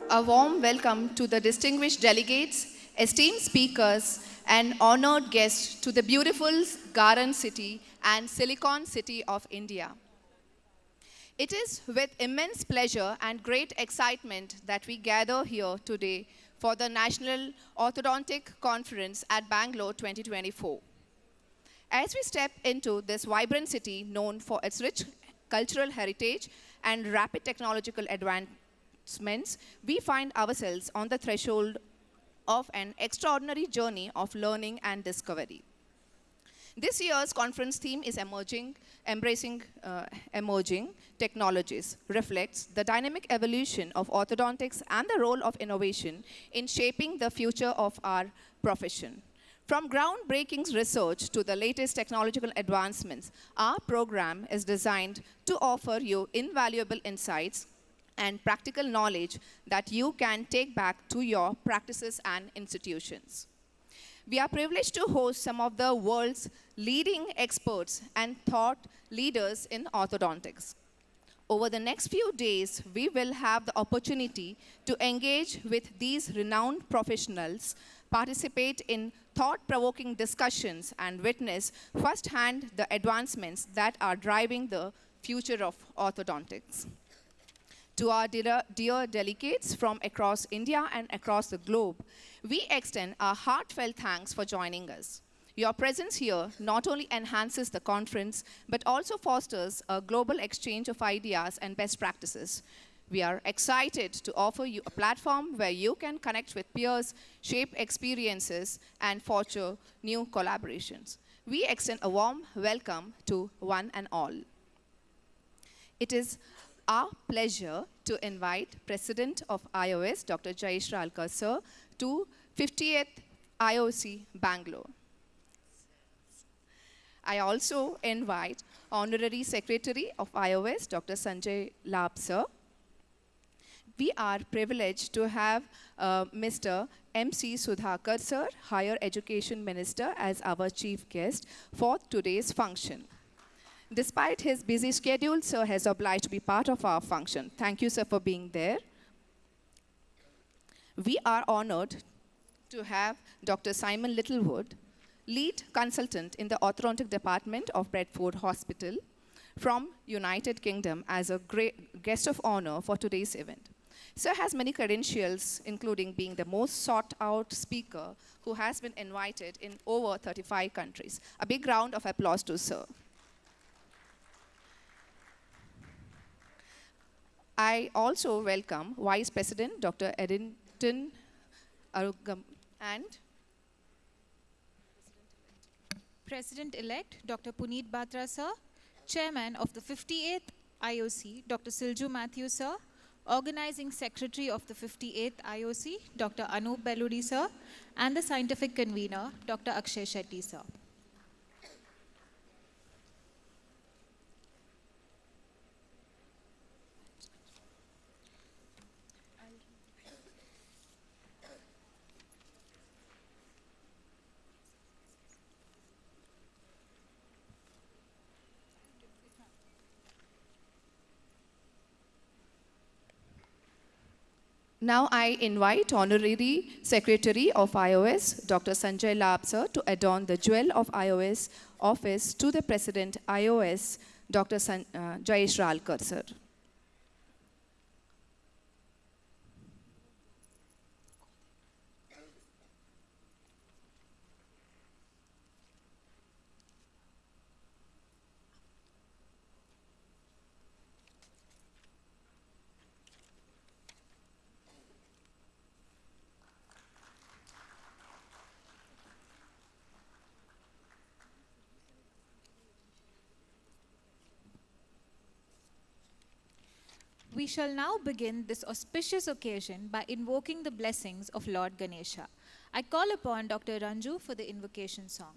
A warm welcome to the distinguished delegates, esteemed speakers, and honored guests to the beautiful Garden City and Silicon City of India. It is with immense pleasure and great excitement that we gather here today for the National Orthodontic Conference at Bangalore 2024. As we step into this vibrant city known for its rich cultural heritage and rapid technological advancements, we find ourselves on the threshold of an extraordinary journey of learning and discovery. This year's conference theme is Embracing Emerging Technologies, reflects the dynamic evolution of orthodontics and the role of innovation in shaping the future of our profession. From groundbreaking research to the latest technological advancements, our program is designed to offer you invaluable insights and practical knowledge that you can take back to your practices and institutions. We are privileged to host some of the world's leading experts and thought leaders in orthodontics. Over the next few days, we will have the opportunity to engage with these renowned professionals, participate in thought-provoking discussions, and witness firsthand the advancements that are driving the future of orthodontics. To our dear delegates from across India and across the globe, we extend our heartfelt thanks for joining us. Your presence here not only enhances the conference, but also fosters a global exchange of ideas and best practices. We are excited to offer you a platform where you can connect with peers, shape experiences, and foster new collaborations. We extend a warm welcome to one and all. It is our pleasure to invite President of IOS, Dr. Jayesh Ralkar, sir, to 50th IOC Bangalore. I also invite Honorary Secretary of IOS, Dr. Sanjay Labh, sir. We are privileged to have Mr. MC Sudhakar, sir, Higher Education Minister, as our chief guest for today's function. Despite his busy schedule, sir has obliged to be part of our function. Thank you, sir, for being there. We are honored to have Dr. Simon Littlewood, lead consultant in the orthodontic department of Bradford Hospital from United Kingdom, as a great guest of honor for today's event. Sir has many credentials, including being the most sought-out speaker who has been invited in over 35 countries. A big round of applause to sir. I also welcome Vice President Dr. Eddington Arugam and President-elect Dr. Puneet Batra, sir, Chairman of the 58th IOC, Dr. Silju Matthew, sir, Organizing Secretary of the 58th IOC, Dr. Anup Belluri, sir, and the Scientific Convener, Dr. Akshay Shetty, sir. Now I invite Honorary Secretary of IOS, Dr. Sanjay Labh, sir, to adorn the jewel of IOS office to the President IOS, Dr. Jayesh Ralkar, sir. We shall now begin this auspicious occasion by invoking the blessings of Lord Ganesha. I call upon Dr. Ranju for the invocation song.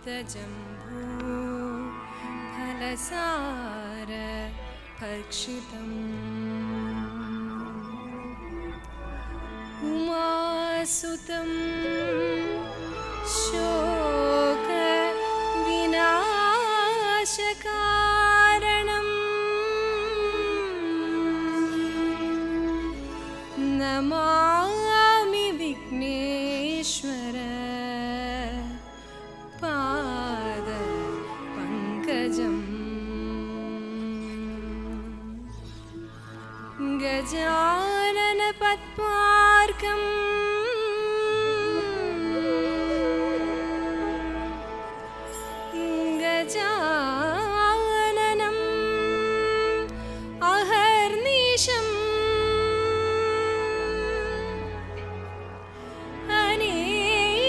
जम्भो फलसार भक्षितम् उमासुतं शोक विनाशकारणम् नमामि विघ्नेश्वर पाद पंकजम् Gajanan पद्मार्कम् गजाननम् अहर्निशम्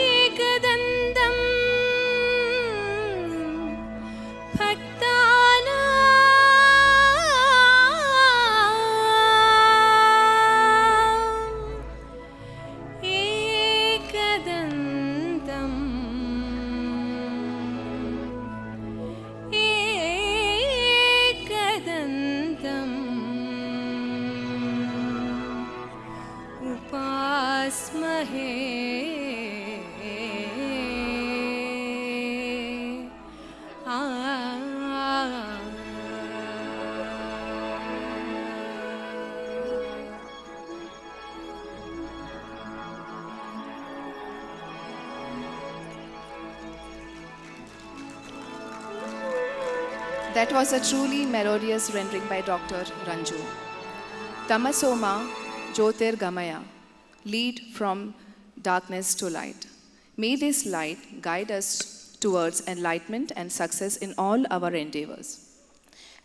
अनेकदन्तम् भक्तानाम् एकदन्तम् उपास्महे That was a truly melodious rendering by Dr. Ranju. Tamasoma Jyotirgamaya, lead from darkness to light. May this light guide us towards enlightenment and success in all our endeavors.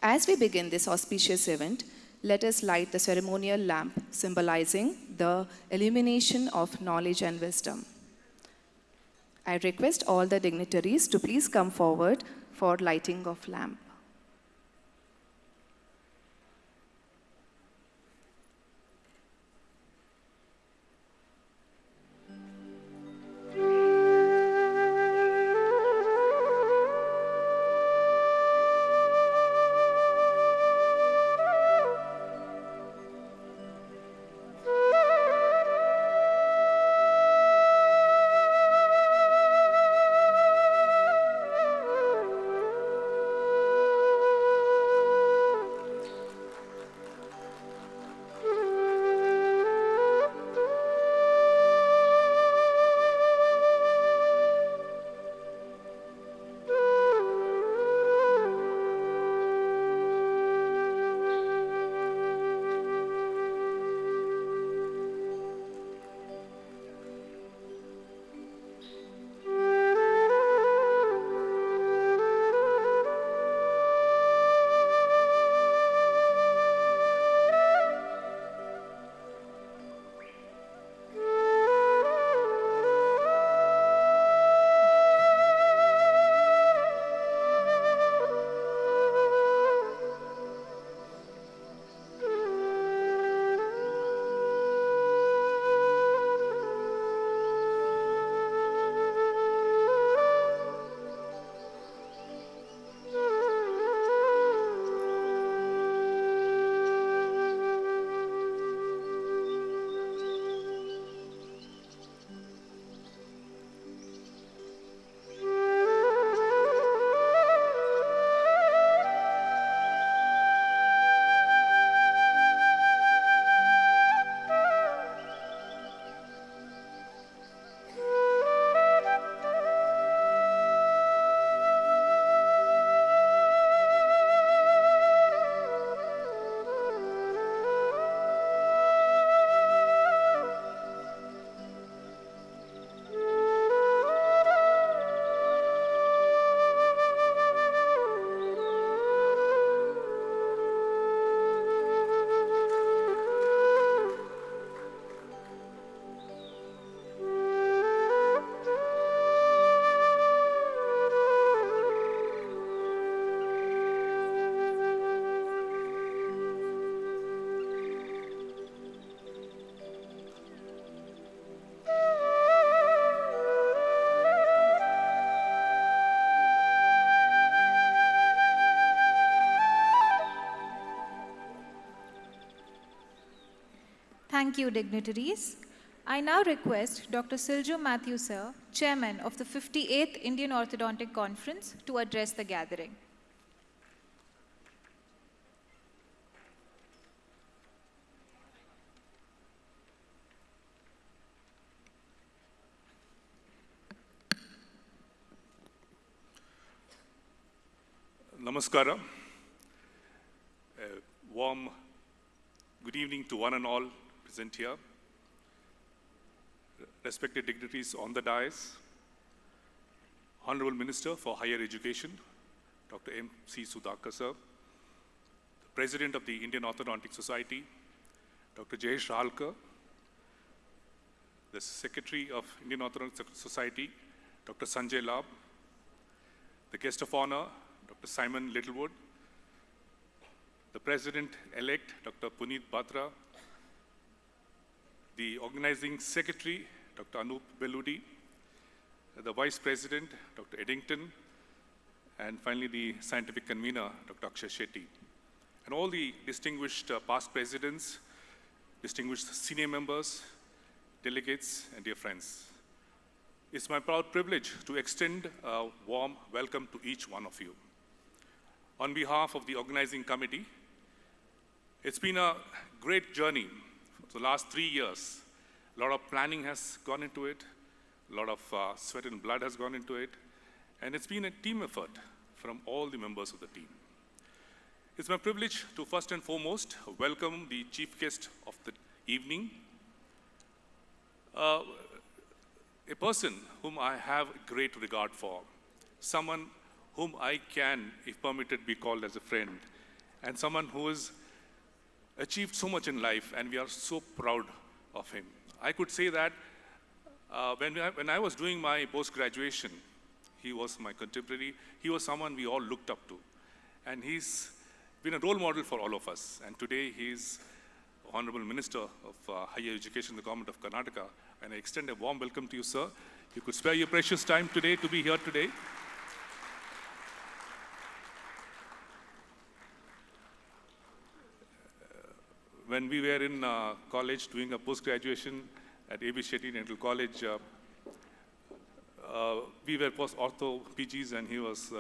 As we begin this auspicious event, let us light the ceremonial lamp symbolizing the illumination of knowledge and wisdom. I request all the dignitaries to please come forward for lighting of lamp. Thank you, dignitaries. I now request Dr. Silju Matthew Sir, Chairman of the 58th Indian Orthodontic Conference, to address the gathering. Namaskara. A warm good evening to one and all present here. Respected dignitaries on the dais, Honorable Minister for Higher Education, Dr. M.C. Sudhakar sir, the President of the Indian Orthodontic Society, Dr. Jayesh Rahalkar, the Secretary of Indian Orthodontic Society, Dr. Sanjay Lab, the Guest of Honor, Dr. Simon Littlewood, the President-elect, Dr. Puneet Batra, the Organizing Secretary, Dr. Anup Beludi, the Vice President, Dr. Eddington, and finally the Scientific Convener, Dr. Akshay Shetty, and all the distinguished past presidents, distinguished senior members, delegates, and dear friends. It's my proud privilege to extend a warm welcome to each one of you. On behalf of the organizing committee, it's been a great journey for the last 3 years. A lot of planning has gone into it, a lot of sweat and blood has gone into it, and it's been a team effort from all the members of the team. It's my privilege to first and foremost welcome the chief guest of the evening, a person whom I have great regard for, someone whom I can, if permitted, be called as a friend, and someone who has achieved so much in life, and we are so proud of him. I could say that when I was doing my post-graduation, he was my contemporary. He was someone we all looked up to, and he's been a role model for all of us. And today, he's Honorable Minister of Higher Education in the Government of Karnataka, and I extend a warm welcome to you, sir. You could spare your precious time today to be here today. When we were in college doing a post-graduation at A.B. Shetty Dental College, we were post-ortho PGs, and he was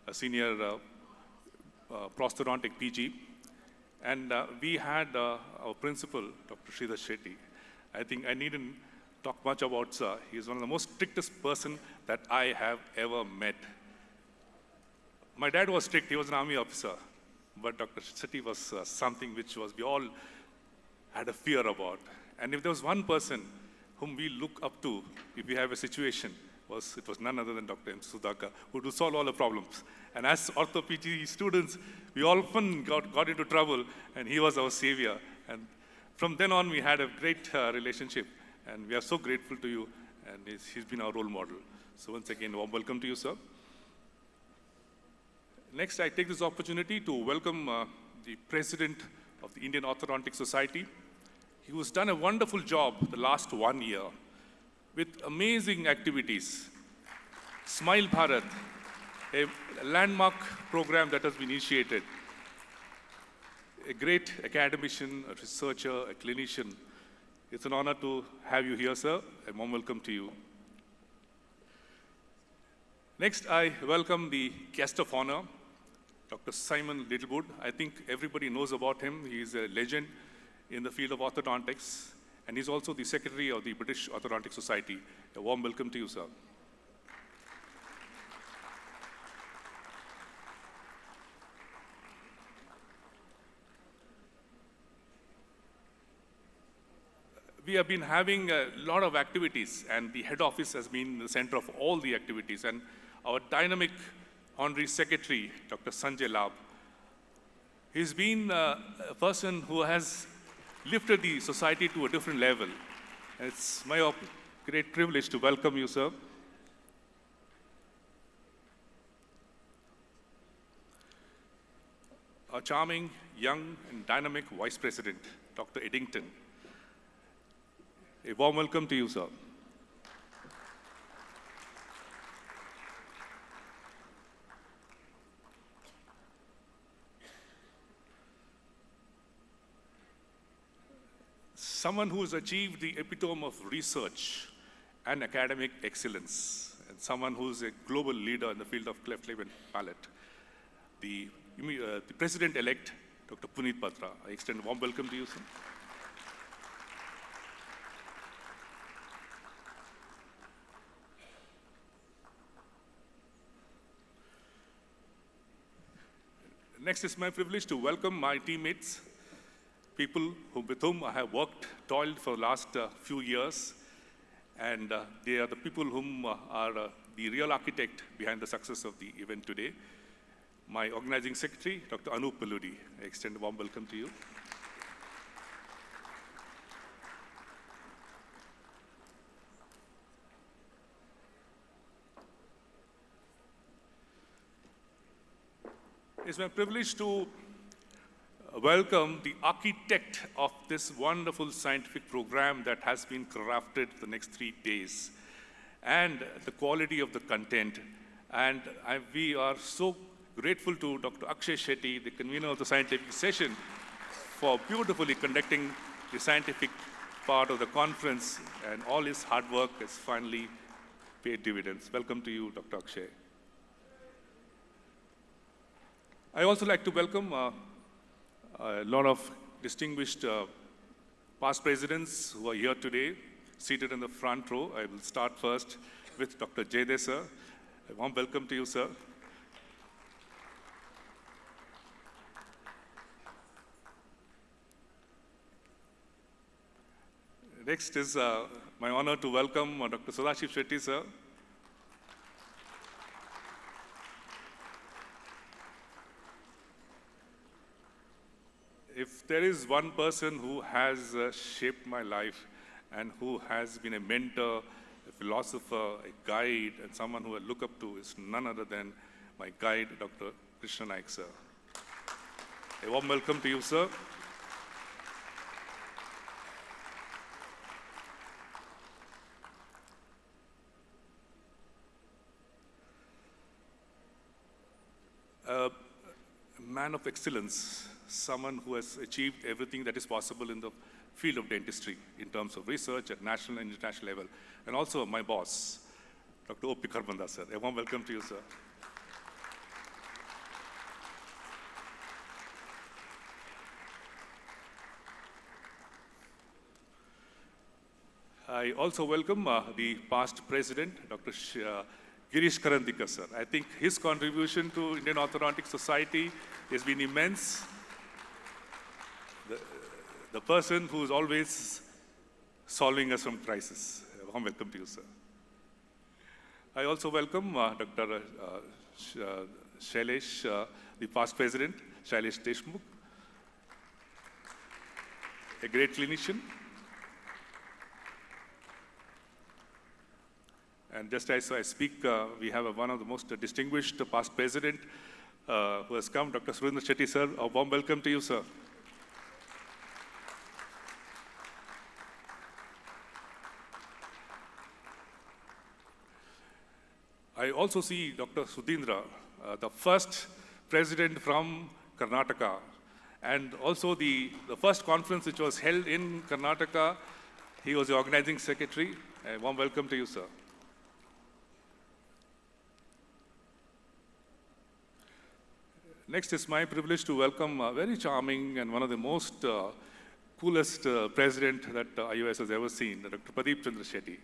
a senior prosthodontic PG. And we had our principal, Dr. Sridhar Shetty. I think I needn't talk much about sir. He is one of the most strictest person that I have ever met. My dad was strict, he was an army officer. But Dr. Shetty was something which we all had a fear about. And if there was one person whom we look up to, if we have a situation, it was none other than Dr. M. Sudhakar, who would solve all the problems. And as ortho-PG students, we often got into trouble, and he was our savior. And from then on, we had a great relationship, and we are so grateful to you, and he's been our role model. So once again, warm welcome to you, sir. Next, I take this opportunity to welcome the President of the Indian Orthodontic Society. He has done a wonderful job the last 1 year with amazing activities. Smile Bharat, a landmark program that has been initiated. A great academician, a researcher, a clinician. It's an honor to have you here, sir. A warm welcome to you. Next, I welcome the guest of honor, Dr. Simon Littlewood. I think everybody knows about him. He is a legend in the field of orthodontics, and he's also the Secretary of the British Orthodontic Society. A warm welcome to you, sir. We have been having a lot of activities, and the head office has been the center of all the activities. And our dynamic Honorary Secretary, Dr. Sanjay Lab, he's been a person who has lifted the society to a different level. It's my great privilege to welcome you, sir. Our charming, young, and dynamic Vice President, Dr. Eddington. A warm welcome to you, sir. someone who has achieved the epitome of research and academic excellence, and someone who's a global leader in the field of cleft lip and palate, the President-elect, Dr. Puneet Batra. I extend a warm welcome to you, sir. Next, it's my privilege to welcome my teammates, people with whom I have worked, toiled for the last few years, and they are the people whom are the real architect behind the success of the event today. My organizing secretary, Dr. Honour Dr. I extend a warm welcome to you. It's my privilege to welcome the architect of this wonderful scientific program that has been crafted the next 3 days, and the quality of the content. And we are so grateful to Dr. Akshay Shetty, the convener of the scientific session, for beautifully conducting the scientific part of the conference, and all his hard work has finally paid dividends. Welcome to you, Dr. Akshay. I also like to welcome a lot of distinguished past presidents who are here today, seated in the front row. I will start first with Dr. Jayade, sir. A warm welcome to you, sir. Next is my honor to welcome Dr. Sudhakar Shetty, sir. If there is one person who has shaped my life and who has been a mentor, a philosopher, a guide, and someone who I look up to, is none other than my guide, Dr. Krishna Naik, sir. A warm welcome to you, sir. A man of excellence, someone who has achieved everything that is possible in the field of dentistry in terms of research at national and international level. And also my boss, Dr. O.P. Kharbanda, sir. A warm welcome to you, sir. I also welcome the past president, Dr. Girish Karandikar, sir. I think his contribution to Indian Orthodontic Society has been immense. The person who is always solving us from crisis. A warm welcome to you, sir. I also welcome Dr. Shailesh, the past president, Shailesh Deshmukh, a great clinician. And just as I speak, we have one of the most distinguished past president who has come, Dr. Surendra Shetty, sir. A warm welcome to you, sir. I also see Dr. Sudhindra, the first president from Karnataka, and also the first conference which was held in Karnataka. He was the organizing secretary. A warm welcome to you, sir. Next, it's my privilege to welcome a very charming and one of the most coolest president that IOS has ever seen, Dr. Pradeep Chandra Shetty.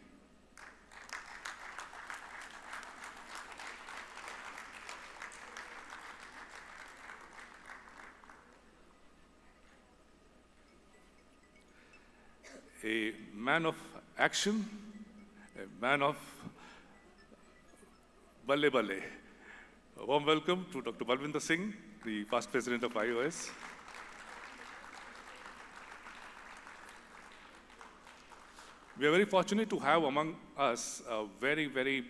A man of action, a man of balle balle. A warm welcome to Dr. Balwinder Singh, the past president of IOS. We are very fortunate to have among us a very, very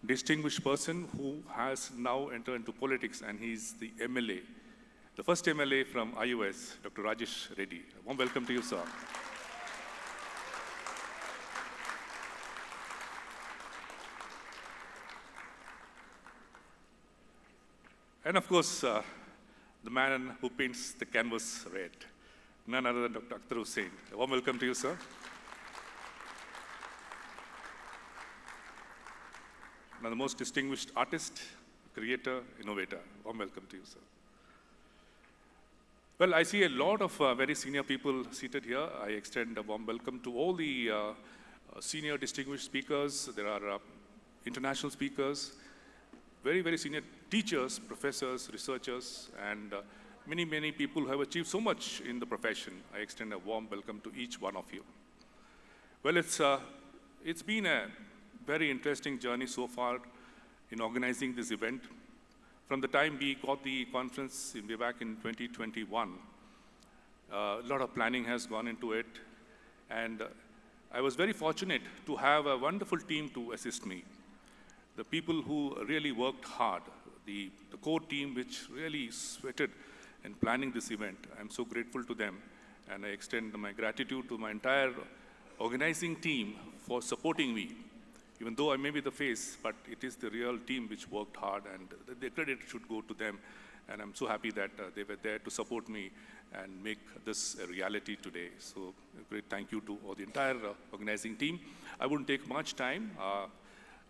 distinguished person who has now entered into politics, and he's the MLA, the first MLA from IOS, Dr. Rajesh Reddy. A warm welcome to you, sir. And of course, the man who paints the canvas red, none other than Dr. Akhtar Hussain. A warm welcome to you, sir. Now, the most distinguished artist, creator, innovator. Warm welcome to you, sir. Well, I see a lot of very senior people seated here. I extend a warm welcome to all the senior distinguished speakers. There are international speakers, very, very senior teachers, professors, researchers, and many, many people who have achieved so much in the profession. I extend a warm welcome to each one of you. Well, it's been a very interesting journey so far in organizing this event. From the time we got the conference way back in 2021, a lot of planning has gone into it, and I was very fortunate to have a wonderful team to assist me. The people who really worked hard, the core team which really sweated in planning this event. I'm so grateful to them, and I extend my gratitude to my entire organizing team for supporting me. Even though I may be the face, but it is the real team which worked hard, and the credit should go to them. And I'm so happy that they were there to support me and make this a reality today. So a great thank you to all the entire organizing team. I wouldn't take much time.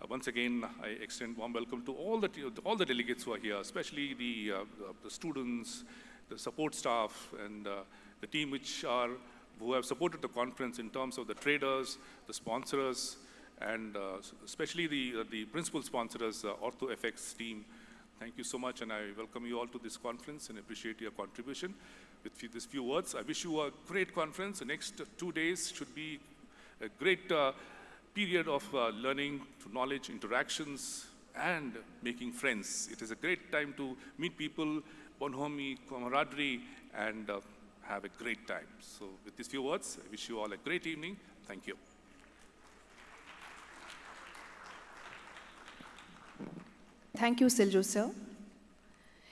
Once again, I extend warm welcome to all the delegates who are here, especially the students, the support staff, and the team who have supported the conference in terms of the traders, the sponsors, and especially the principal sponsors, OrthoFX team. Thank you so much, and I welcome you all to this conference and appreciate your contribution. With these few words, I wish you a great conference. The next 2 days should be a great period of learning, to knowledge, interactions, and making friends. It is a great time to meet people, bonhomie, camaraderie, and have a great time. So with these few words, I wish you all a great evening. Thank you. Thank you, Silju sir.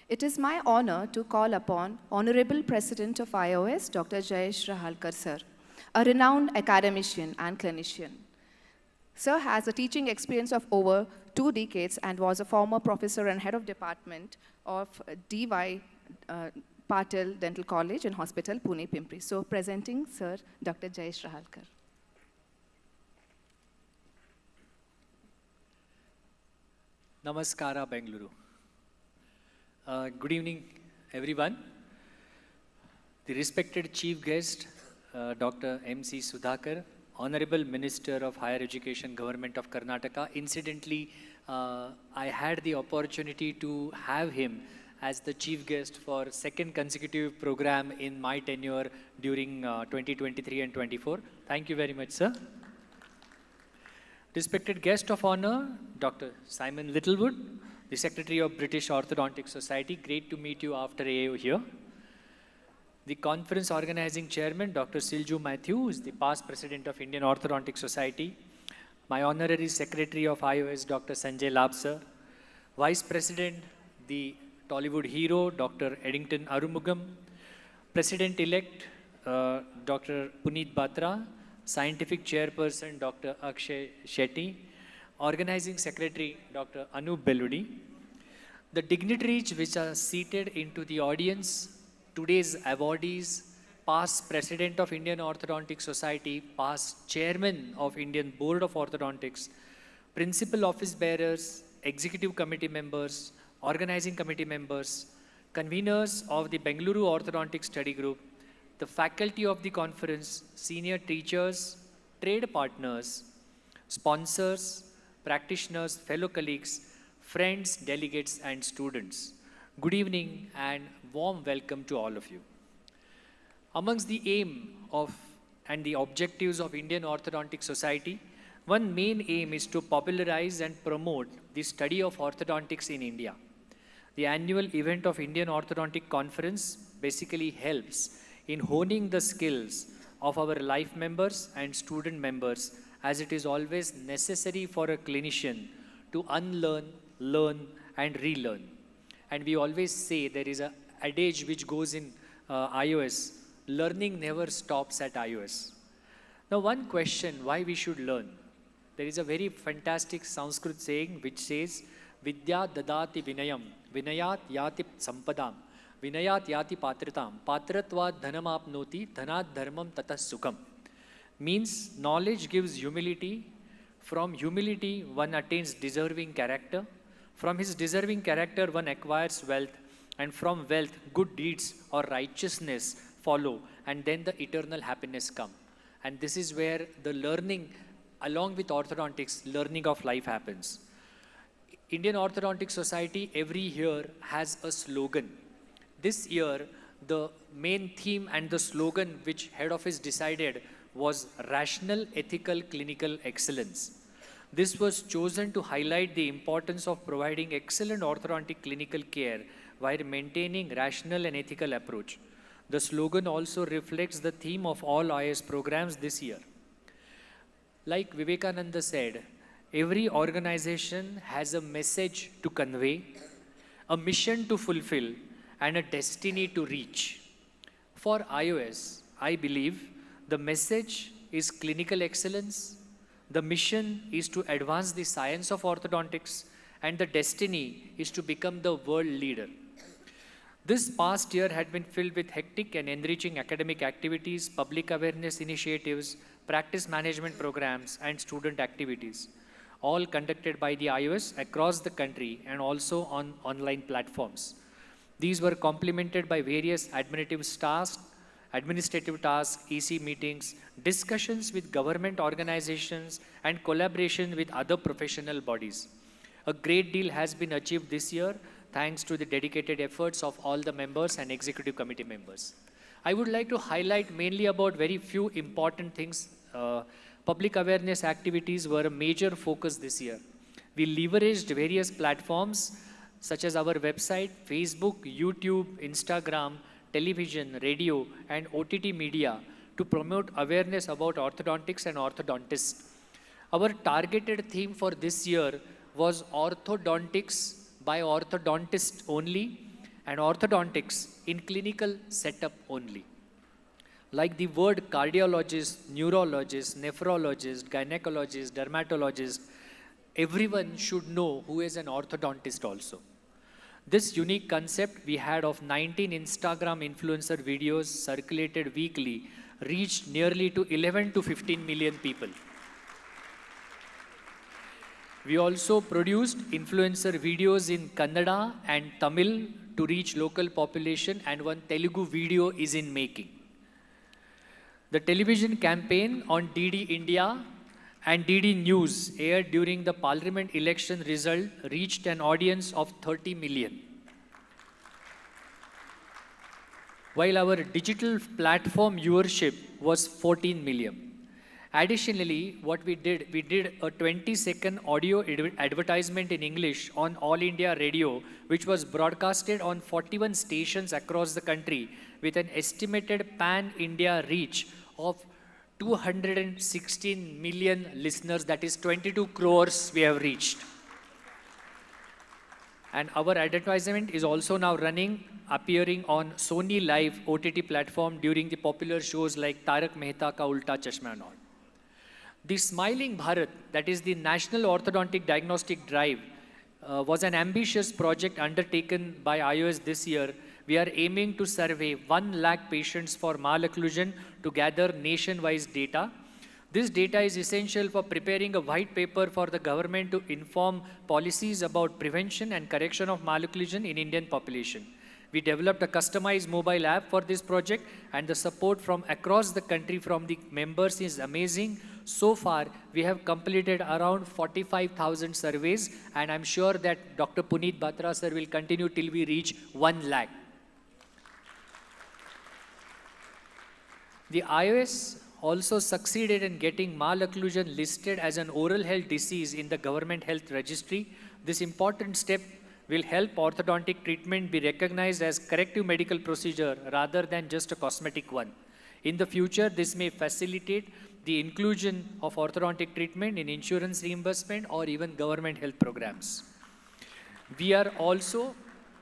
It is my honor to call upon Honorable President of IOS, Dr. Jayesh Rahalkar sir, a renowned academician and clinician. Sir has a teaching experience of over 2 decades and was a former professor and head of department of D.Y. Patil Dental College and Hospital, Pune, Pimpri. So presenting Sir Dr. Jayesh Rahalkar. Namaskara, Bengaluru. Good evening, everyone. The respected chief guest, Dr. M.C. Sudhakar, Honorable Minister of Higher Education, Government of Karnataka. Incidentally, I had the opportunity to have him as the chief guest for second consecutive program in my tenure during 2023 and 24. Thank you very much, sir. Respected guest of honor, Dr. Simon Littlewood, the Secretary of British Orthodontic Society. Great to meet you after AO here. The conference organizing chairman, Dr. Silju Matthew, who is the past president of Indian Orthodontic Society. My honorary secretary of IOS, Dr. Sanjay Labsar. Vice president, the Tollywood hero, Dr. Eddington Arumugam. President-elect, Dr. Puneet Batra. Scientific chairperson, Dr. Akshay Shetty. Organizing secretary, Dr. Anup Belludi. The dignitaries which are seated into the audience, today's awardees, past president of Indian Orthodontic Society, past chairman of Indian Board of Orthodontics, principal office bearers, executive committee members, organizing committee members, conveners of the Bengaluru Orthodontic Study Group, the faculty of the conference, senior teachers, trade partners, sponsors, practitioners, fellow colleagues, friends, delegates, and students. Good evening and warm welcome to all of you. Amongst the aim of and the objectives of Indian Orthodontic Society, one main aim is to popularize and promote the study of orthodontics in India. The annual event of Indian Orthodontic Conference basically helps in honing the skills of our life members and student members, as it is always necessary for a clinician to unlearn, learn, and relearn. And we always say there is an adage which goes in iOS, learning never stops at iOS. Now one question, why we should learn? There is a very fantastic Sanskrit saying which says, Vidya dadati vinayam, vinayat yati sampadam. Vinayat yati patritam, patratvat dhanamapnoti, dhanat dharmam tatah sukham. Means knowledge gives humility. From humility, one attains deserving character. From his deserving character, one acquires wealth. And from wealth, good deeds or righteousness follow. And then the eternal happiness come. And this is where the learning, along with orthodontics, learning of life happens. Indian Orthodontic Society every year has a slogan. This year, the main theme and the slogan which head office decided was rational, ethical, clinical excellence. This was chosen to highlight the importance of providing excellent orthodontic clinical care while maintaining rational and ethical approach. The slogan also reflects the theme of all IOS programs this year. Like Vivekananda said, every organization has a message to convey, a mission to fulfill, and a destiny to reach. For IOS, I believe the message is clinical excellence, the mission is to advance the science of orthodontics, and the destiny is to become the world leader. This past year had been filled with hectic and enriching academic activities, public awareness initiatives, practice management programs, and student activities, all conducted by the IOS across the country and also on online platforms. These were complemented by various administrative tasks, EC meetings, discussions with government organizations, and collaboration with other professional bodies. A great deal has been achieved this year thanks to the dedicated efforts of all the members and executive committee members. I would like to highlight mainly about very few important things. Public awareness activities were a major focus this year. We leveraged various platforms such as our website, Facebook, YouTube, Instagram, television, radio, and OTT media to promote awareness about orthodontics and orthodontists. Our targeted theme for this year was orthodontics by orthodontists only and orthodontics in clinical setup only. Like the word cardiologist, neurologist, nephrologist, gynecologist, dermatologist, everyone should know who is an orthodontist also. This unique concept we had of 19 Instagram influencer videos circulated weekly reached nearly to 11 to 15 million people. We also produced influencer videos in Kannada and Tamil to reach local population, and one Telugu video is in making. The television campaign on DD India and DD News aired during the parliament election result reached an audience of 30 million. While our digital platform viewership was 14 million. Additionally, what we did a 20-second audio advertisement in English on All India Radio, which was broadcasted on 41 stations across the country with an estimated pan-India reach of 216 million listeners, that is 22 crores we have reached. And our advertisement is also now appearing on Sony Live OTT platform during the popular shows like Tarak Mehta Ka Ulta Chashma and all. The Smiling Bharat, that is the National Orthodontic Diagnostic Drive, was an ambitious project undertaken by IOS this year. We are aiming to survey 1 lakh patients for malocclusion to gather nationwide data. This data is essential for preparing a white paper for the government to inform policies about prevention and correction of malocclusion in Indian population. We developed a customized mobile app for this project, and the support from across the country from the members is amazing. So far, we have completed around 45,000 surveys, and I'm sure that Dr. Puneet Batra sir will continue till we reach 1 lakh. The IOS also succeeded in getting malocclusion listed as an oral health disease in the government health registry. This important step will help orthodontic treatment be recognized as corrective medical procedure rather than just a cosmetic one. In the future, this may facilitate the inclusion of orthodontic treatment in insurance reimbursement or even government health programs. We are also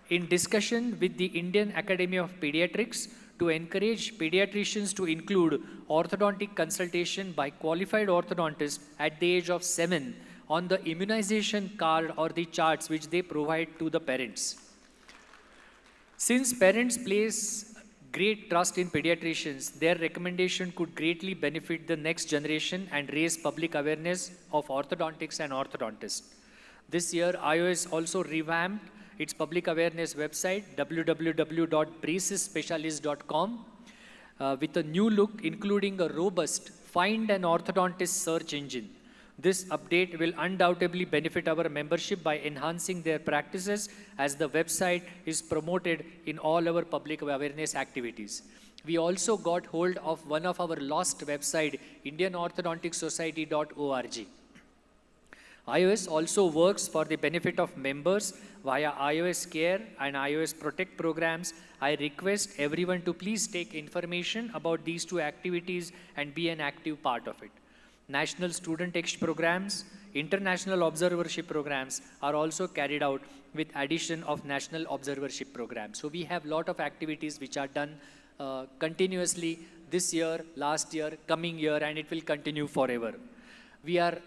in discussion with the Indian Academy of Pediatrics to encourage pediatricians to include orthodontic consultation by qualified orthodontists at the age of 7 on the immunization card or the charts which they provide to the parents. Since parents place great trust in pediatricians, their recommendation could greatly benefit the next generation and raise public awareness of orthodontics and orthodontists. This year, IOS also revamped its public awareness website, www.bracesspecialist.com, with a new look, including a robust Find an Orthodontist search engine. This update will undoubtedly benefit our membership by enhancing their practices, as the website is promoted in all our public awareness activities. We also got hold of one of our lost website, Indian Orthodontic Society.org. IOS also works for the benefit of members via IOS Care and IOS Protect programs. I request everyone to please take information about these two activities and be an active part of it. National Student Exchange programs, international observership programs are also carried out with addition of national observership programs. So we have a lot of activities which are done continuously this year, last year, coming year, and it will continue forever. We are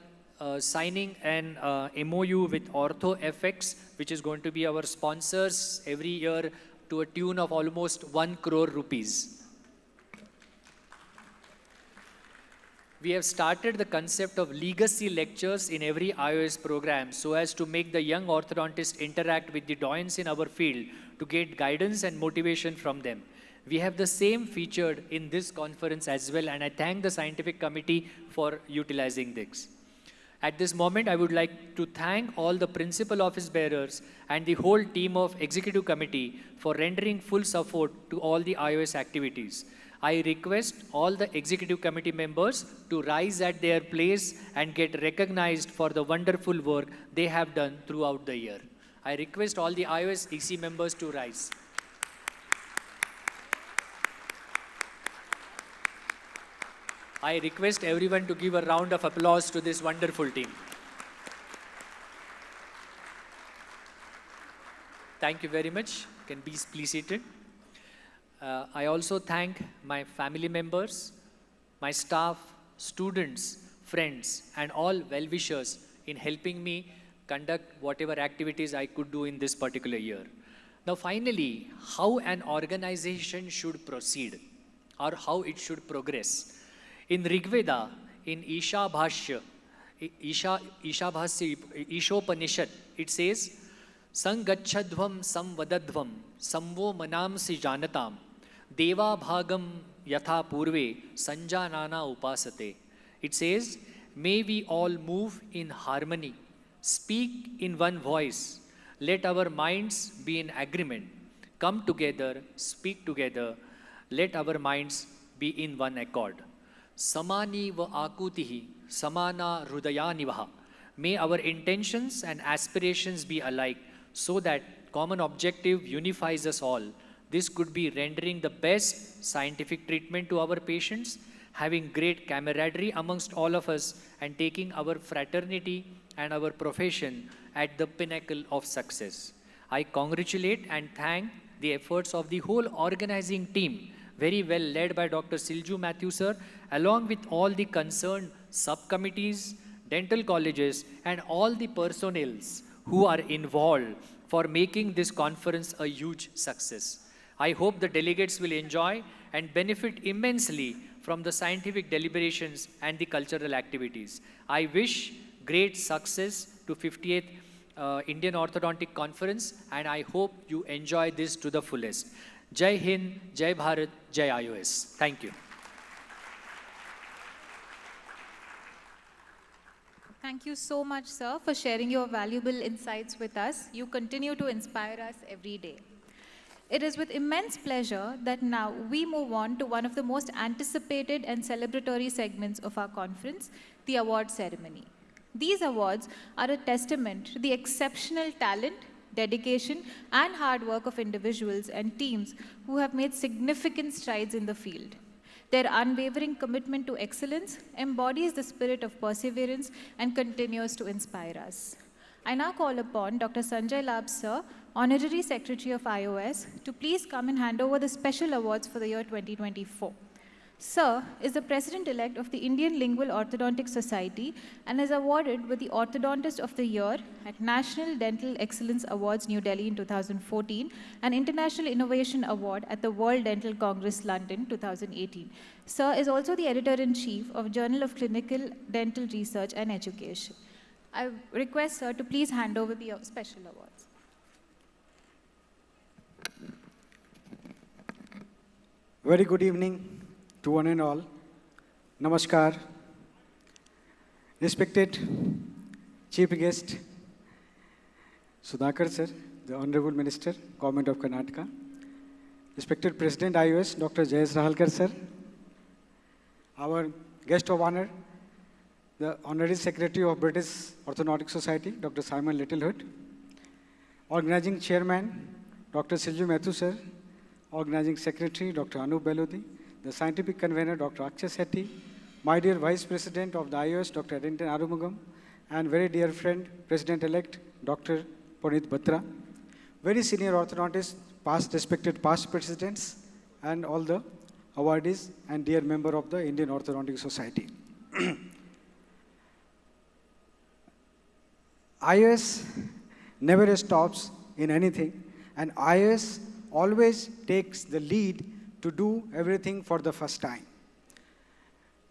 signing an MOU with OrthoFX, which is going to be our sponsors every year to a tune of almost 1 crore rupees. We have started the concept of legacy lectures in every IOS program so as to make the young orthodontists interact with the doyens in our field to get guidance and motivation from them. We have the same featured in this conference as well, and I thank the scientific committee for utilizing this. At this moment, I would like to thank all the principal office bearers and the whole team of executive committee for rendering full support to all the IOS activities. I request all the executive committee members to rise at their place and get recognized for the wonderful work they have done throughout the year. I request all the IOS EC members to rise. I request everyone to give a round of applause to this wonderful team. Thank you very much. Can please seated. I also thank my family members, my staff, students, friends, and all well-wishers in helping me conduct whatever activities I could do in this particular year. Now finally, how an organization should proceed or how it should progress. In Rigveda, in Ishopanishad, it says, Sangachadvam samvadadvam samvo manamsi janatam deva bhagam yatha purve sanjanana upasate. It says, may we all move in harmony, speak in one voice, let our minds be in agreement, come together, speak together, let our minds be in one accord. Samani va akutihi, samana hrudayanivaha. May our intentions and aspirations be alike so that common objective unifies us all. This could be rendering the best scientific treatment to our patients, having great camaraderie amongst all of us, and taking our fraternity and our profession at the pinnacle of success. I congratulate and thank the efforts of the whole organizing team, very well led by Dr. Silju Matthew sir, along with all the concerned subcommittees, dental colleges, and all the personnels who are involved for making this conference a huge success. I hope the delegates will enjoy and benefit immensely from the scientific deliberations and the cultural activities. I wish great success to 58th Indian Orthodontic Conference, and I hope you enjoy this to the fullest. Jai Hind, Jai Bharat, Jai IOS. Thank you. Thank you so much, sir, for sharing your valuable insights with us. You continue to inspire us every day. It is with immense pleasure that now we move on to one of the most anticipated and celebratory segments of our conference, the award ceremony. These awards are a testament to the exceptional talent, dedication, and hard work of individuals and teams who have made significant strides in the field. Their unwavering commitment to excellence embodies the spirit of perseverance and continues to inspire us. I now call upon Dr. Sanjay Labh sir, Honorary Secretary of IOS, to please come and hand over the special awards for the year 2024. Sir is the President-elect of the Indian Lingual Orthodontic Society and is awarded with the Orthodontist of the Year at National Dental Excellence Awards, New Delhi in 2014 and International Innovation Award at the World Dental Congress, London, 2018. Sir is also the Editor-in-Chief of Journal of Clinical Dental Research and Education. I request Sir to please hand over the special awards. Very good evening to one and all. Namaskar. Respected Chief Guest, Sudhakar sir, the Honorable Minister, Government of Karnataka. Respected President IOS, Dr. Jayesh Rahalkar sir. Our guest of honor, the Honorary Secretary of British Orthodontic Society, Dr. Simon Littlewood. Organizing Chairman, Dr. Silju Matthew sir. Organizing Secretary, Dr. Anup Beludi. The Scientific Convener, Dr. Akshay Sethi, my dear Vice President of the IOS, Dr. Eddington Arumugam, and very dear friend, President-elect, Dr. Punit Batra, very senior orthodontists, respected past presidents, and all the awardees and dear member of the Indian Orthodontic Society. IOS never stops in anything, and IOS always takes the lead to do everything for the first time.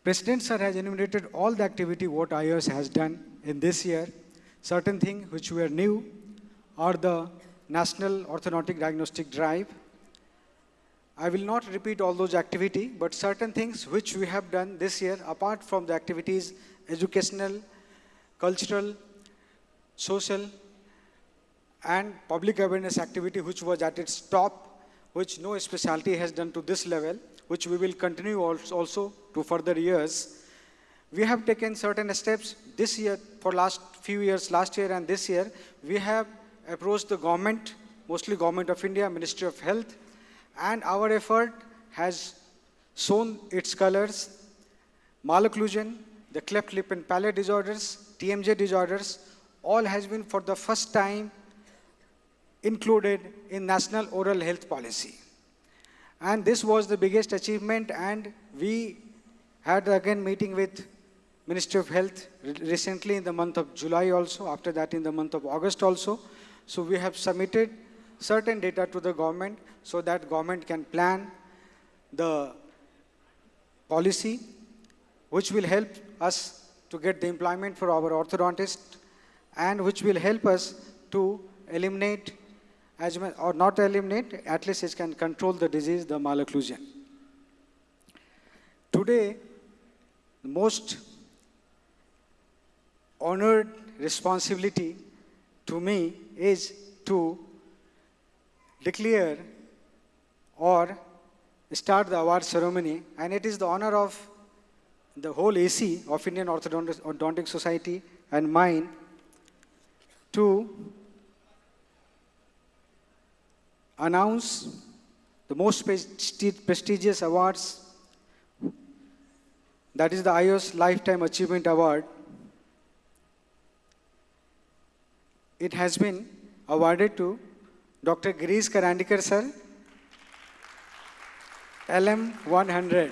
President sir has enumerated all the activity what IOS has done in this year. Certain things which were new are the National Orthodontic Diagnostic Drive. I will not repeat all those activities, but certain things which we have done this year, apart from the activities, educational, cultural, social, and public awareness activity which was at its top, which no specialty has done to this level, which we will continue also to further years. We have taken certain steps this year, for last few years, last year and this year, we have approached the government, mostly Government of India, Ministry of Health, and our effort has shown its colors. Malocclusion, the cleft lip and palate disorders, TMJ disorders, all has been for the first time included in National Oral Health Policy. And this was the biggest achievement, and we had again meeting with Ministry of Health recently in the month of July also, after that in the month of August also. So we have submitted certain data to the government so that government can plan the policy which will help us to get the employment for our orthodontists and which will help us to eliminate, or not eliminate, at least it can control the disease, the malocclusion. Today, the most honored responsibility to me is to declare or start the award ceremony, and it is the honor of the whole AC of Indian Orthodontic Society and mine to announce the most prestigious awards, that is the IOS Lifetime Achievement Award. It has been awarded to Dr. Girish Karandikar sir, LM 100.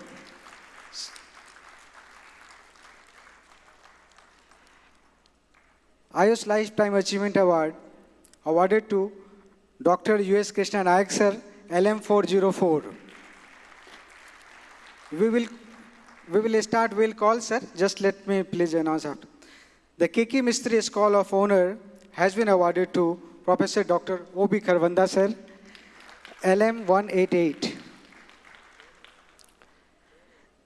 IOS Lifetime Achievement Award awarded to Dr. US Krishna Nayak sir, LM 404. We will start, we'll call sir, just let me please announce after. The Kiki Mistri Scholar of Honor has been awarded to Professor Dr. O.B. Karvanda sir, LM 188.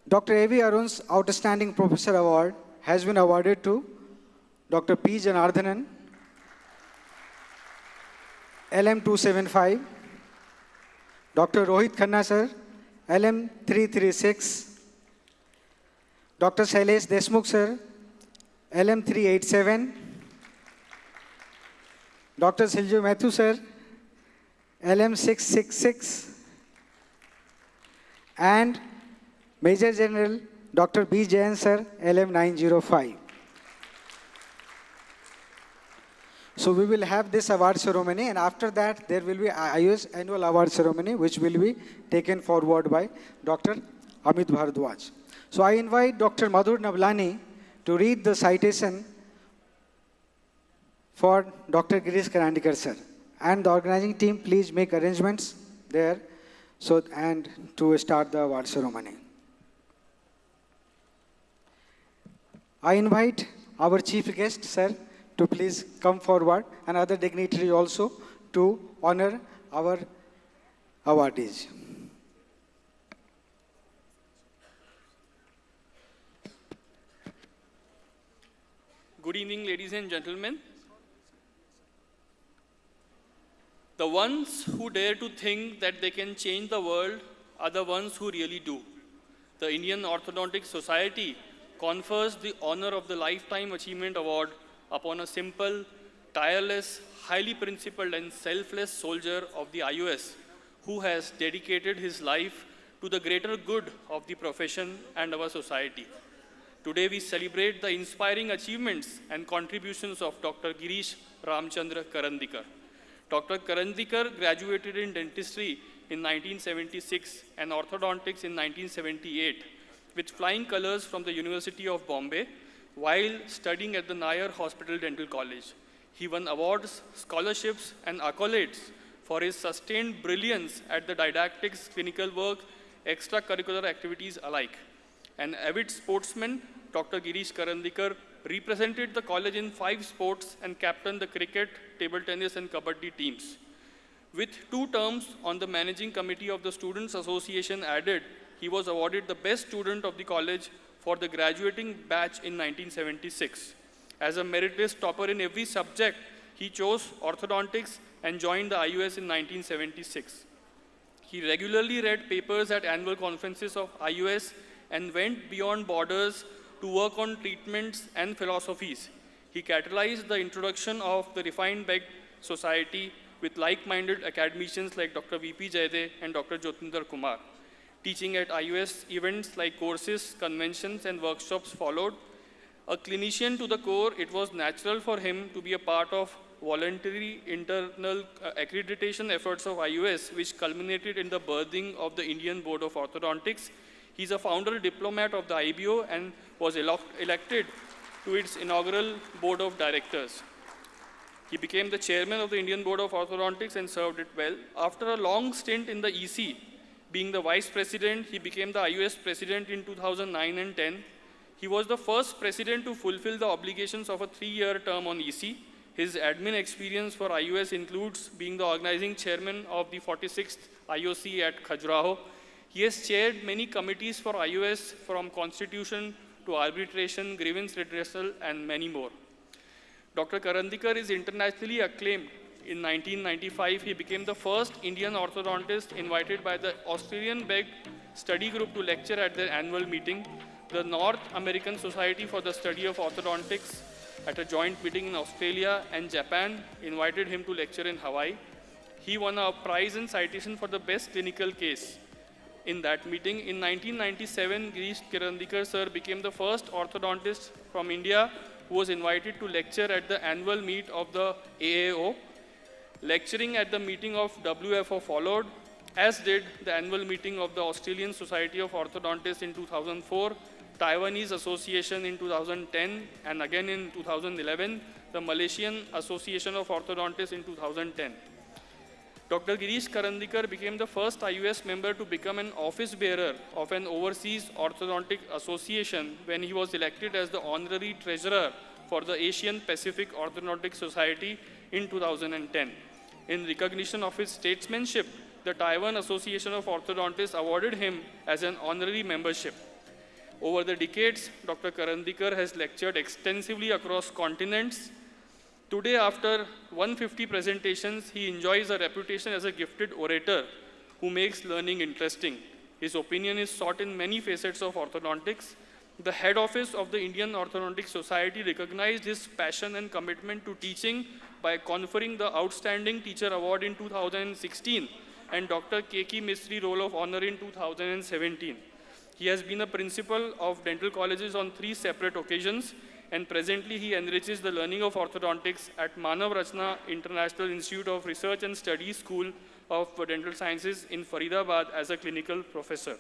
Dr. A.V. Arun's Outstanding Professor Award has been awarded to Dr. P. Janardhanan, LM 275. Dr. Rohit Khanna sir, LM 336. Dr. Shailesh Deshmukh sir, LM 387. Dr. Silju Matthew sir, LM 666. And Major General Dr. B. Jain sir, LM 905. So we will have this award ceremony, and after that there will be IOS annual award ceremony which will be taken forward by Dr. Amit Bharadwaj. So I invite Dr. Madhur Navlani to read the citation for Dr. Girish Karandikar sir. And the organizing team, please make arrangements there and to start the award ceremony. I invite our chief guest, sir, to please come forward, and other dignitaries also to honor our awardees. Good evening, ladies and gentlemen. The ones who dare to think that they can change the world are the ones who really do. The Indian Orthodontic Society confers the honor of the Lifetime Achievement Award upon a simple, tireless, highly principled and selfless soldier of the IOS who has dedicated his life to the greater good of the profession and our society. Today we celebrate the inspiring achievements and contributions of Dr. Girish Ramchandra Karandikar. Dr. Karandikar graduated in dentistry in 1976 and orthodontics in 1978 with flying colors from the University of Bombay while studying at the Nair Hospital Dental College. He won awards, scholarships, and accolades for his sustained brilliance at the didactics, clinical work, extracurricular activities alike. An avid sportsman, Dr. Girish Karandikar represented the college in 5 sports and captained the cricket, table tennis, and kabaddi teams. With 2 terms on the managing committee of the Students' Association added, he was awarded the best student of the college for the graduating batch in 1976. As a meritorious topper in every subject, he chose orthodontics and joined the IOS in 1976. He regularly read papers at annual conferences of IOS and went beyond borders to work on treatments and philosophies. He catalyzed the introduction of the Refined Beg Society with like-minded academicians like Dr. V.P. Jayade and Dr. Jyotinder Kumar. Teaching at IOS events like courses, conventions, and workshops followed. A clinician to the core, it was natural for him to be a part of voluntary internal accreditation efforts of IOS, which culminated in the birthing of the Indian Board of Orthodontics. He's a founder diplomat of the IBO and was elected to its inaugural board of directors. He became the chairman of the Indian Board of Orthodontics and served it well. After a long stint in the EC, being the vice president, he became the IOS president in 2009 and 10. He was the first president to fulfill the obligations of a 3-year term on EC. His admin experience for IOS includes being the organizing chairman of the 46th IOC at Khajuraho. He has chaired many committees for IOS, from constitution to arbitration, grievance redressal, and many more. Dr. Karandikar is internationally acclaimed. In 1995, he became the first Indian orthodontist invited by the Australian Beg Study Group to lecture at their annual meeting. The North American Society for the Study of Orthodontics, at a joint meeting in Australia and Japan, invited him to lecture in Hawaii. He won a prize and citation for the best clinical case. In that meeting, in 1997, Girish Karandikar sir became the first orthodontist from India who was invited to lecture at the annual meet of the AAO. Lecturing at the meeting of WFO followed, as did the annual meeting of the Australian Society of Orthodontists in 2004, Taiwanese Association in 2010, and again in 2011, the Malaysian Association of Orthodontists in 2010. Dr. Girish Karandikar became the first IOS member to become an office bearer of an overseas orthodontic association when he was elected as the honorary treasurer for the Asian Pacific Orthodontic Society in 2010. In recognition of his statesmanship, the Taiwan Association of Orthodontists awarded him as an honorary membership. Over the decades, Dr. Karandikar has lectured extensively across continents. Today, after 150 presentations, he enjoys a reputation as a gifted orator who makes learning interesting. His opinion is sought in many facets of orthodontics. The head office of the Indian Orthodontic Society recognized his passion and commitment to teaching by conferring the Outstanding Teacher Award in 2016 and Dr. K.K. Mistry Roll of Honor in 2017. He has been a principal of dental colleges on 3 separate occasions, and presently he enriches the learning of orthodontics at Manav Rachna International Institute of Research and Studies School of Dental Sciences in Faridabad as a clinical professor.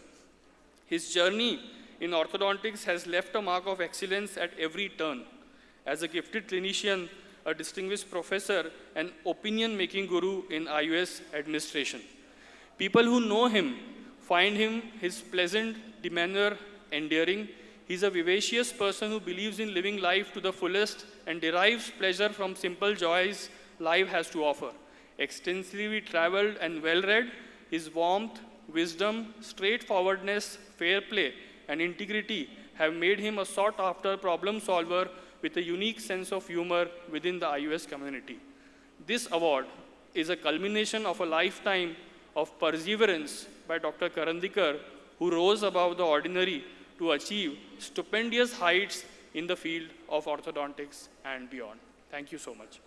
His journey in orthodontics has left a mark of excellence at every turn. As a gifted clinician, a distinguished professor, and opinion-making guru in IOS administration. People who know him find his pleasant demeanor endearing. He's a vivacious person who believes in living life to the fullest and derives pleasure from simple joys life has to offer. Extensively traveled and well-read, his warmth, wisdom, straightforwardness, fair play, and integrity have made him a sought-after problem solver with a unique sense of humor within the IOS community. This award is a culmination of a lifetime of perseverance by Dr. Karandikar, who rose above the ordinary to achieve stupendous heights in the field of orthodontics and beyond. Thank you so much.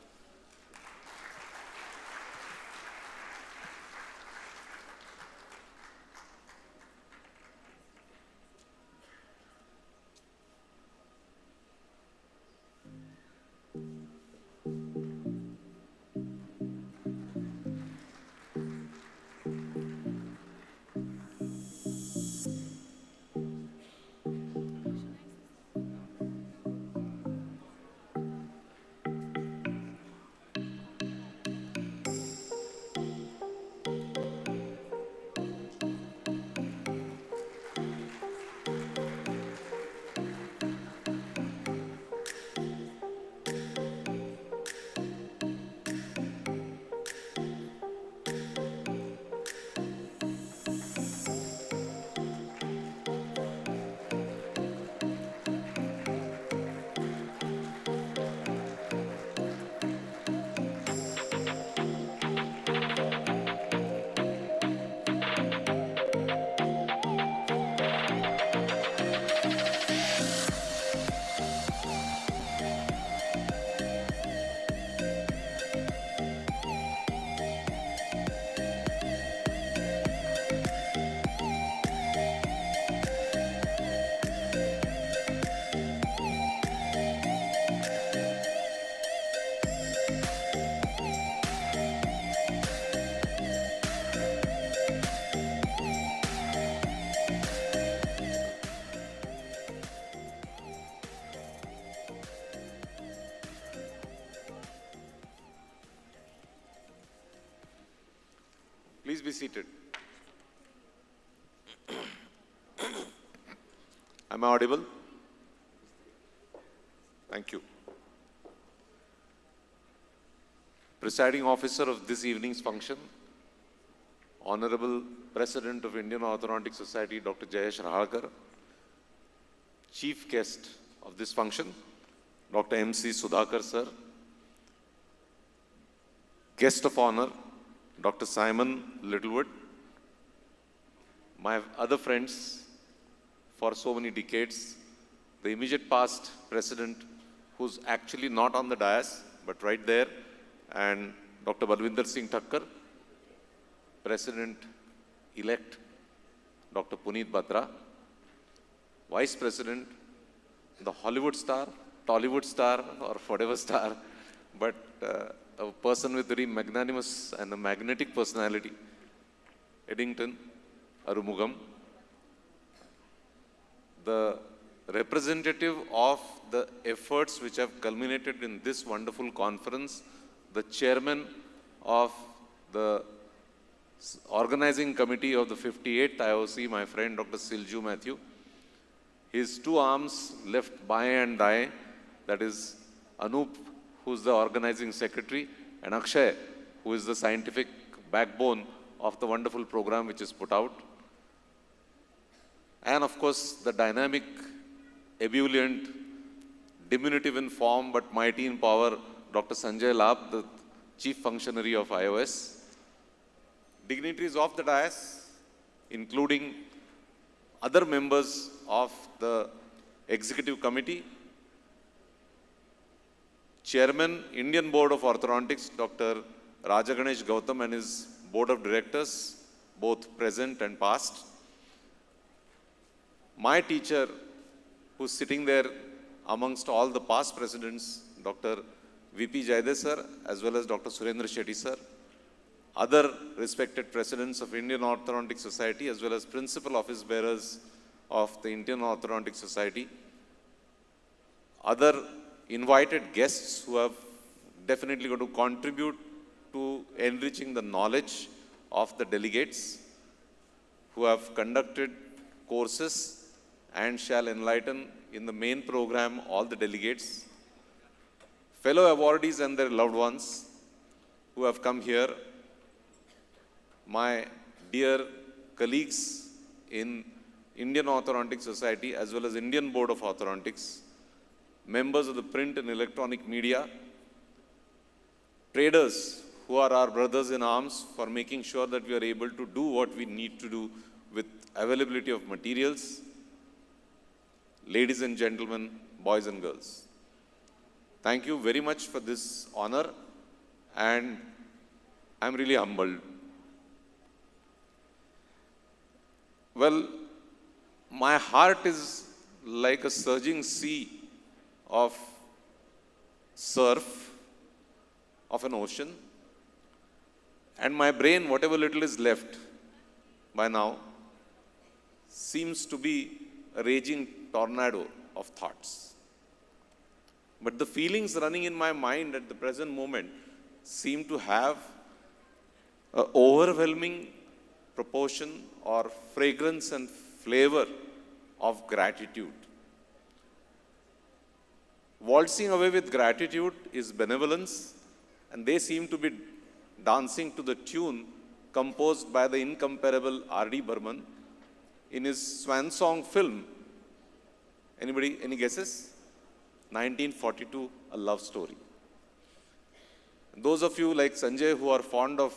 Please be seated. Am I audible? Thank you. Presiding officer of this evening's function, Honorable President of Indian Orthodontic Society, Dr. Jayesh Rahalkar, Chief guest of this function, Dr. M.C. Sudhakar sir, Guest of honor, Dr. Simon Littlewood, my other friends for so many decades, the immediate past president who's actually not on the dais, but right there, and Dr. Balwinder Singh Thakkar, President-elect Dr. Puneet Batra, Vice President, the Hollywood star, Tollywood star, or whatever star, but a person with very magnanimous and a magnetic personality, Eddington Arumugam, the representative of the efforts which have culminated in this wonderful conference, the chairman of the organizing committee of the 58th IOC, my friend Dr. Silju Matthew, his two arms left by and die, that is Anup, who is the organizing secretary, and Akshay, who is the scientific backbone of the wonderful program which is put out. And of course, the dynamic, ebullient, diminutive in form but mighty in power, Dr. Sanjay Labh, the chief functionary of IOS. Dignitaries of the dais, including other members of the executive committee, Chairman, Indian Board of Orthodontics, Dr. Rajaganesh Gautam and his board of directors, both present and past. My teacher, who's sitting there amongst all the past presidents, Dr. V.P. Jayade sir, as well as Dr. Surendra Shetty sir, other respected presidents of Indian Orthodontic Society, as well as principal office bearers of the Indian Orthodontic Society, other invited guests who have definitely going to contribute to enriching the knowledge of the delegates, who have conducted courses and shall enlighten in the main program all the delegates, fellow awardees and their loved ones who have come here, my dear colleagues in Indian Orthodontic Society as well as Indian Board of Orthodontics, members of the print and electronic media, traders who are our brothers in arms for making sure that we are able to do what we need to do with availability of materials, ladies and gentlemen, boys and girls. Thank you very much for this honor, and I'm really humbled. Well, my heart is like a surging sea of surf of an ocean, and my brain, whatever little is left by now, seems to be a raging tornado of thoughts. But the feelings running in my mind at the present moment seem to have an overwhelming proportion or fragrance and flavor of gratitude. Waltzing away with gratitude is benevolence, and they seem to be dancing to the tune composed by the incomparable R.D. Burman in his swan song film. Anybody, any guesses? 1942, A Love Story. Those of you like Sanjay who are fond of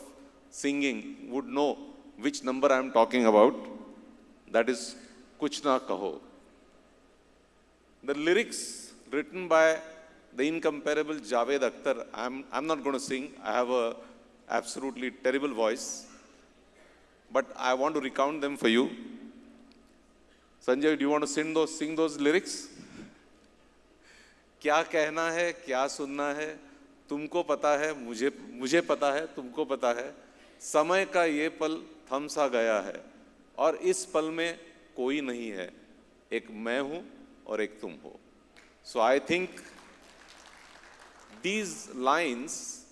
singing would know which number I am talking about. That is Kuch Na Kaho. The lyrics written by the incomparable Javed Akhtar, I'm not going to sing. I have a absolutely terrible voice. But I want to recount them for you. Sanjay, do you want to sing those lyrics? क्या कहना है, क्या सुनना है, तुमको पता है, मुझे पता है, तुमको पता है, समय का ये पल थम सा गया है, और इस पल में कोई नहीं है, एक मैं हूँ और एक तुम हो. So I think these lines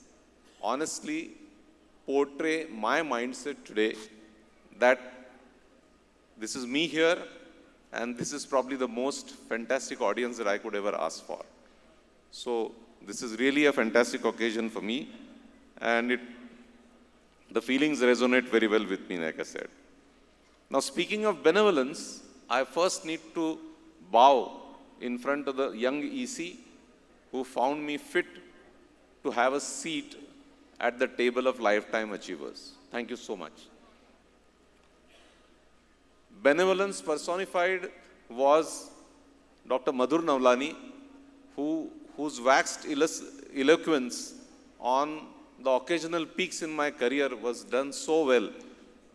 honestly portray my mindset today, that this is me here, and this is probably the most fantastic audience that I could ever ask for. So this is really a fantastic occasion for me, and the feelings resonate very well with me, like I said. Now, speaking of benevolence, I first need to bow in front of the young EC who found me fit to have a seat at the table of lifetime achievers. Thank you so much. Benevolence personified was Dr. Madhur Navlani, whose waxed eloquence on the occasional peaks in my career was done so well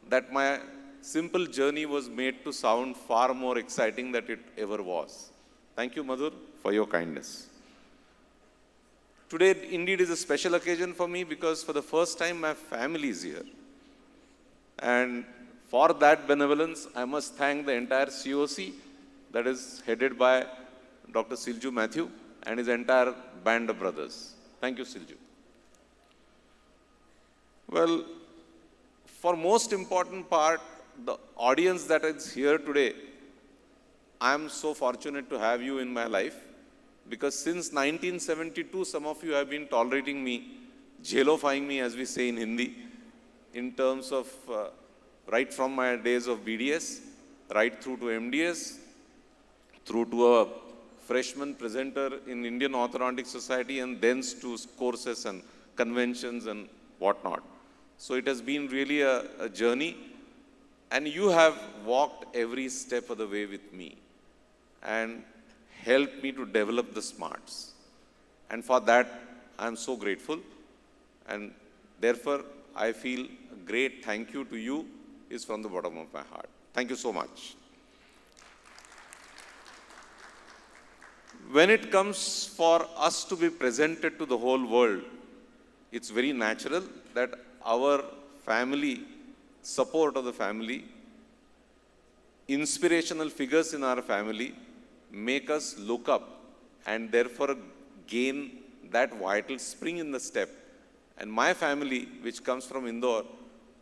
that my simple journey was made to sound far more exciting than it ever was. Thank you, Madhur, for your kindness. Today, indeed, is a special occasion for me because for the first time, my family is here. And for that benevolence, I must thank the entire COC that is headed by Dr. Silju Matthew and his entire band of brothers. Thank you, Silju. Well, for most important part, the audience that is here today, I am so fortunate to have you in my life because since 1972, some of you have been tolerating me, jailifying me as we say in Hindi, in terms of right from my days of BDS, right through to MDS, through to a freshman presenter in Indian Orthodontic Society, and thence to courses and conventions and whatnot. So it has been really a journey, and you have walked every step of the way with me and helped me to develop the smarts. And for that, I am so grateful. And therefore, I feel a great thank you to you is from the bottom of my heart. Thank you so much. When it comes for us to be presented to the whole world, it's very natural that our family, support of the family, inspirational figures in our family make us look up and therefore gain that vital spring in the step. And my family, which comes from Indore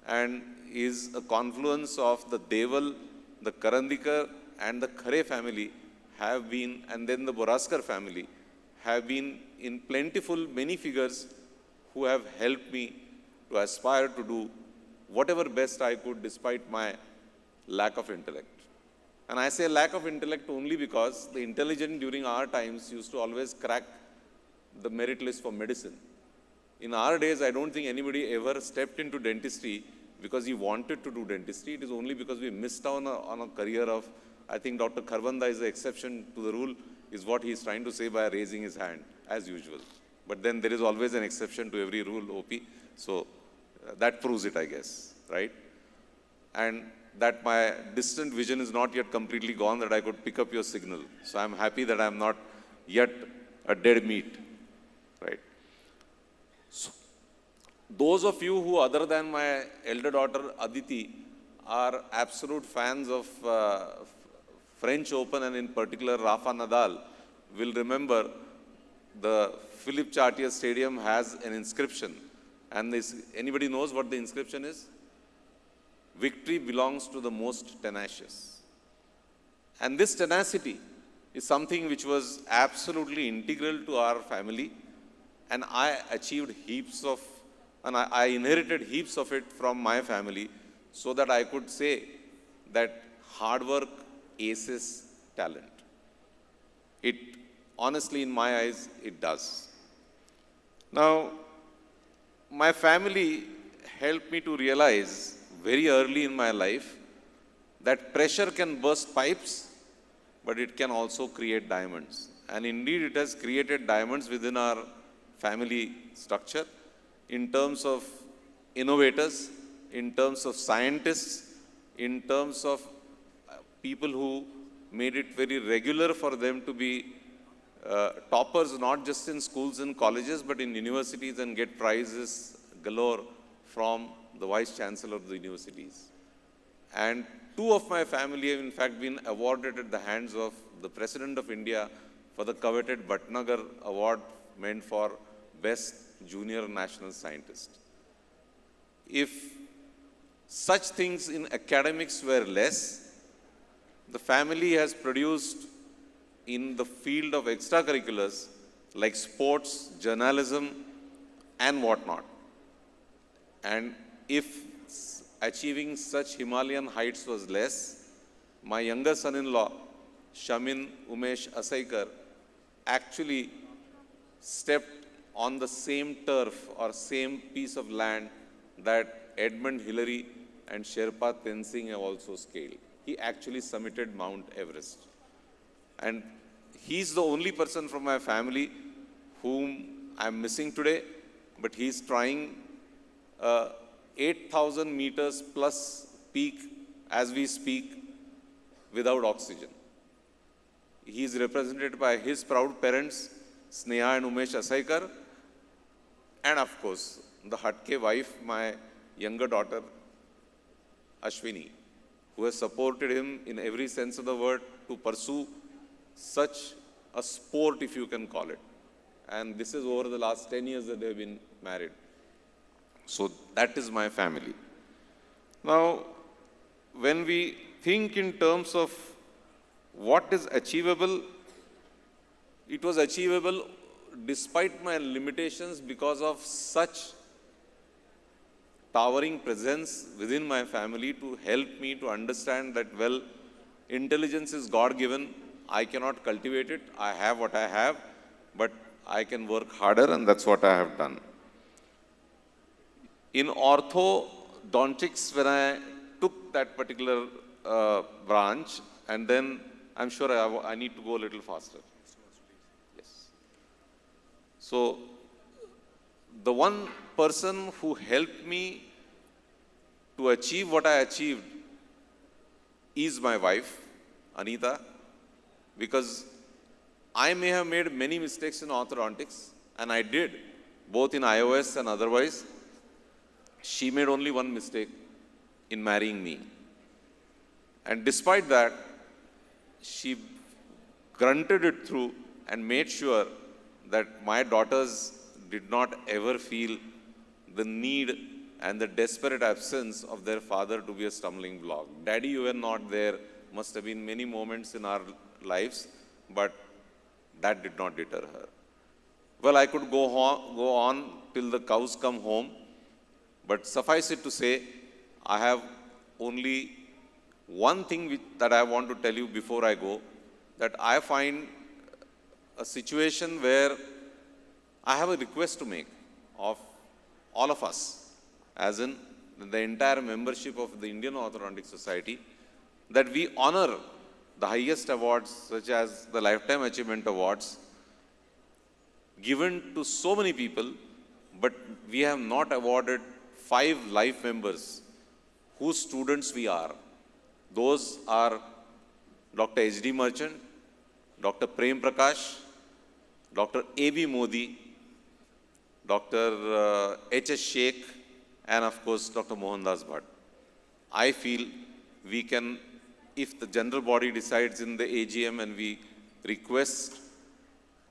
and is a confluence of the Deval, the Karandikar and the Khare family, have been, and then the Boraskar family, have been in plentiful many figures who have helped me to aspire to do whatever best I could despite my lack of intellect. And I say lack of intellect only because the intelligent during our times used to always crack the merit list for medicine. In our days, I don't think anybody ever stepped into dentistry because he wanted to do dentistry. It is only because we missed out on a career of, I think Dr. Kharbanda is the exception to the rule, is what he is trying to say by raising his hand, as usual. But then there is always an exception to every rule, OP. So that proves it, I guess, right? And that my distant vision is not yet completely gone, that I could pick up your signal. So I'm happy that I'm not yet a dead meat, right? So, those of you who, other than my elder daughter Aditi, are absolute fans of French Open and in particular Rafa Nadal, will remember the Philippe Chartier Stadium has an inscription. And this, anybody knows what the inscription is? Victory belongs to the most tenacious. And this tenacity is something which was absolutely integral to our family. And I achieved heaps of, and I inherited heaps of it from my family, so that I could say that hard work aces talent. It, honestly, in my eyes, it does. Now, my family helped me to realize very early in my life that pressure can burst pipes, but it can also create diamonds. And indeed, it has created diamonds within our family structure in terms of innovators, in terms of scientists, in terms of people who made it very regular for them to be toppers, not just in schools and colleges, but in universities, and get prizes galore from the Vice Chancellor of the universities. And two of my family have in fact been awarded at the hands of the President of India for the coveted Bhatnagar Award meant for Best Junior National Scientist. If such things in academics were less, the family has produced in the field of extracurriculars like sports, journalism, and whatnot. And if achieving such Himalayan heights was less, my younger son-in-law, Shamin Umesh Asaikar, actually stepped on the same turf or same piece of land that Edmund Hillary and Sherpa Tenzing have also scaled. He actually summited Mount Everest. And he's the only person from my family whom I'm missing today, but he's trying 8,000 meters plus peak as we speak without oxygen. He is represented by his proud parents, Sneha and Umesh Asaikar, and of course, the Hatke wife, my younger daughter, Ashwini, who has supported him in every sense of the word to pursue such a sport, if you can call it. And this is over the last 10 years that they have been married. So that is my family. Now, when we think in terms of what is achievable, it was achievable despite my limitations because of such towering presence within my family to help me to understand that, well, intelligence is God-given. I cannot cultivate it. I have what I have, but I can work harder, and that's what I have done. In orthodontics, when I took that particular branch, and then I'm sure I need to go a little faster. Yes. So, the one person who helped me to achieve what I achieved is my wife, Anita, because I may have made many mistakes in orthodontics, and I did, both in iOS and otherwise. She made only one mistake in marrying me. And despite that, she grunted it through and made sure that my daughters did not ever feel the need and the desperate absence of their father to be a stumbling block. Daddy, you were not there. Must have been many moments in our lives, but that did not deter her. Well, I could go on till the cows come home, but suffice it to say, I have only one thing that I want to tell you before I go, that I find a situation where I have a request to make of all of us, as in the entire membership of the Indian Orthodontic Society, that we honor the highest awards such as the Lifetime Achievement Awards given to so many people, but we have not awarded 5 life members whose students we are. Those are Dr. H.D. Merchant, Dr. Prem Prakash, Dr. A.B. Modi, Dr. H.S. Sheikh, and of course, Dr. Mohandas Bhatt. I feel we can, if the general body decides in the AGM and we request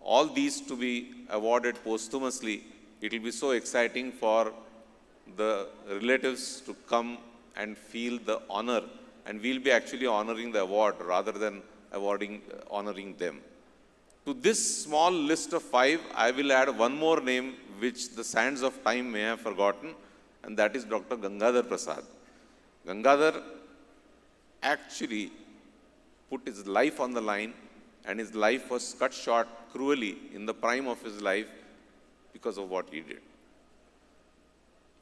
all these to be awarded posthumously, it will be so exciting for the relatives to come and feel the honor, and we'll be actually honoring the award rather than honoring them. To this small list of 5, I will add one more name which the sands of time may have forgotten, and that is Dr. Gangadhar Prasad. Gangadhar actually put his life on the line, and his life was cut short cruelly in the prime of his life because of what he did.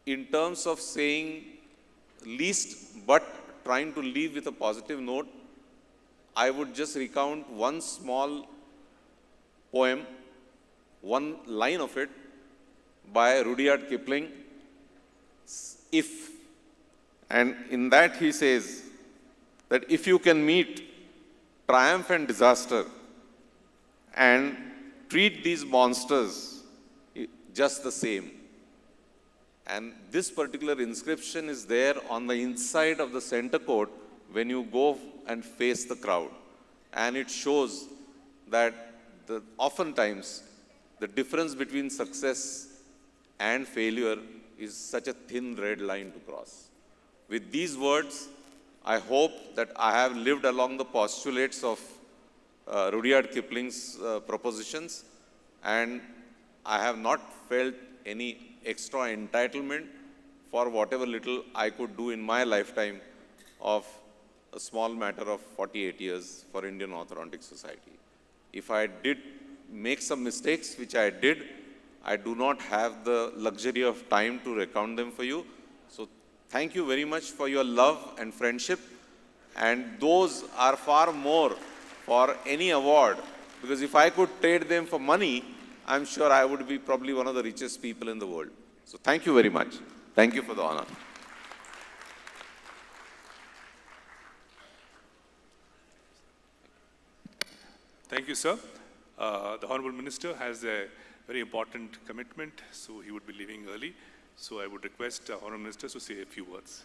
In terms of saying least but trying to leave with a positive note, I would just recount one small poem, one line of it by Rudyard Kipling, If. And in that he says that if you can meet triumph and disaster and treat these monsters just the same. And this particular inscription is there on the inside of the center court when you go and face the crowd. And it shows that oftentimes the difference between success and failure is such a thin red line to cross. With these words, I hope that I have lived along the postulates of Rudyard Kipling's propositions, and I have not felt any extra entitlement for whatever little I could do in my lifetime of a small matter of 48 years for Indian Orthodontic Society. If I did make some mistakes, which I did, I do not have the luxury of time to recount them for you. So thank you very much for your love and friendship. And those are far more for any award, because if I could trade them for money, I'm sure I would be probably one of the richest people in the world. So thank you very much. Thank you for the honor. Thank you, sir. The Honorable Minister has a very important commitment, so he would be leaving early. So I would request Honorable Minister to say a few words.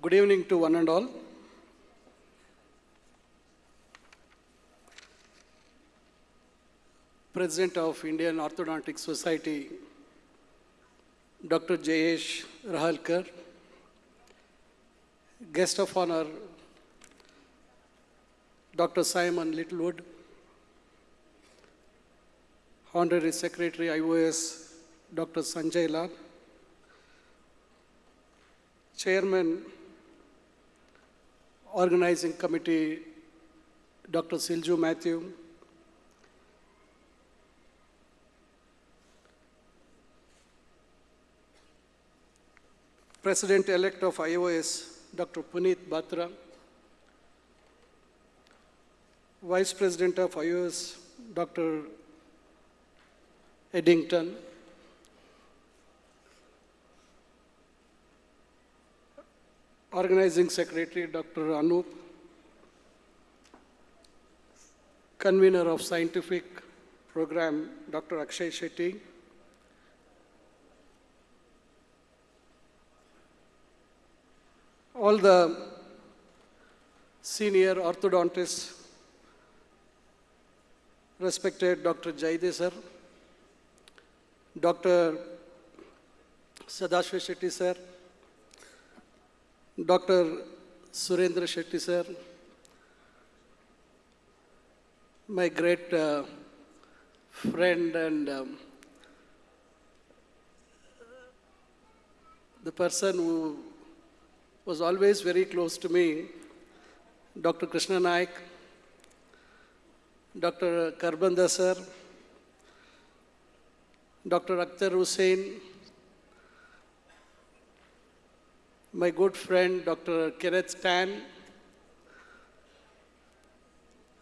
Good evening to one and all. President of Indian Orthodontic Society, Dr. Jayesh Rahalkar, Guest of Honor, Dr. Simon Littlewood, Honorary Secretary IOS, Dr. Sanjay Lal, Chairman, Organizing Committee, Dr. Silju Matthew, President-elect of IOS, Dr. Puneet Batra, Vice President of IOS, Dr. Eddington, Organizing Secretary Dr. Anup, Convener of Scientific Program Dr. Akshay Shetty, all the senior orthodontists, respected Dr. Jaide sir, Dr. Sadashva Shetty sir, Dr. Surendra Shetty sir, my great friend and the person who was always very close to me, Dr. Krishna Naik, Dr. Karbanda sir, Dr. Akhtar Hussain, my good friend Dr. Kenneth Tan,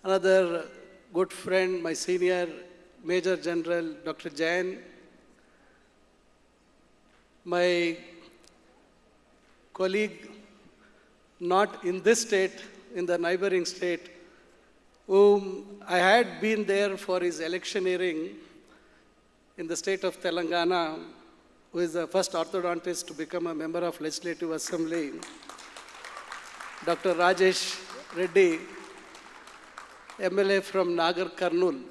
another good friend, my senior Major General Dr. Jain, my colleague not in this state, in the neighboring state, whom I had been there for his electioneering in the state of Telangana, who is the first orthodontist to become a member of Legislative Assembly, Dr. Rajesh Reddy, MLA from Nagar Karnool.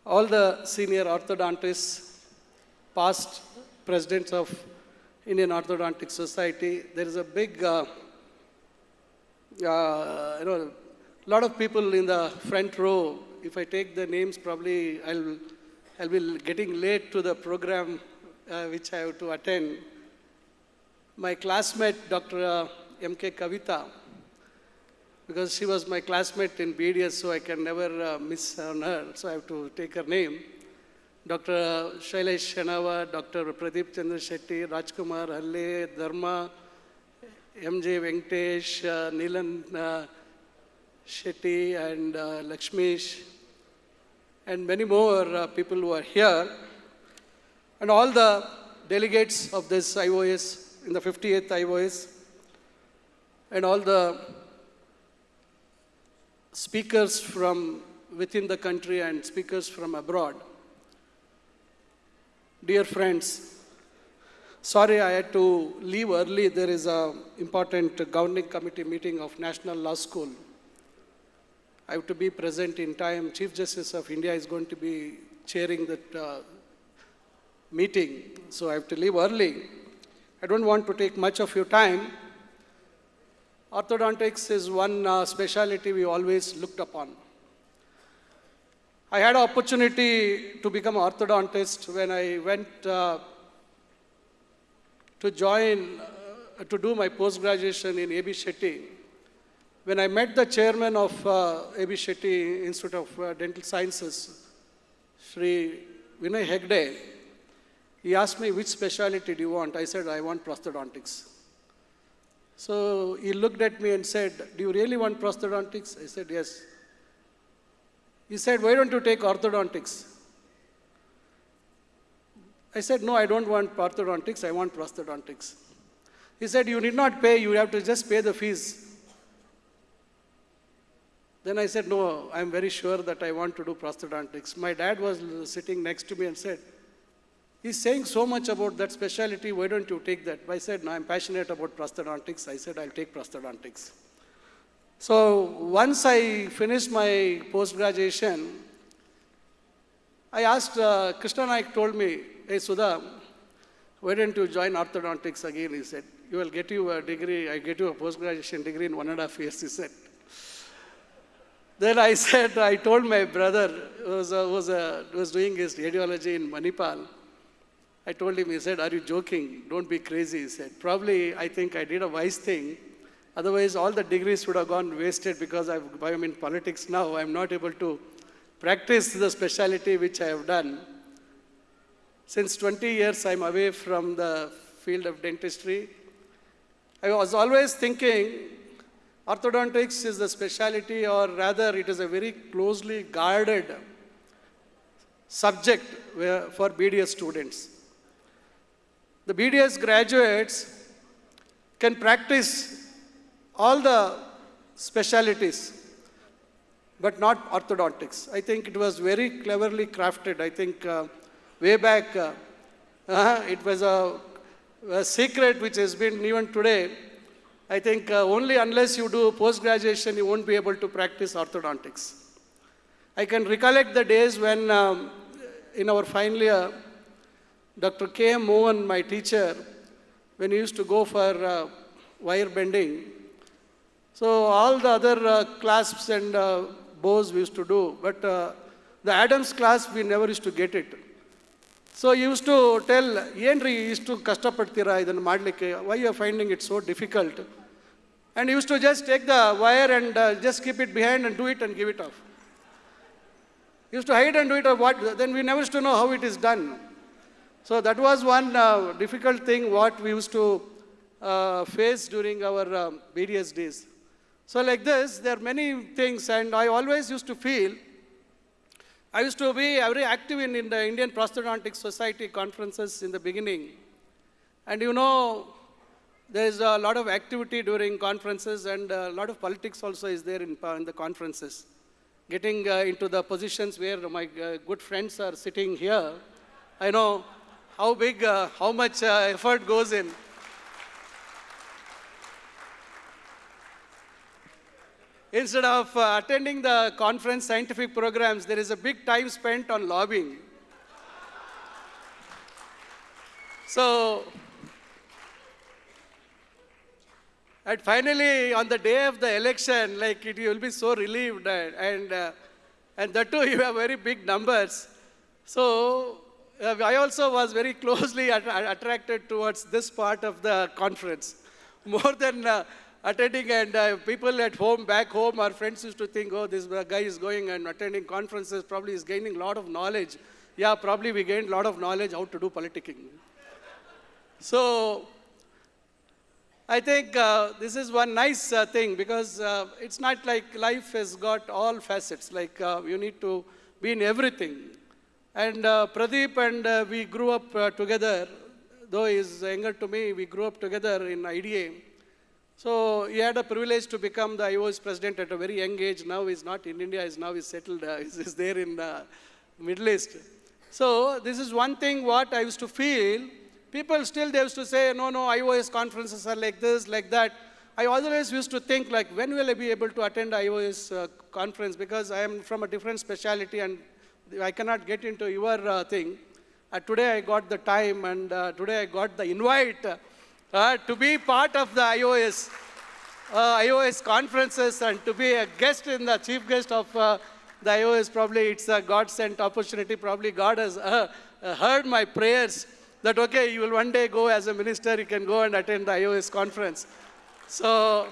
All the senior orthodontists, past presidents of Indian Orthodontic Society, there is a big, lot of people in the front row. If I take the names, probably I'll be getting late to the program which I have to attend. My classmate, Dr. M.K. Kavita, because she was my classmate in BDS, so I can never miss on her, so I have to take her name. Dr. Shailesh Shenava, Dr. Pradeep Chandra Shetty, Rajkumar Halle, Dharma, M.J. Venkatesh, Neelan Shetty, and Lakshmish, and many more people who are here, and all the delegates of this IOS, in the 58th IOS, and all the speakers from within the country and speakers from abroad. Dear friends, sorry I had to leave early. There is an important governing committee meeting of National Law School. I have to be present in time. Chief Justice of India is going to be chairing that meeting, so I have to leave early. I don't want to take much of your time. Orthodontics is one specialty we always looked upon. I had an opportunity to become an orthodontist when I went to do my post-graduation in A.B. Shetty. When I met the chairman of A.B. Shetty Institute of Dental Sciences, Sri Vinay Hegde, he asked me, which specialty do you want? I said, I want prosthodontics. So he looked at me and said, do you really want prosthodontics? I said, yes. He said, why don't you take orthodontics? I said, no, I don't want orthodontics, I want prosthodontics. He said, you need not pay, you have to just pay the fees. Then I said, no, I'm very sure that I want to do prosthodontics. My dad was sitting next to me and said, he's saying so much about that specialty, why don't you take that? I said, no, I'm passionate about prosthodontics. I said, I'll take prosthodontics. So once I finished my post-graduation, I asked, Krishna Naik told me, hey Sudha, why don't you join orthodontics again? He said, you will get you a degree, I get you a post-graduation degree in 1.5 years, he said. Then I said, I told my brother, who was doing his radiology in Manipal, I told him, he said, are you joking? Don't be crazy, he said. Probably, I think I did a wise thing. Otherwise, all the degrees would have gone wasted because I'm in politics now. I'm not able to practice the specialty which I have done. Since 20 years, I'm away from the field of dentistry. I was always thinking, orthodontics is the specialty, or rather, it is a very closely guarded subject for BDS students. the BDS graduates can practice all the specialities, but not orthodontics. I think it was very cleverly crafted. I think way back, it was a secret which has been even today. I think only unless you do post-graduation, you won't be able to practice orthodontics. I can recollect the days when in our final year, Dr. K.M. Mohan, my teacher, when he used to go for wire bending, so all the other clasps and bows we used to do, but the Adams clasp, we never used to get it. So he used to tell, Yenri used to kashtapadtira idan madlikke, why you are finding it so difficult? And he used to just take the wire and just keep it behind and do it and give it off. He used to hide and do it, or what? Then we never used to know how it is done. So that was one difficult thing what we used to face during our BDS days. So like this, there are many things, and I always used to feel, I used to be very active in the Indian Orthodontic Society conferences in the beginning. And you know, there's a lot of activity during conferences, and a lot of politics also is there in the conferences. Getting into the positions where my good friends are sitting here, I know how big, how much effort goes in. Instead of attending the conference scientific programs, there is a big time spent on lobbying. So, and finally, on the day of the election, like you will be so relieved, and that too, you have very big numbers. So, I also was very closely attracted towards this part of the conference, more than attending, and people at home, back home, our friends used to think, oh, this guy is going and attending conferences, probably is gaining a lot of knowledge. Yeah, probably we gained a lot of knowledge how to do politicking. So, I think this is one nice thing, because it's not like life has got all facets, like you need to be in everything. And Pradeep and we grew up together, though he is younger to me, we grew up together in IDA. So he had a privilege to become the IOC president at a very young age. Now he's not in India, he's settled, he's there in the Middle East. So this is one thing what I used to feel. People still, they used to say, no, IOS conferences are like this, like that. I always used to think, like, when will I be able to attend IOS conference? Because I am from a different specialty and I cannot get into your thing. Today I got the time, and today I got the invite to be part of the IOS conferences and to be a guest in the chief guest of the IOS. Probably it's a God-sent opportunity. Probably God has heard my prayers that, okay, you will one day go as a minister, you can go and attend the IOS conference. So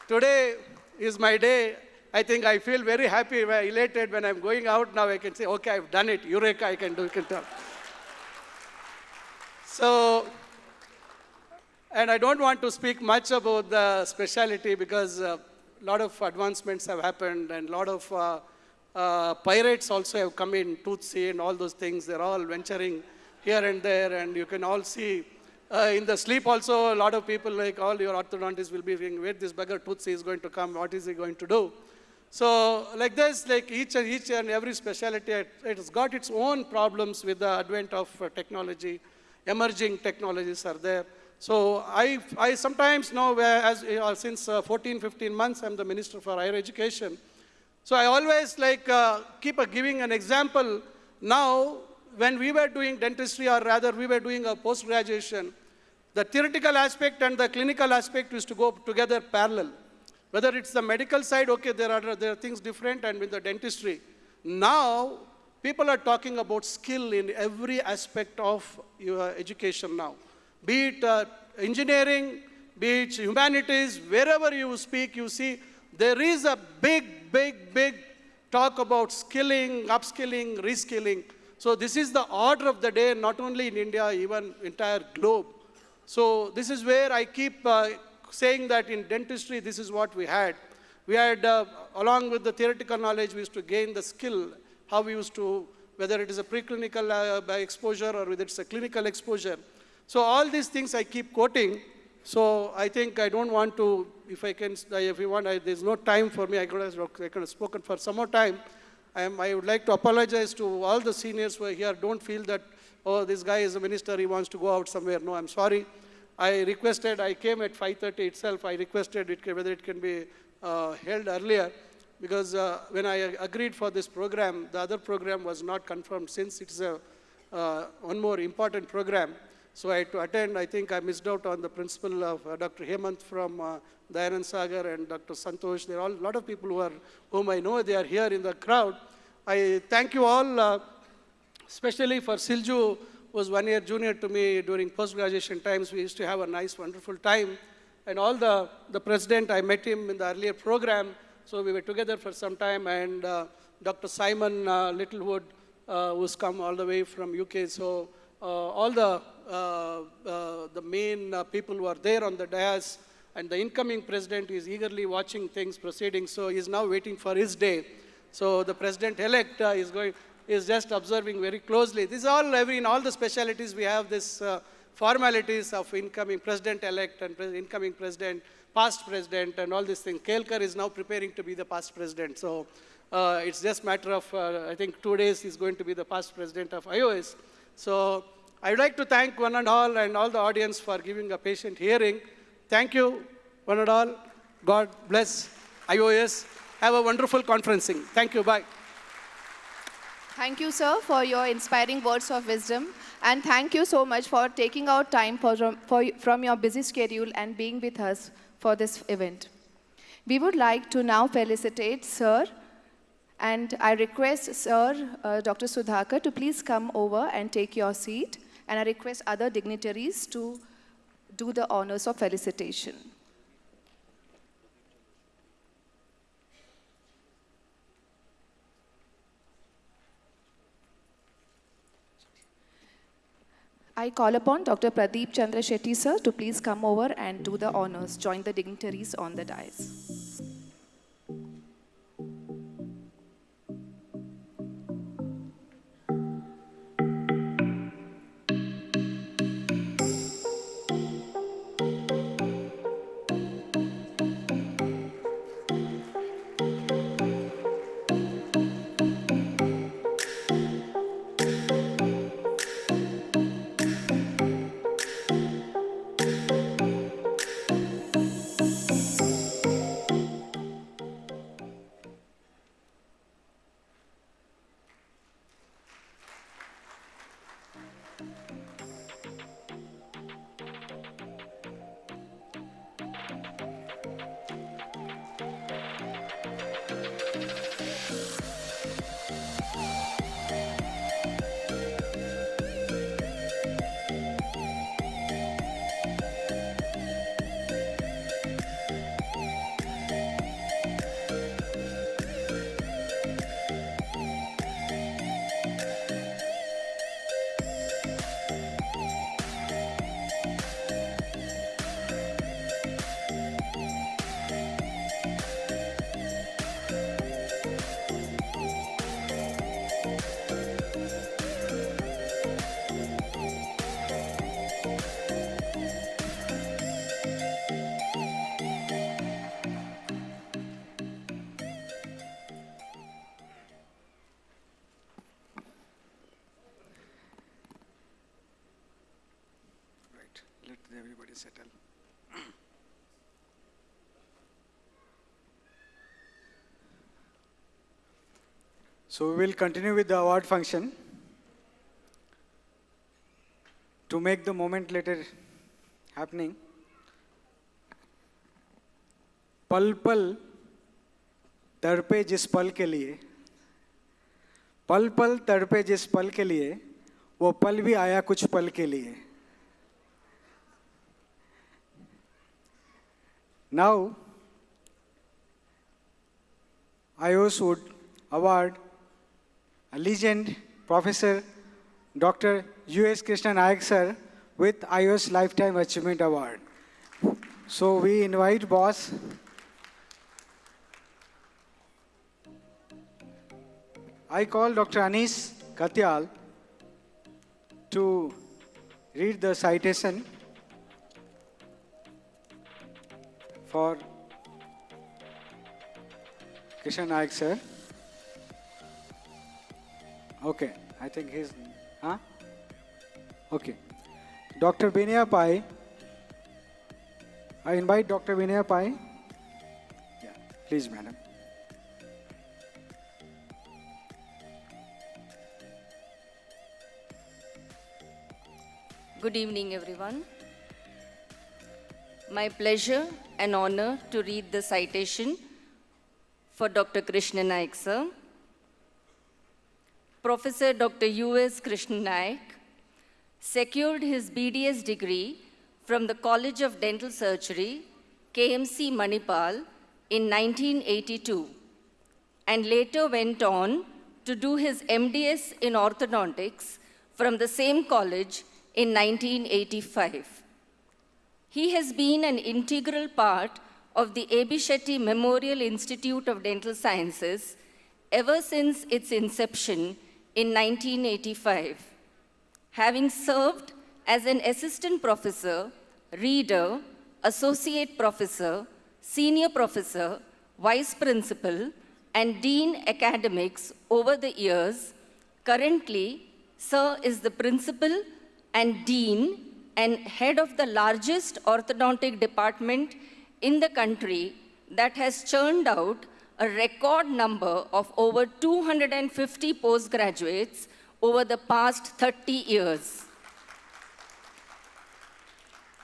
today is my day. I think I feel very happy, elated when I'm going out now. I can say, okay, I've done it. Eureka, I can do it. So, and I don't want to speak much about the specialty, because a lot of advancements have happened, and a lot of pirates also have come in, Toothsay and all those things. They're all venturing here and there, and you can all see in the sleep also, a lot of people, like all your orthodontists, will be thinking, where this bugger Toothsay is going to come, what is he going to do? So like this, like each and every specialty, it has got its own problems with the advent of technology. Emerging technologies are there. So I sometimes know, since 14, 15 months, I'm the Minister for Higher Education. So I always keep giving an example. Now, when we were doing dentistry, or rather we were doing a post-graduation, the theoretical aspect and the clinical aspect used to go together parallel. Whether it's the medical side, okay, there are things different, and with the dentistry. Now, people are talking about skill in every aspect of your education now. Be it engineering, be it humanities, wherever you speak, you see, there is a big talk about skilling, upskilling, reskilling. So this is the order of the day, not only in India, even entire globe. So this is where I keep saying that in dentistry, this is what we had. We had, along with the theoretical knowledge, we used to gain the skill, how we used to, whether it is a preclinical exposure or whether it's a clinical exposure. So all these things I keep quoting. So I think I don't want to, if you want, there's no time for me. I could have spoken for some more time. I would like to apologize to all the seniors who are here. Don't feel that, oh, this guy is a minister, he wants to go out somewhere. No, I'm sorry. I came at 5:30 itself. I requested whether it can be held earlier, because when I agreed for this program, the other program was not confirmed, since it's one more important program. So I had to attend. I think I missed out on the principal of Dr. Hemant from Dayanand Sagar and Dr. Santosh. There are a lot of people whom I know. They are here in the crowd. I thank you all, especially for Silju, who was 1 year junior to me during post-graduation times. We used to have a nice, wonderful time. And all the president, I met him in the earlier program. So we were together for some time. And Dr. Simon Littlewood, who's come all the way from UK. So all the main people who are there on the dais, and the incoming president is eagerly watching things proceeding. So he's now waiting for his day. So the president-elect is just observing very closely. This is all, in all the specialities, we have this formalities of incoming president-elect and incoming president, past president, and all these things. Kelkar is now preparing to be the past president. So it's just a matter of, I think, 2 days he's going to be the past president of IOS. So I would like to thank one and all the audience for giving a patient hearing. Thank you, one and all. God bless IOS. Have a wonderful conferencing. Thank you. Bye. Thank you, sir, for your inspiring words of wisdom. And thank you so much for taking out time from your busy schedule and being with us for this event. We would like to now felicitate Sir, and I request Sir Dr. Sudhakar to please come over and take your seat. And I request other dignitaries to do the honors of felicitation. I call upon Dr. Pradeep Chandra Shetty, sir, to please come over and do the honors, join the dignitaries on the dais. Everybody settle. So we will continue with the award function. To make the moment later happening, पल पल तड़पे जिस पल के लिए, पल पल तड़पे जिस पल के लिए, वो पल भी आया कुछ पल के लिए. Now, IOS would award a legend, Professor Dr. U.S. Krishna Nayak sir, with IOS Lifetime Achievement Award. So we invite boss. I call Dr. Anis Katyal to read the citation for Krishna Naik sir. Okay, I think he's, huh? Okay. Dr. Binaya Pai. I invite Dr. Binaya Pai. Yeah, please, madam. Good evening, everyone. My pleasure and honor to read the citation for Dr. Krishna Naik, sir. Professor Dr. U.S. Krishna Naik secured his BDS degree from the College of Dental Surgery, KMC Manipal, in 1982, and later went on to do his MDS in orthodontics from the same college in 1985. He has been an integral part of the A.B. Shetty Memorial Institute of Dental Sciences ever since its inception in 1985, having served as an assistant professor, reader, associate professor, senior professor, vice principal, and dean academics over the years. Currently, Sir is the principal and dean and head of the largest orthodontic department in the country that has churned out a record number of over 250 postgraduates over the past 30 years.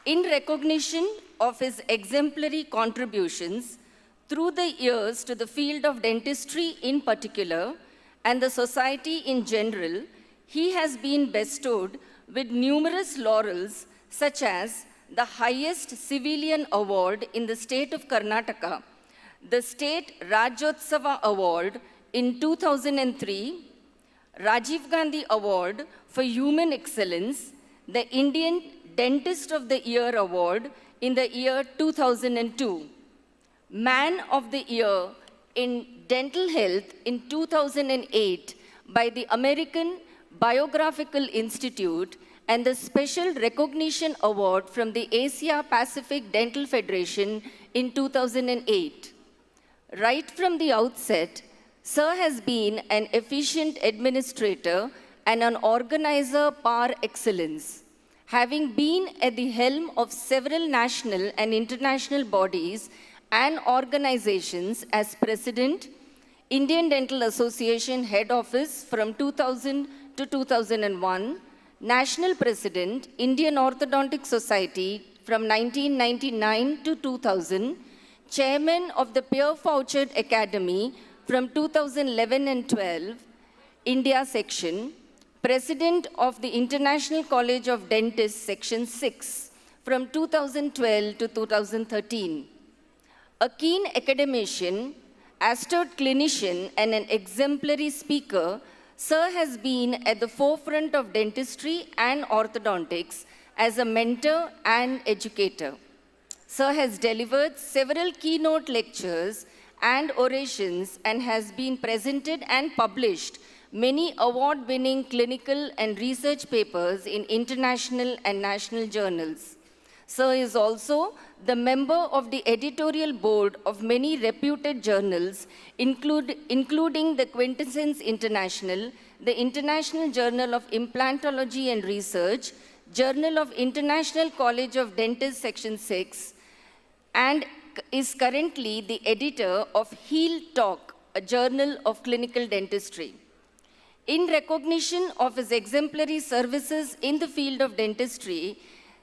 In recognition of his exemplary contributions through the years to the field of dentistry in particular and the society in general, he has been bestowed with numerous laurels such as the highest civilian award in the state of Karnataka, the State Rajyotsava Award in 2003, Rajiv Gandhi Award for Human Excellence, the Indian Dentist of the Year Award in the year 2002, Man of the Year in Dental Health in 2008 by the American Biographical Institute, and the Special Recognition Award from the Asia Pacific Dental Federation in 2008. Right from the outset, Sir has been an efficient administrator and an organizer par excellence, having been at the helm of several national and international bodies and organizations as President, Indian Dental Association Head Office from 2000 to 2001, National President, Indian Orthodontic Society from 1999 to 2000, Chairman of the Pierre Fauchard Academy from 2011 and 12, India Section, President of the International College of Dentists Section 6 from 2012 to 2013. A keen academician, astute clinician, and an exemplary speaker, Sir has been at the forefront of dentistry and orthodontics as a mentor and educator. Sir has delivered several keynote lectures and orations and has been presented and published many award-winning clinical and research papers in international and national journals. Sir is also the member of the editorial board of many reputed journals, including the Quintessence International, the International Journal of Implantology and Research, Journal of International College of Dentists Section 6, and is currently the editor of Heel Talk, a journal of clinical dentistry. In recognition of his exemplary services in the field of dentistry,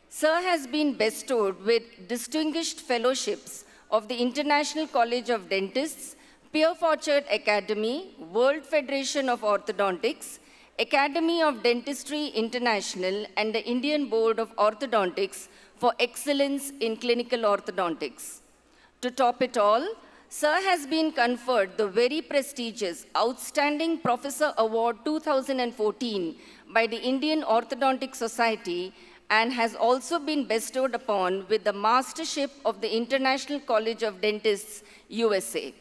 Sir has been bestowed with distinguished fellowships of the International College of Dentists, Pierre Fauchard Academy, World Federation of Orthodontics, Academy of Dentistry International, and the Indian Board of Orthodontics for excellence in clinical orthodontics. To top it all, Sir has been conferred the very prestigious Outstanding Professor Award 2014 by the Indian Orthodontic Society and has also been bestowed upon with the Mastership of the International College of Dentists, USA.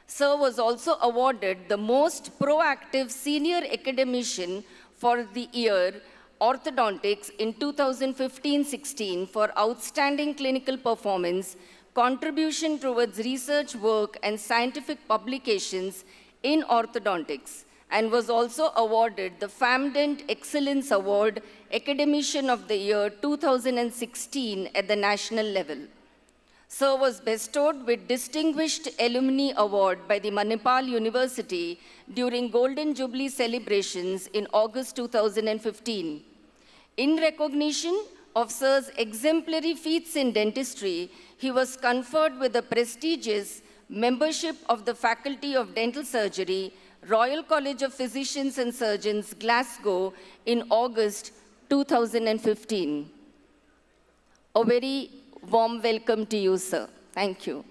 Sir was also awarded the Most Proactive Senior Academician for the Year Orthodontics in 2015-16 for outstanding clinical performance, contribution towards research work and scientific publications in orthodontics, and was also awarded the Famdent Excellence Award Academician of the Year 2016 at the national level. Sir was bestowed with Distinguished Alumni Award by the Manipal University during Golden Jubilee celebrations in August 2015. In recognition of Sir's exemplary feats in dentistry, he was conferred with the prestigious membership of the Faculty of Dental Surgery, Royal College of Physicians and Surgeons, Glasgow, in August 2015. A very warm welcome to you, sir. Thank you.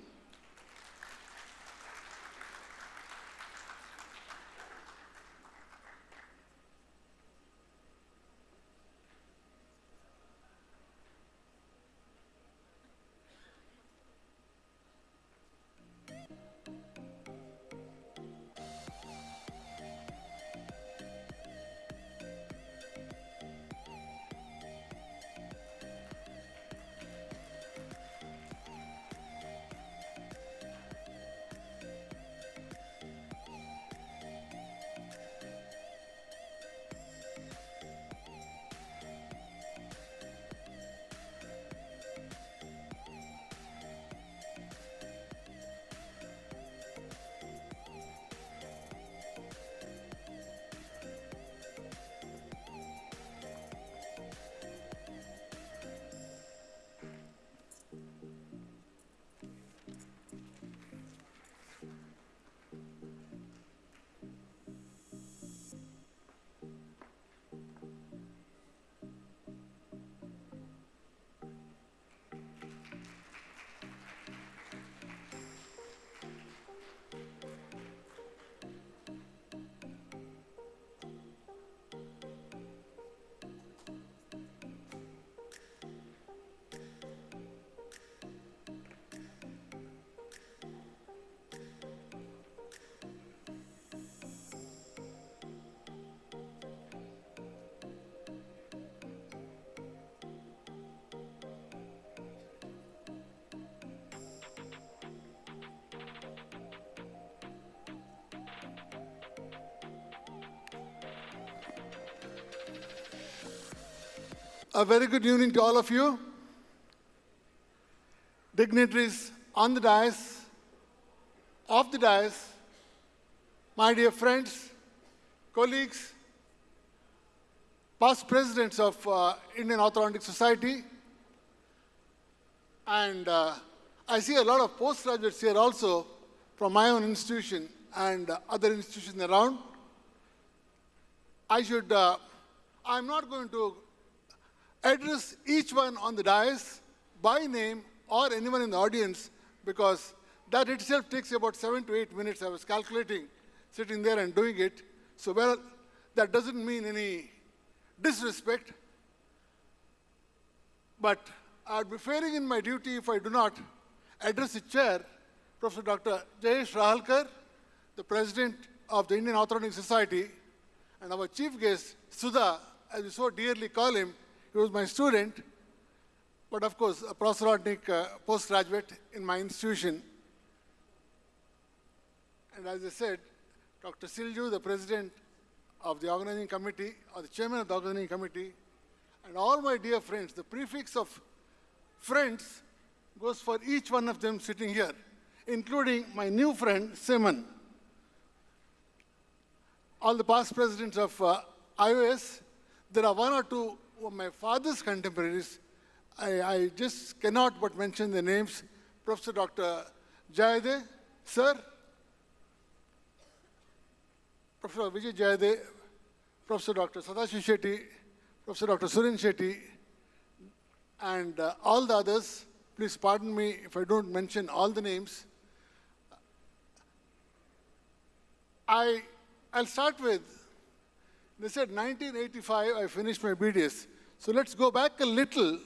A very good evening to all of you. Dignitaries on the dais, off the dais, my dear friends, colleagues, past presidents of Indian Orthodontic Society, and I see a lot of postgraduates here also from my own institution and other institutions around. I'm not going to address each one on the dais by name or anyone in the audience, because that itself takes about 7 to 8 minutes. I was calculating, sitting there and doing it. So, well, that doesn't mean any disrespect, but I'd be failing in my duty if I do not address the chair, Professor Dr. Jayesh Rahalkar, the president of the Indian Orthodontic Society, and our chief guest, Sudha, as we so dearly call him. He was my student, but of course, a prosthodontic postgraduate in my institution. And as I said, Dr. Silju, the president of the organizing committee, or the chairman of the organizing committee, and all my dear friends. The prefix of friends goes for each one of them sitting here, including my new friend, Simon. All the past presidents of IOS, there are one or two of my father's contemporaries. I just cannot but mention the names. Professor Dr. Jayade, sir, Professor Vijay Jayade, Professor Dr. Sadashiv Shetty, Professor Dr. Surin Shetty, and all the others. Please pardon me if I don't mention all the names. I'll start with, they said 1985 I finished my BDS. So let's go back a little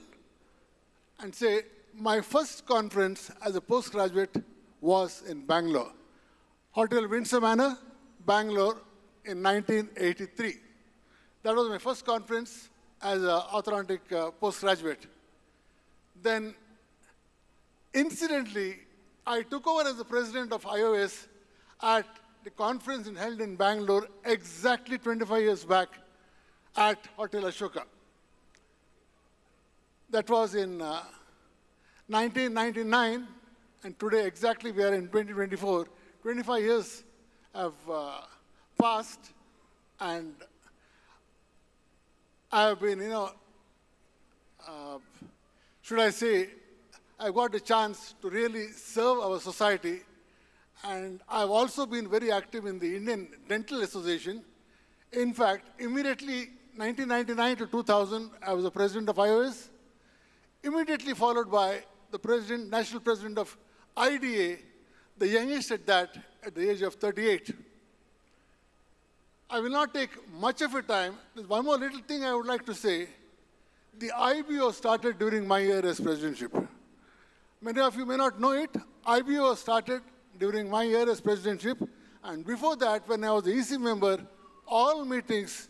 and say my first conference as a postgraduate was in Bangalore. Hotel Windsor Manor, Bangalore in 1983. That was my first conference. as an orthodontic postgraduate. Then, incidentally, I took over as the president of IOS at the conference held in Bangalore exactly 25 years back at Hotel Ashoka. That was in 1999, and today exactly we are in 2024. 25 years have passed, and I have been, should I say, I got a chance to really serve our society, and I've also been very active in the Indian Dental Association. In fact, immediately 1999 to 2000, I was the president of IOS, immediately followed by the president, national president of IDA, the youngest at that, at the age of 38. I will not take much of your time. There's one more little thing I would like to say. The IBO started during my year as presidentship. Many of you may not know it. IBO started during my year as presidentship, and before that, when I was the EC member, all meetings,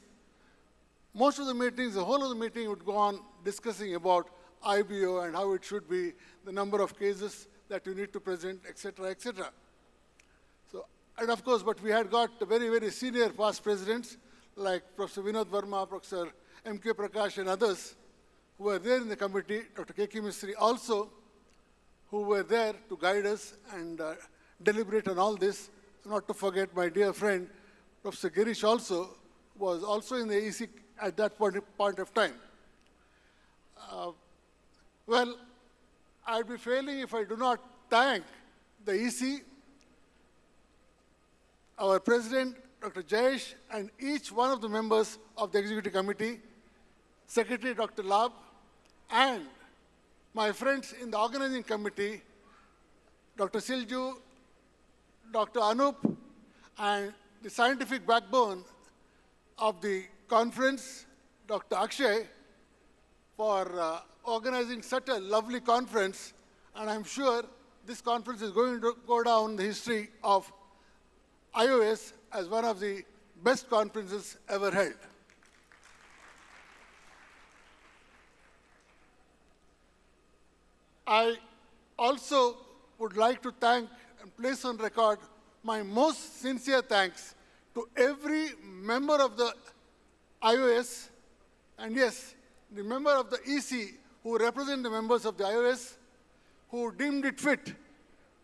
most of the meetings, the whole of the meeting would go on discussing about IBO and how it should be, the number of cases that you need to present, etc., etc. So, and of course, but we had got very, very senior past presidents like Professor Vinod Verma, Professor M.K. Prakash, and others who were there in the committee, Dr. K.K. Mistry also, who were there to guide us and deliberate on all this. Not to forget my dear friend, Professor Girish also, was also in the EC at that point of time. Well, I'd be failing if I do not thank the EC, our president, Dr. Jayesh, and each one of the members of the executive committee, Secretary Dr. Lab, and my friends in the organizing committee, Dr. Silju, Dr. Anup, and the scientific backbone of the conference, Dr. Akshay, for organizing such a lovely conference. And I'm sure this conference is going to go down in the history of IOS as one of the best conferences ever held. I also would like to thank and place on record my most sincere thanks to every member of the IOS, and yes, the member of the EC who represent the members of the IOS, who deemed it fit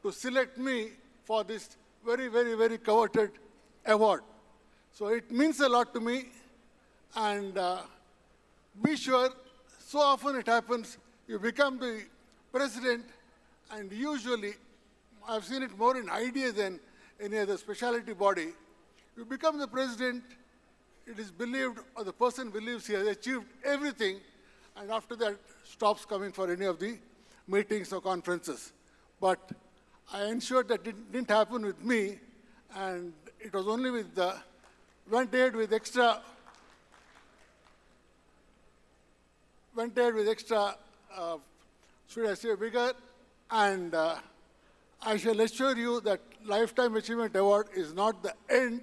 to select me for this very, very, very coveted award. So it means a lot to me, and be sure, so often it happens, you become the president, and usually, I've seen it more in IDA than any other specialty body, you become the president, it is believed, or the person believes he has achieved everything, and after that stops coming for any of the meetings or conferences. But I ensured that it didn't happen with me, and it was only with the, went ahead with extra, should I say, vigor, and I shall assure you that Lifetime Achievement Award is not the end.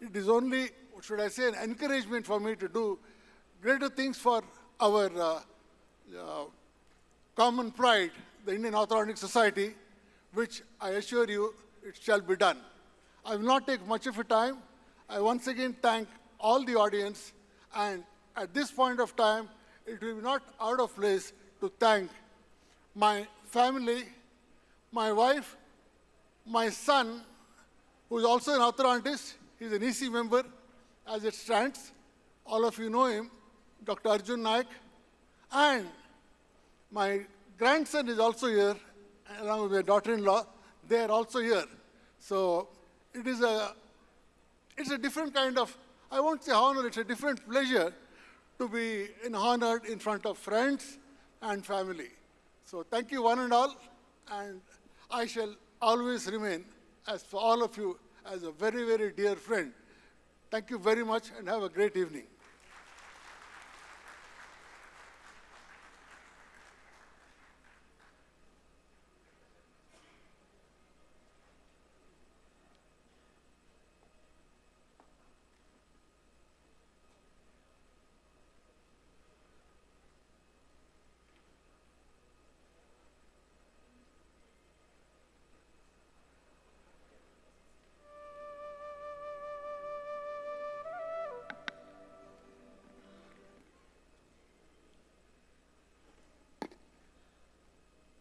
It is only, should I say, an encouragement for me to do greater things for our common pride, the Indian Orthodontic Society, which I assure you it shall be done. I will not take much of your time. I once again thank all the audience, and at this point of time, it will be not out of place to thank my family, my wife, my son, who is also an orthodontist. He's an EC member as it stands. All of you know him, Dr. Arjun Naik. And my grandson is also here, along with my daughter-in-law. They are also here. So it's a different kind of, I won't say honor, it's a different pleasure to be honored in front of friends and family. So thank you one and all, and I shall always remain, as for all of you, as a very, very dear friend. Thank you very much, and have a great evening.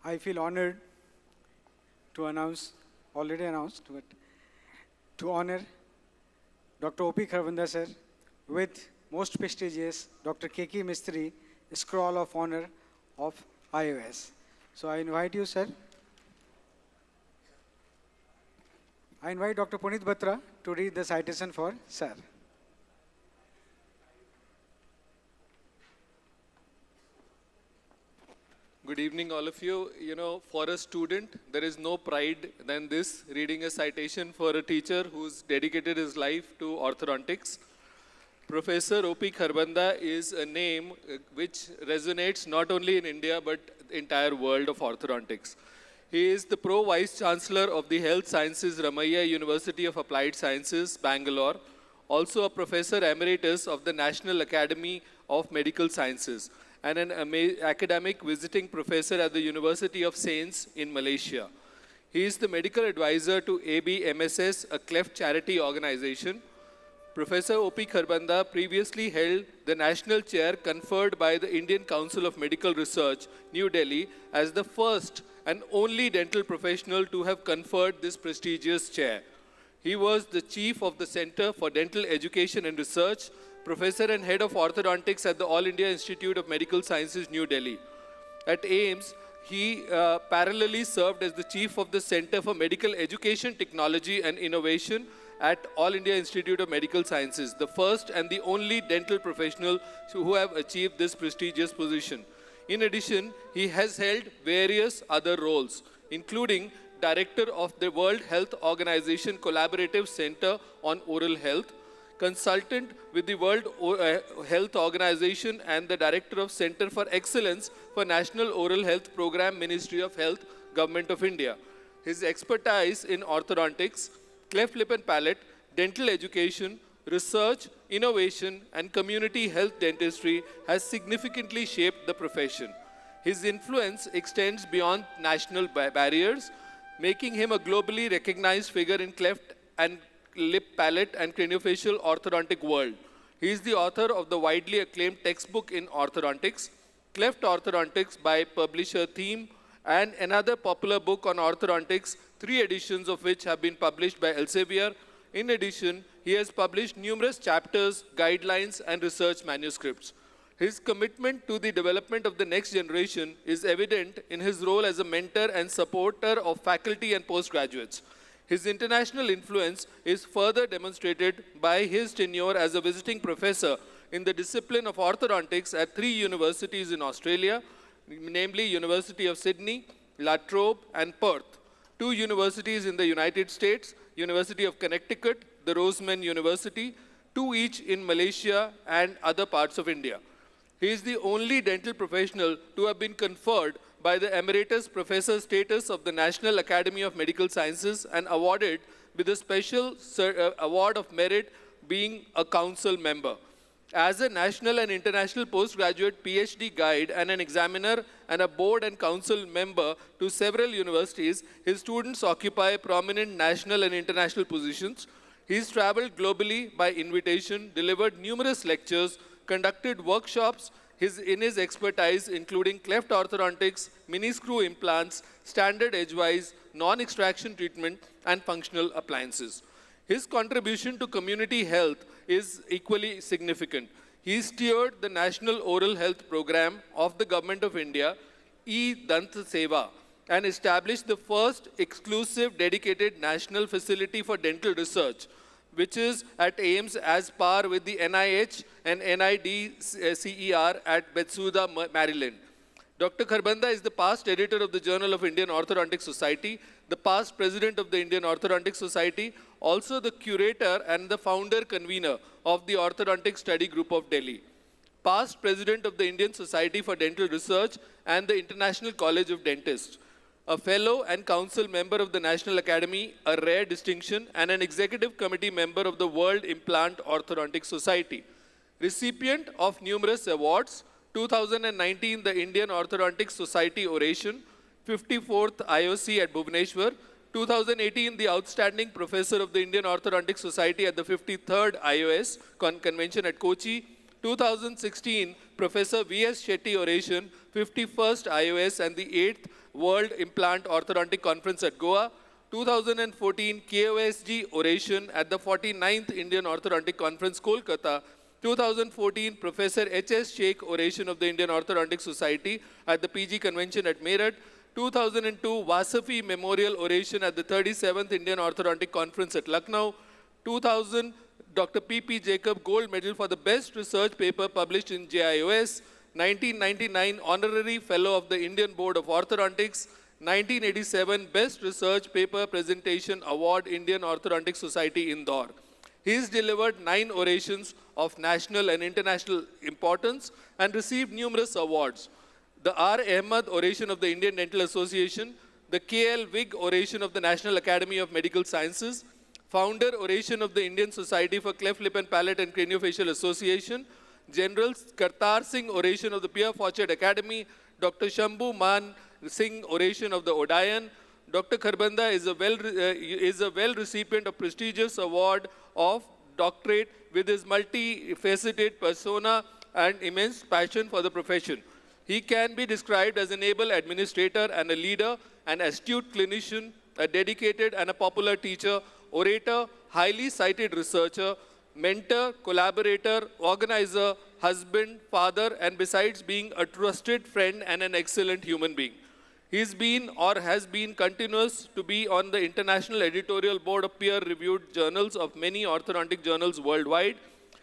I feel honored to announce, already announced, but to honor Dr. O.P. Kharbanda sir with most prestigious Dr. K.K. Mistry Scroll of Honor of IOS. So I invite you, sir. I invite Dr. Punit Batra to read the citation for sir. Good evening, all of you. You know, for a student, there is no pride than this, reading a citation for a teacher who's dedicated his life to orthodontics. Professor O.P. Kharbanda is a name which resonates not only in India, but the entire world of orthodontics. He is the Pro Vice Chancellor of the Health Sciences Ramaiah University of Applied Sciences, Bangalore, also a Professor Emeritus of the National Academy of Medical Sciences, and an academic visiting professor at the University of Saints in Malaysia. He is the medical advisor to ABMSS, a cleft charity organization. Professor O.P. Kharbanda previously held the national chair conferred by the Indian Council of Medical Research, New Delhi, as the first and only dental professional to have conferred this prestigious chair. He was the chief of the Center for Dental Education and Research, professor and head of orthodontics at the All India Institute of Medical Sciences, New Delhi. At AIIMS, he parallelly served as the chief of the Center for Medical Education, Technology and Innovation at All India Institute of Medical Sciences, the first and the only dental professional who have achieved this prestigious position. In addition, he has held various other roles, including Director of the World Health Organization Collaborative Center on Oral Health, Consultant with the World Health Organization and the Director of Center for Excellence for National Oral Health Program, Ministry of Health, Government of India. His expertise in orthodontics, cleft lip and palate, dental education, research, innovation, and community health dentistry has significantly shaped the profession. His influence extends beyond national barriers, making him a globally recognized figure in cleft and lip, palate, and craniofacial orthodontic world. He is the author of the widely acclaimed textbook in orthodontics, Cleft Orthodontics by publisher Theme, and another popular book on orthodontics, 3 editions of which have been published by Elsevier. In addition, he has published numerous chapters, guidelines, and research manuscripts. His commitment to the development of the next generation is evident in his role as a mentor and supporter of faculty and postgraduates. His international influence is further demonstrated by his tenure as a visiting professor in the discipline of orthodontics at 3 universities in Australia, namely University of Sydney, La Trobe, and Perth, 2 universities in the United States, University of Connecticut, the Roseman University, 2 each in Malaysia and other parts of India. He is the only dental professional to have been conferred by the Emeritus Professor status of the National Academy of Medical Sciences and awarded with a special award of merit being a council member. As a national and international postgraduate PhD guide and an examiner and a board and council member to several universities, his students occupy prominent national and international positions. He's traveled globally by invitation, delivered numerous lectures, conducted workshops in his expertise, including cleft orthodontics, mini screw implants, standard edgewise, non-extraction treatment, and functional appliances. His contribution to community health is equally significant. He steered the National Oral Health Program of the Government of India, E-Dant Seva, and established the first exclusive dedicated national facility for dental research, which is at AIIMS as par with the NIH and NIDCER at Bethesda, Maryland. Dr. Kharbanda is the past editor of the Journal of Indian Orthodontic Society, the past president of the Indian Orthodontic Society, also the curator and the founder convener of the Orthodontic Study Group of Delhi, past president of the Indian Society for Dental Research and the International College of Dentists, a fellow and council member of the National Academy, a rare distinction, and an executive committee member of the World Implant Orthodontic Society. Recipient of numerous awards, 2019 the Indian Orthodontic Society Oration, 54th IOC at Bhubaneswar, 2018 the Outstanding Professor of the Indian Orthodontic Society at the 53rd IOS Convention at Kochi, 2016, Professor V.S. Shetty Oration, 51st IOS and the 8th World Implant Orthodontic Conference at Goa. 2014, KOSG Oration at the 49th Indian Orthodontic Conference, Kolkata. 2014, Professor H.S. Sheikh Oration of the Indian Orthodontic Society at the PG Convention at Meerut. 2002, Vasafi Memorial Oration at the 37th Indian Orthodontic Conference at Lucknow. 2000, Dr. P.P. Jacob Gold Medal for the Best Research Paper published in JIOS. 1999, Honorary Fellow of the Indian Board of Orthodontics. 1987, Best Research Paper Presentation Award, Indian Orthodontic Society, Indore. He has delivered 9 orations of national and international importance and received numerous awards. The R. Ahmad Oration of the Indian Dental Association, the K.L. Wig Oration of the National Academy of Medical Sciences, Founder Oration of the Indian Society for Cleft Lip and Palate and Craniofacial Association, General Kartar Singh Oration of the Pierre Fauchet Academy, Dr. Shambhu Man Singh Oration of the Odayan. Dr. Kharbanda is a well recipient of prestigious award of doctorate with his multifaceted persona and immense passion for the profession. He can be described as an able administrator and a leader, an astute clinician, a dedicated and a popular teacher, orator, highly cited researcher, mentor, collaborator, organizer, husband, father, and besides being a trusted friend and an excellent human being. He's been or has been continuous to be on the international editorial board of peer-reviewed journals of many orthodontic journals worldwide.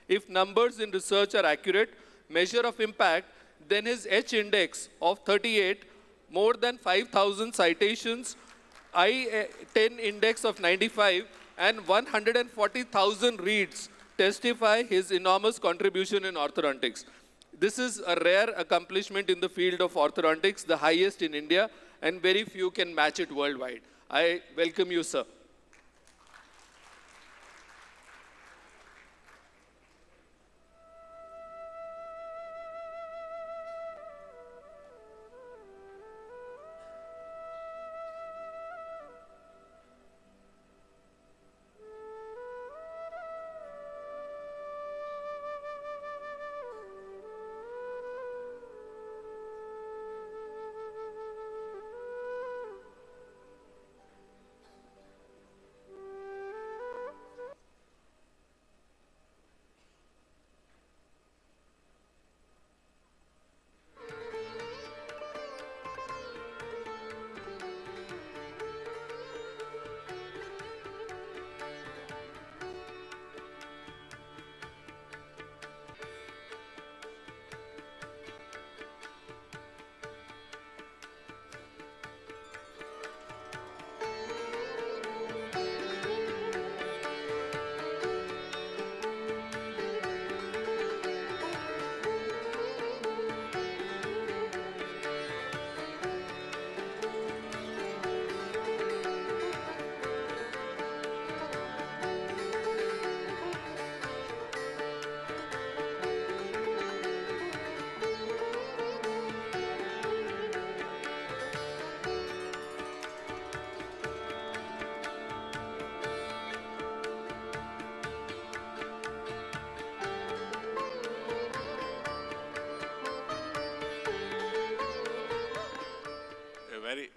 If numbers in research are accurate, measure of impact, then his H index of 38, more than 5,000 citations, I-10 index of 95, and 140,000 reads testify his enormous contribution in orthodontics. This is a rare accomplishment in the field of orthodontics, the highest in India, and very few can match it worldwide. I welcome you, sir.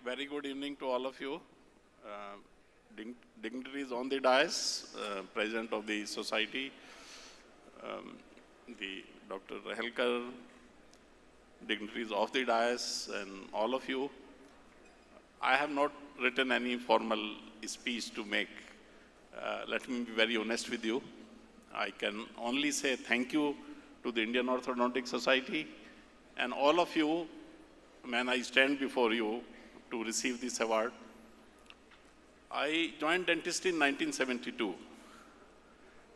Very good evening to all of you. Dignitaries on the dais, President of the Society, the Dr. Rahelkar, dignitaries of the dais, and all of you. I have not written any formal speech to make. Let me be very honest with you. I can only say thank you to the Indian Orthodontic Society and all of you when I stand before you to receive this award. I joined dentistry in 1972,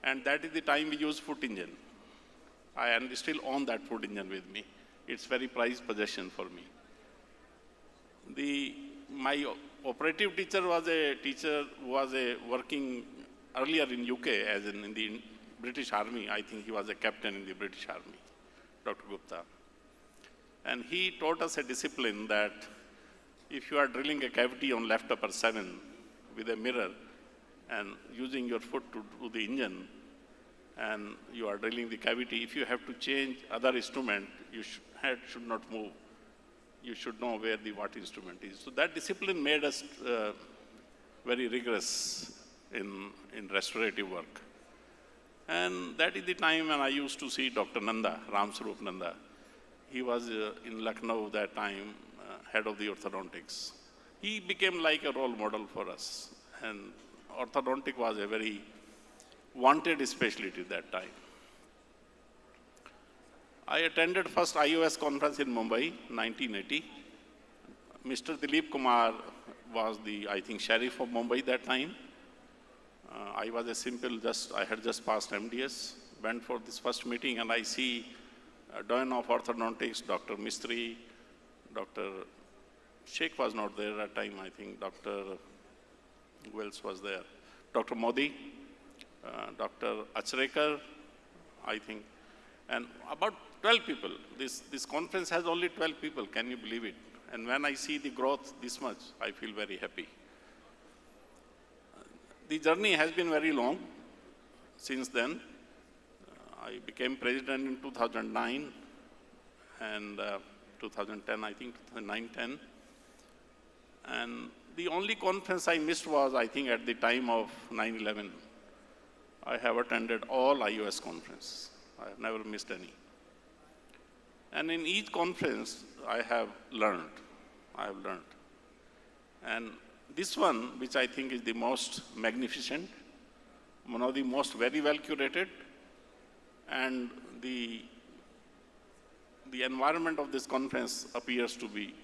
and that is the time we used foot engine. I still own that foot engine with me. It's very prized possession for me. My operative teacher was a teacher who was working earlier in UK as in the British Army. I think he was a captain in the British Army, Dr. Gupta. And he taught us a discipline that if you are drilling a cavity on left upper 7 with a mirror and using your foot to do the engine, and you are drilling the cavity, if you have to change other instrument, your head should not move. You should know where the what instrument is. So that discipline made us very rigorous in restorative work. And that is the time when I used to see Dr. Nanda, Ram Sarup Nanda. He was in Lucknow that time, head of the orthodontics. He became like a role model for us. And orthodontic was a very wanted specialty that time. I attended first IOS conference in Mumbai, 1980. Mr. Dilip Kumar was the, I think, sheriff of Mumbai that time. I was a simple, I had just passed MDS, went for this first meeting, and I see Dean of Orthodontics, Dr. Mistry, Dr. Sheikh was not there at that time, I think Dr. who else was there? Dr. Modi, Dr. Achrekar, I think, and about 12 people. This conference has only 12 people, can you believe it? And when I see the growth this much, I feel very happy. The journey has been very long since then. I became president in 2009 and 2010, I think, 2009-10. And the only conference I missed was, I think, at the time of 9/11. I have attended all IOS conferences. I have never missed any. And in each conference, I have learned. And this one, which I think is the most magnificent, one of the most very well curated, and the environment of this conference appears to be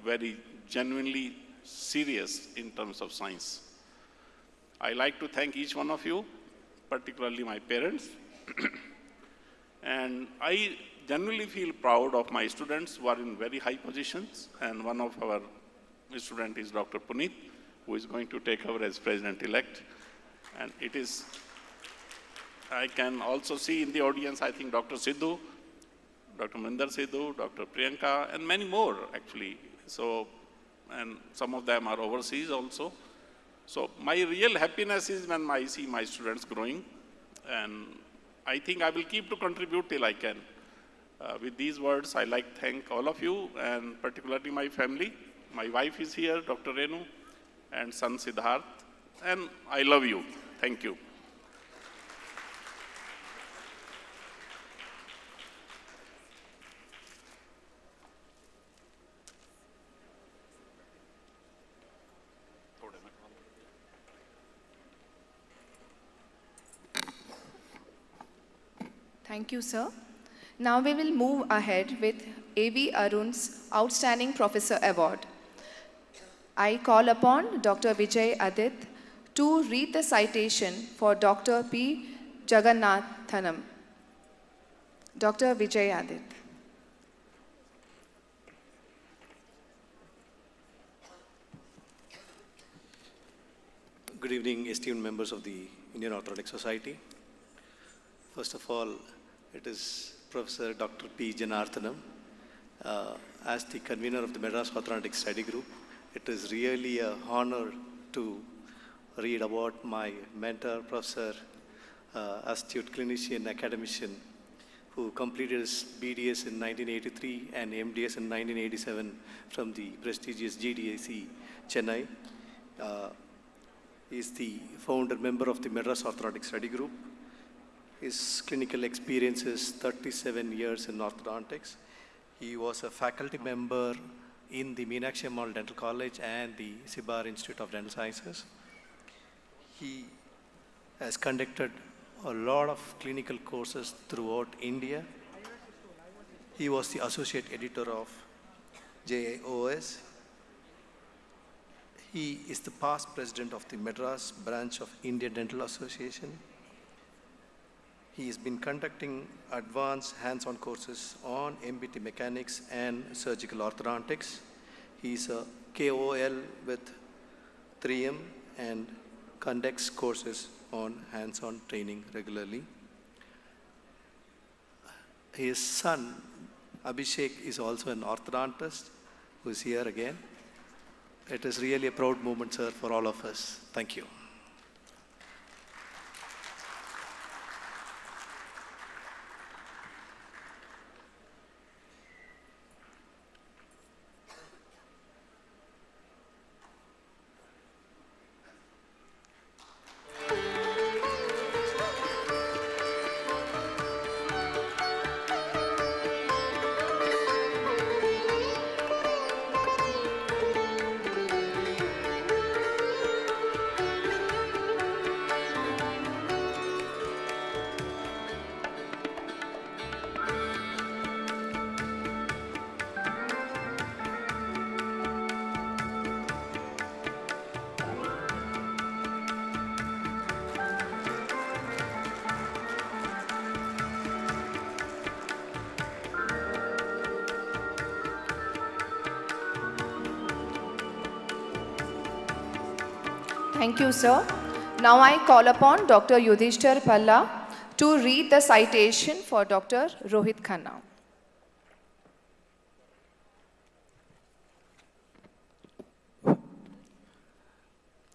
very genuinely serious in terms of science. I like to thank each one of you, particularly my parents. And I genuinely feel proud of my students who are in very high positions, and one of our students is Dr. Puneet, who is going to take over as president-elect. And it is, I can also see in the audience, I think Dr. Sidhu, Dr. Minder Sidhu, Dr. Priyanka, and many more actually. So, and some of them are overseas also. So my real happiness is when I see my students growing, and I think I will keep to contribute till I can. With these words, I like to thank all of you, and particularly my family. My wife is here, Dr. Renu, and son Siddharth, and I love you. Thank you. Thank you, sir. Now we will move ahead with A.V. Arun's Outstanding Professor Award. I call upon Dr. Vijay Adit to read the citation for Dr. P. Jagannathanam. Dr. Vijay Adit. Good evening, esteemed members of the Indian Orthodontic Society. First of all, it is Professor Dr. P. Janarthanam. As the convener of the Madras Orthodontic Study Group, it is really an honor to read about my mentor, Professor, astute clinician, academician, who completed his BDS in 1983 and MDS in 1987 from the prestigious GDAC, Chennai. He is the founder member of the Madras Orthodontic Study Group. His clinical experience is 37 years in orthodontics. He was a faculty member in the Meenakshi Ammal Dental College and the Sibar Institute of Dental Sciences. He has conducted a lot of clinical courses throughout India. He was the associate editor of JAOS. He is the past president of the Madras branch of Indian Dental Association. He has been conducting advanced hands-on courses on MBT mechanics and surgical orthodontics. He is a KOL with 3M and conducts courses on hands-on training regularly. His son, Abhishek, is also an orthodontist who is here again. It is really a proud moment, sir, for all of us. Thank you. Thank you, sir. Now I call upon Dr. Yudhishthir Palla to read the citation for Dr. Rohit Khanna.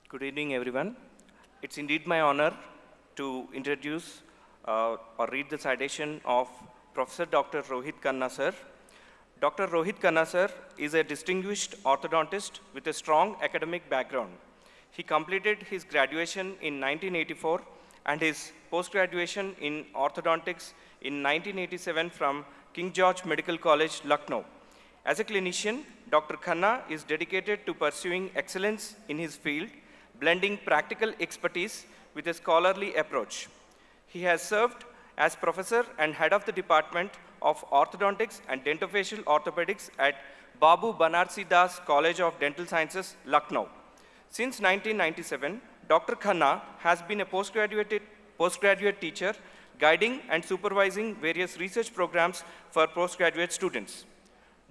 Good evening, everyone. It's indeed my honor to introduce or read the citation of Professor Dr. Rohit Khanna, sir. Dr. Rohit Khanna, sir, is a distinguished orthodontist with a strong academic background. He completed his graduation in 1984 and his post-graduation in orthodontics in 1987 from King George Medical College, Lucknow. As a clinician, Dr. Khanna is dedicated to pursuing excellence in his field, blending practical expertise with a scholarly approach. He has served as professor and head of the Department of Orthodontics and Dentofacial Orthopedics at Babu Banarsi Das College of Dental Sciences, Lucknow. Since 1997, Dr. Khanna has been a postgraduate teacher, guiding and supervising various research programs for postgraduate students.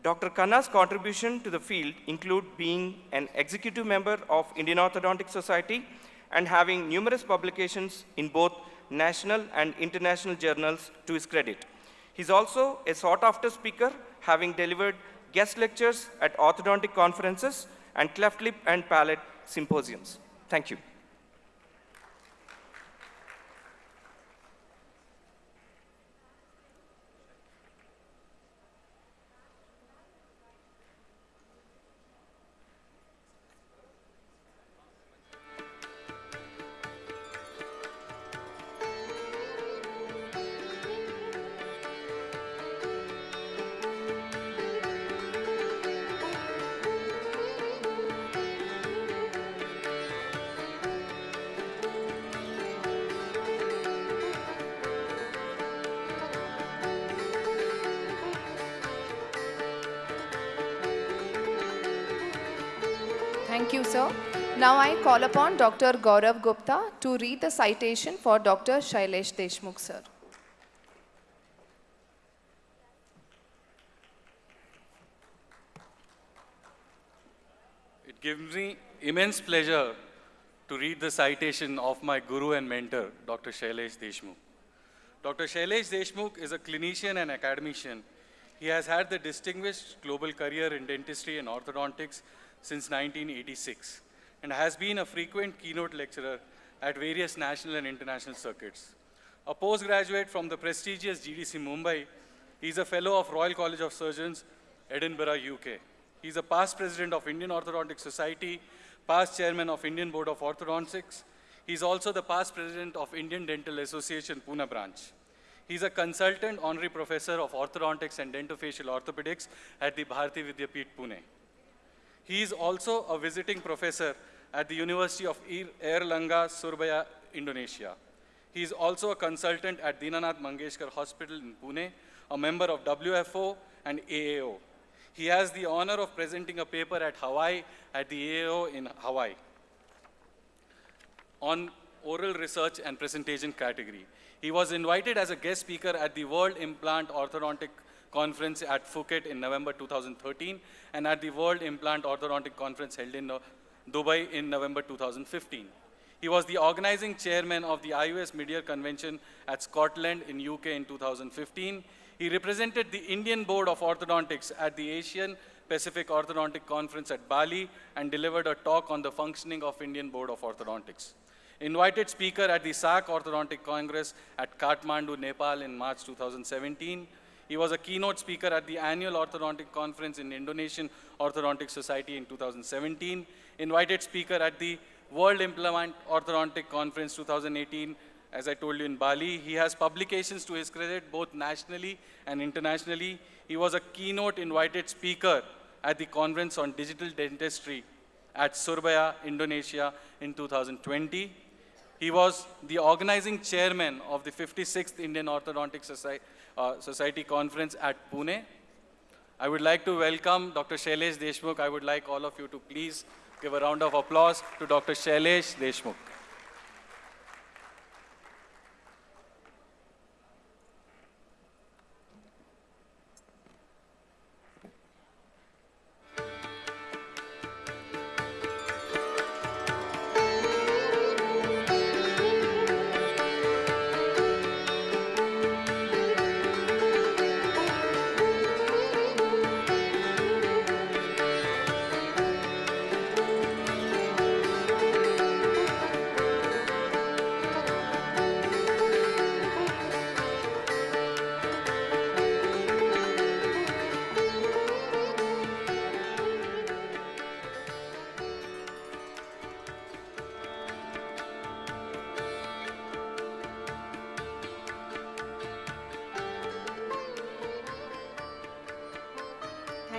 Dr. Khanna's contribution to the field include being an executive member of Indian Orthodontic Society and having numerous publications in both national and international journals to his credit. He's also a sought-after speaker, having delivered guest lectures at orthodontic conferences and cleft lip and palate symposiums. Thank you. Thank you, sir. Now I call upon Dr. Gaurav Gupta to read the citation for Dr. Shailesh Deshmukh, sir. It gives me immense pleasure to read the citation of my guru and mentor, Dr. Shailesh Deshmukh. Dr. Shailesh Deshmukh is a clinician and academician. He has had the distinguished global career in dentistry and orthodontics since 1986 and has been a frequent keynote lecturer at various national and international circuits. A postgraduate from the prestigious GDC Mumbai, he is a fellow of Royal College of Surgeons, Edinburgh, UK. He is a past president of Indian Orthodontic Society, past chairman of Indian Board of Orthodontics. He is also the past president of Indian Dental Association, Pune branch. He is a consultant honorary professor of orthodontics and dentofacial orthopedics at the Bharati Vidyapith, Pune. He is also a visiting professor at the University of Erlangga, Surabaya, Indonesia. He is also a consultant at Dinanath Mangeshkar Hospital in Pune, a member of WFO and AAO. He has the honor of presenting a paper at Hawaii at the AAO in Hawaii on oral research and presentation category. He was invited as a guest speaker at the World Implant Orthodontic Conference at Phuket in November 2013 and at the World Implant Orthodontic Conference held in Dubai in November 2015. He was the organizing chairman of the IOC Mid-Year Convention at Scotland in UK in 2015. He represented the Indian Board of Orthodontics at the Asian Pacific Orthodontic Conference at Bali and delivered a talk on the functioning of Indian Board of Orthodontics. Invited speaker at the SAC Orthodontic Congress at Kathmandu, Nepal in March 2017. He was a keynote speaker at the annual Orthodontic Conference in Indonesian Orthodontic Society in 2017. Invited speaker at the World Implant Orthodontic Conference 2018, as I told you, in Bali. He has publications to his credit both nationally and internationally. He was a keynote invited speaker at the Conference on Digital Dentistry at Surabaya, Indonesia in 2020. He was the organizing chairman of the 56th Indian Orthodontic Society Conference at Pune. I would like to welcome Dr. Shailesh Deshmukh. I would like all of you to please give a round of applause to Dr. Shailesh Deshmukh.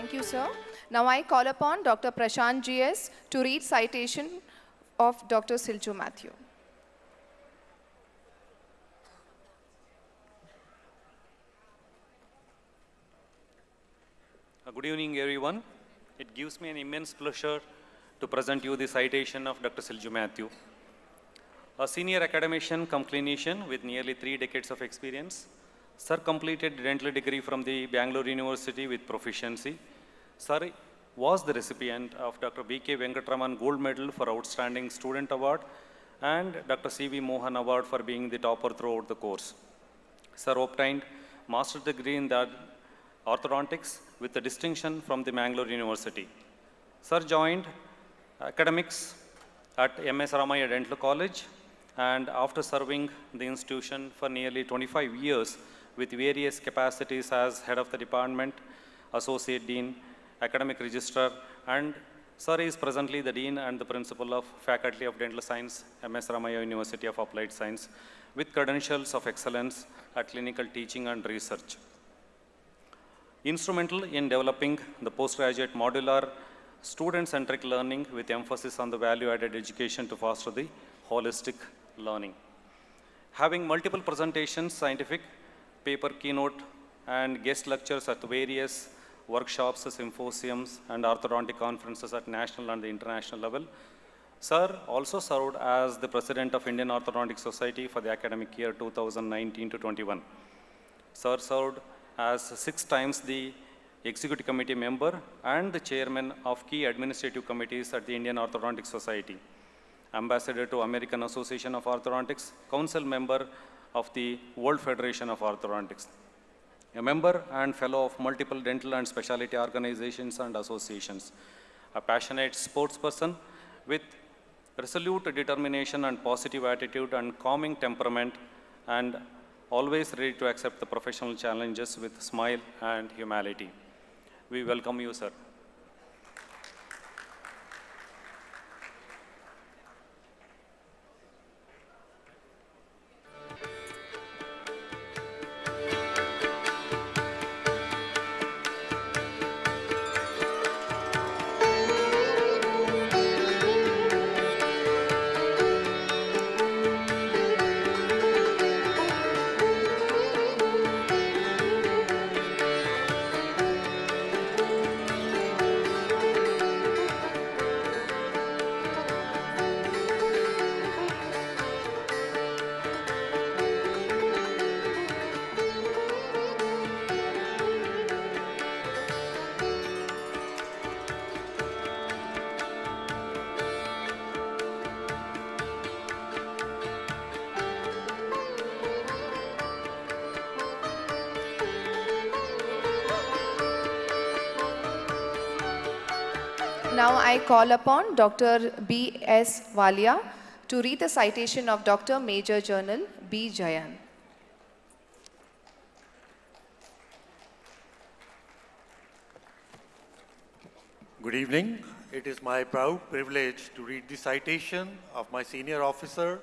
Thank you, sir. Now I call upon Dr. Prashant GS to read citation of Dr. Silju Matthew. Good evening, everyone. It gives me an immense pleasure to present you the citation of Dr. Silju Matthew. A senior academician cum clinician with nearly 3 decades of experience, Sir completed dental degree from the Bengaluru University with proficiency. Sir was the recipient of Dr. B.K. Venkatraman Gold Medal for Outstanding Student Award and Dr. C.V. Mohan Award for being the topper throughout the course. Sir obtained master's degree in the orthodontics with a distinction from the Bengaluru University. Sir joined academics at MS Ramaya Dental College, and after serving the institution for nearly 25 years with various capacities as head of the department, associate dean, academic registrar, and Sir is presently the dean and the principal of Faculty of Dental Science, MS Ramaya University of Applied Science, with credentials of excellence at clinical teaching and research. Instrumental in developing the postgraduate modular student-centric learning with emphasis on the value-added education to foster the holistic learning. Having multiple presentations, scientific, paper keynote, and guest lectures at various workshops, symposiums, and orthodontic conferences at national and the international level, Sir also served as the president of Indian Orthodontic Society for the academic year 2019 to 21. Sir served as 6 times the executive committee member and the chairman of key administrative committees at the Indian Orthodontic Society, ambassador to American Association of Orthodontics, council member of the World Federation of Orthodontics, a member and fellow of multiple dental and specialty organizations and associations, a passionate sports person with resolute determination and positive attitude and calming temperament, and always ready to accept the professional challenges with smile and humility. We welcome you, sir. Now I call upon Dr. B.S. Walia to read the citation of Dr. Major General B. Jayan. Good evening. It is my proud privilege to read the citation of my senior officer,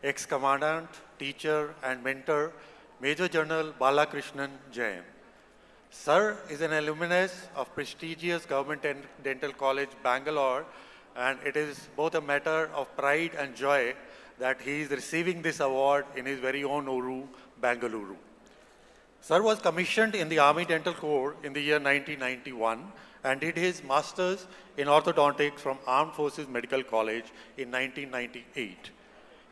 ex-commandant, teacher, and mentor, Major General Balakrishnan Jain. Sir is an alumnus of prestigious Government Dental College, Bangalore, and it is both a matter of pride and joy that he is receiving this award in his very own Uru, Bengaluru. Sir was commissioned in the Army Dental Corps in the year 1991 and did his master's in orthodontics from Armed Forces Medical College in 1998.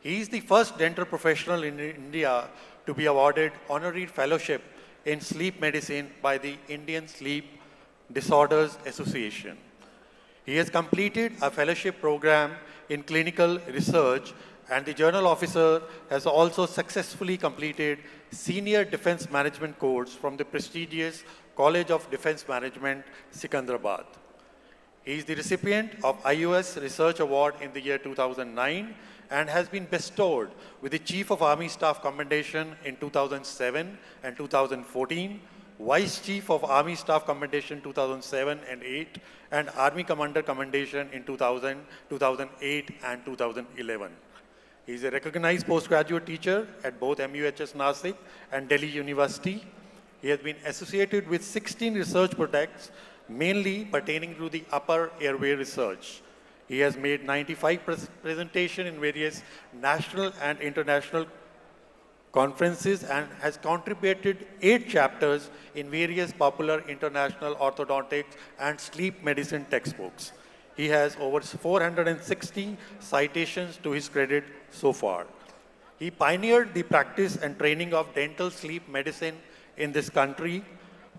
He is the first dental professional in India to be awarded honorary fellowship in sleep medicine by the Indian Sleep Disorders Association. He has completed a fellowship program in clinical research, and the journal officer has also successfully completed senior defense management course from the prestigious College of Defense Management, Secunderabad. He is the recipient of IOC Research Award in the year 2009 and has been bestowed with the Chief of Army Staff Commendation in 2007 and 2014, Vice Chief of Army Staff Commendation 2007 and 8, and Army Commander Commendation in 2000, 2008 and 2011. He is a recognized postgraduate teacher at both MUHS Nasik and Delhi University. He has been associated with 16 research projects mainly pertaining to the upper airway research. He has made 95 presentations in various national and international conferences and has contributed 8 chapters in various popular international orthodontics and sleep medicine textbooks. He has over 460 citations to his credit so far. He pioneered the practice and training of dental sleep medicine in this country.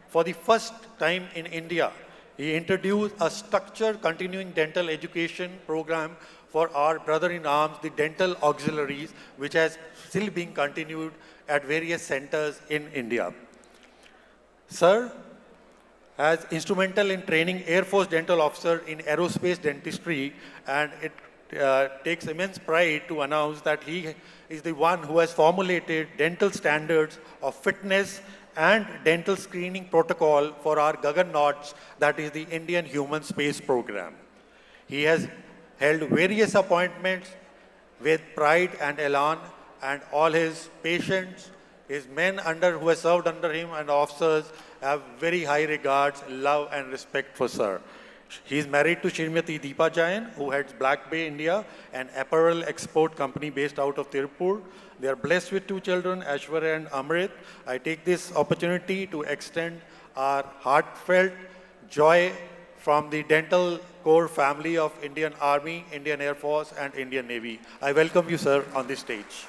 For the first time in India, he introduced a structured continuing dental education program for our brother-in-arms, the dental auxiliaries, which has still being continued at various centers in India. Sir has instrumental in training Air Force dental officer in aerospace dentistry, and it takes immense pride to announce that he is the one who has formulated dental standards of fitness and dental screening protocol for our Gagannauts, that is the Indian Human Space Program. He has held various appointments with pride and elan, and all his patients, his men who have served under him and officers have very high regards, love and respect for Sir. He is married to Srimati Deepa Jain, who heads Black Bay India, an apparel export company based out of Tirupur. They are blessed with 2 children, Aishwarya and Amrit. I take this opportunity to extend our heartfelt joy from the dental core family of Indian Army, Indian Air Force and Indian Navy. I welcome you, sir, on this stage.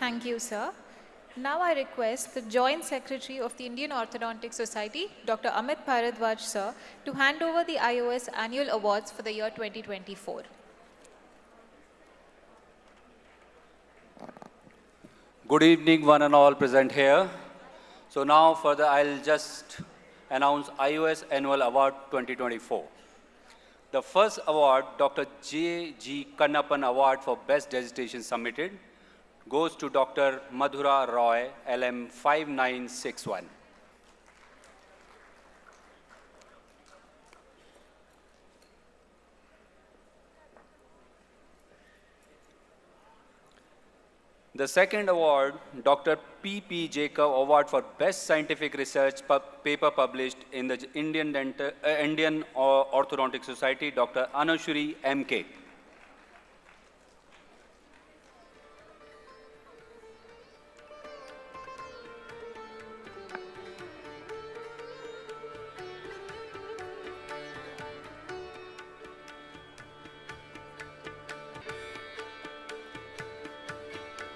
Thank you, sir. Now I request the Joint Secretary of the Indian Orthodontic Society, Dr. Amit Bharadwaj, sir, to hand over the IOS Annual Awards for the year 2024. Good evening, one and all present here. So now further, I'll just announce IOS Annual Award 2024. The first award, Dr. J.G. Kannappan Award for Best Dissertation Submitted, goes to Dr. Madhura Roy, LM 5961. The second award, Dr. P.P. Jacob Award for Best Scientific Research paper published in the Indian Orthodontic Society, Dr. Anushri M.K.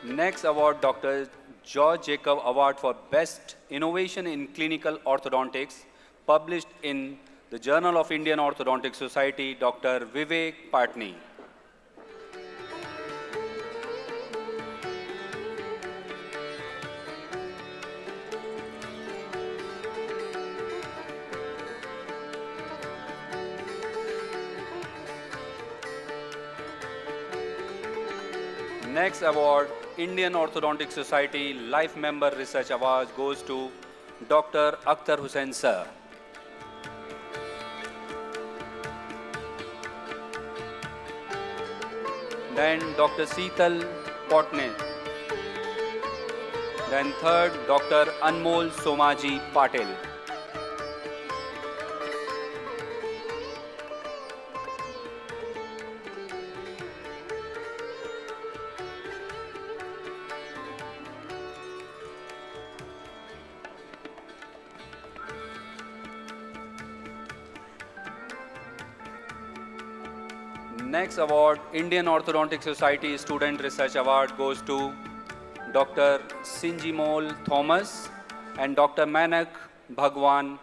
Next award, Dr. George Jacob Award for Best Innovation in Clinical Orthodontics, published in the Journal of Indian Orthodontic Society, Dr. Vivek Patni. Next award, Indian Orthodontic Society Life Member Research Award goes to Dr. Akhtar Hussain Sir. Then Dr. Seetal Potne. Then third, Dr. Anmol Somaji Patel. next award, Indian Orthodontic Society Student Research Award, goes to Dr. Sinjimol Thomas and Dr. Manak Bhagwan.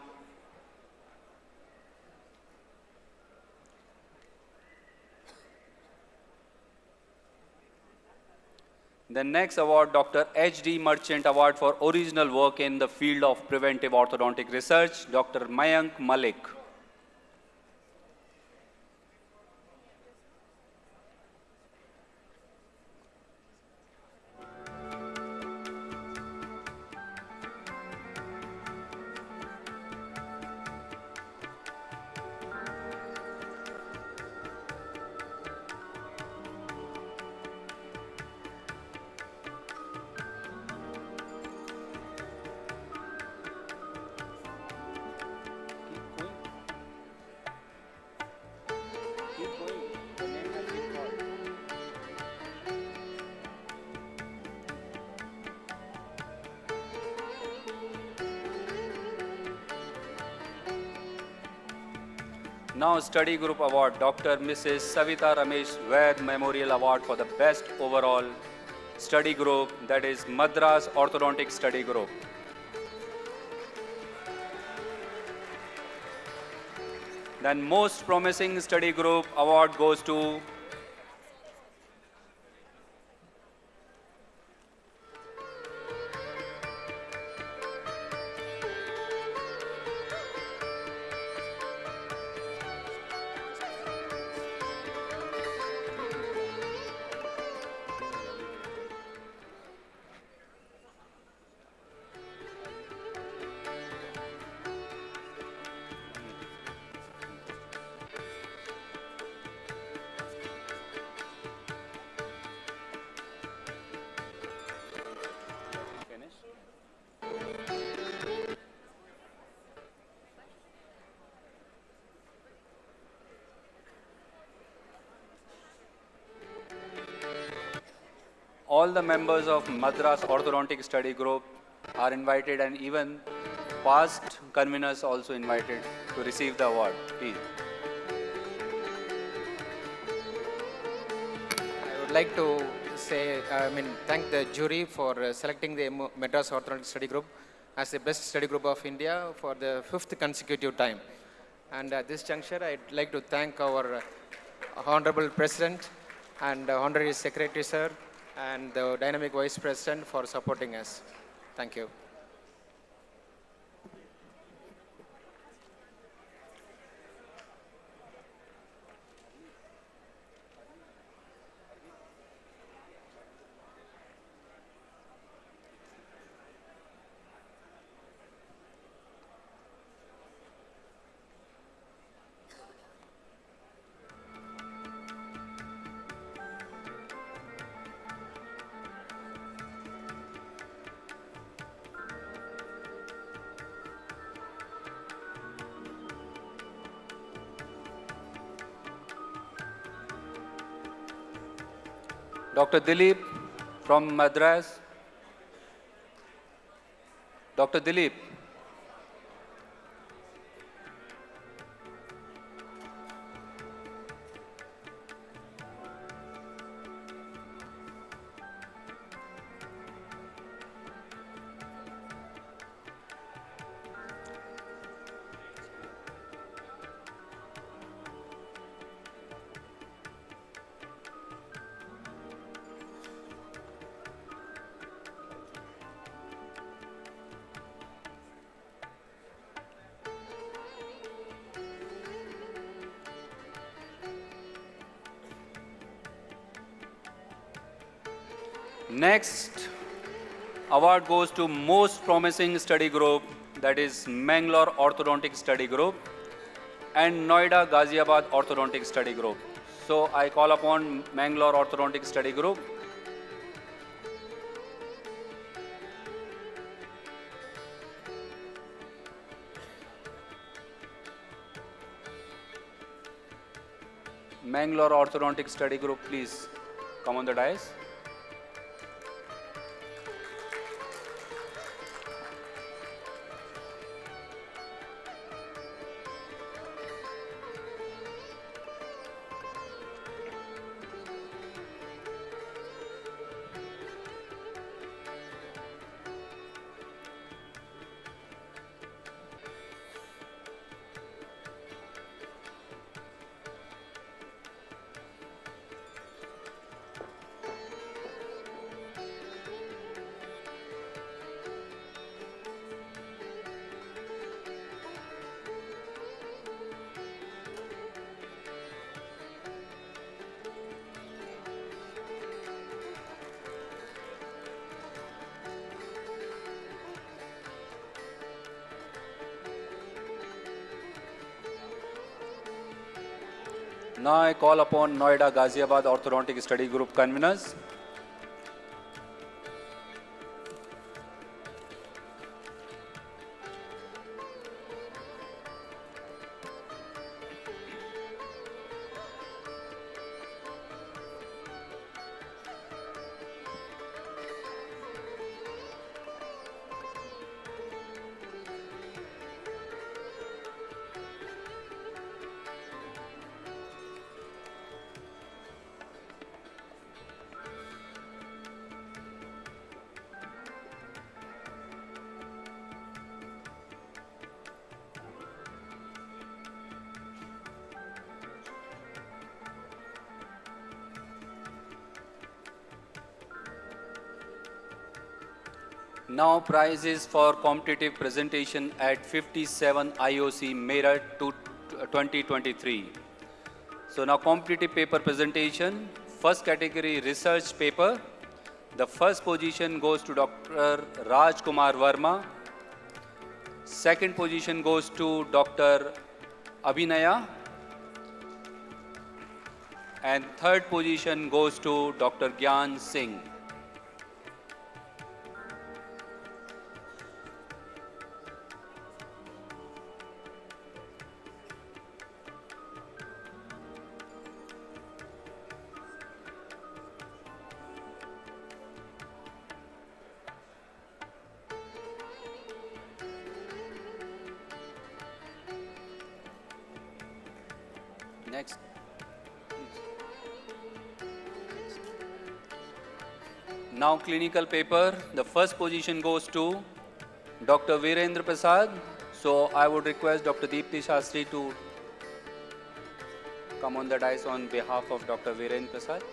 The next award, Dr. H.D. Merchant Award for original work in the field of preventive orthodontic research, Dr. Mayank Malik. Now, Study Group Award, Dr. Mrs. Savita Ramesh Vaid Memorial Award for the Best Overall Study Group, that is Madras Orthodontic Study Group. Then Most Promising Study Group Award goes to all the members of Madras Orthodontic Study Group are invited, and even past conveners also invited to receive the award. Please. I would like to thank the jury for selecting the Madras Orthodontic Study Group as the best study group of India for the 5th consecutive time. And at this juncture, I'd like to thank our Honorable President and Honorary Secretary, sir, and the Dynamic Vice President for supporting us. Thank you. Dr. Dilip from Madras. Dr. Dilip. Next award goes to Most Promising Study Group, that is Mangalore Orthodontic Study Group and Noida Ghaziabad Orthodontic Study Group. So I call upon Mangalore Orthodontic Study Group. Mangalore Orthodontic Study Group, please come on the dais. Now I call upon Noida Ghaziabad Orthodontic Study Group conveners. Now prizes for competitive presentation at 57 IOC Meerut 2023. So now competitive paper presentation, first category research paper. The first position goes to Dr. Raj Kumar Verma. Second position goes to Dr. Abhinaya. And third position goes to Dr. Gyan Singh. Next. Now clinical paper, the first position goes to Dr. Virendra Prasad. So I would request Dr. Deepti Shastri to come on the dais on behalf of Dr. Virendra Prasad.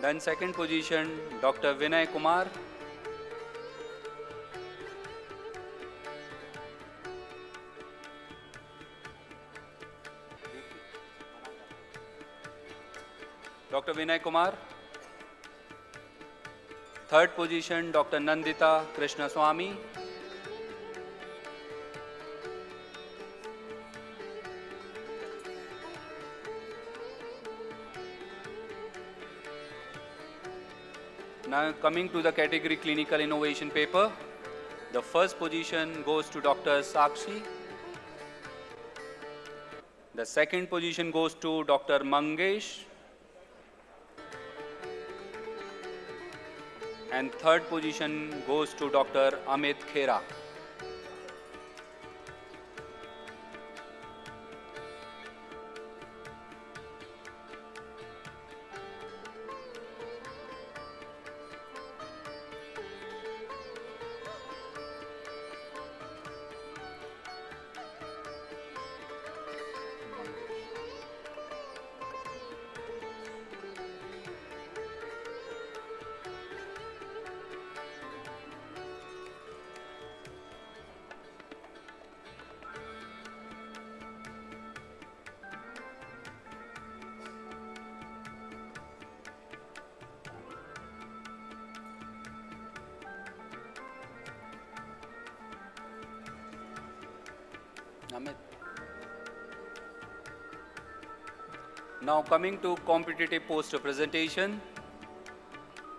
Then second position, Dr. Vinay Kumar. Dr. Vinay Kumar. Third position, Dr. Nandita Krishnaswamy. Now coming to the category clinical innovation paper, the first position goes to Dr. Sakshi. The second position goes to Dr. Mangesh. And third position goes to Dr. Amit Khera. Amit. Now coming to competitive poster presentation.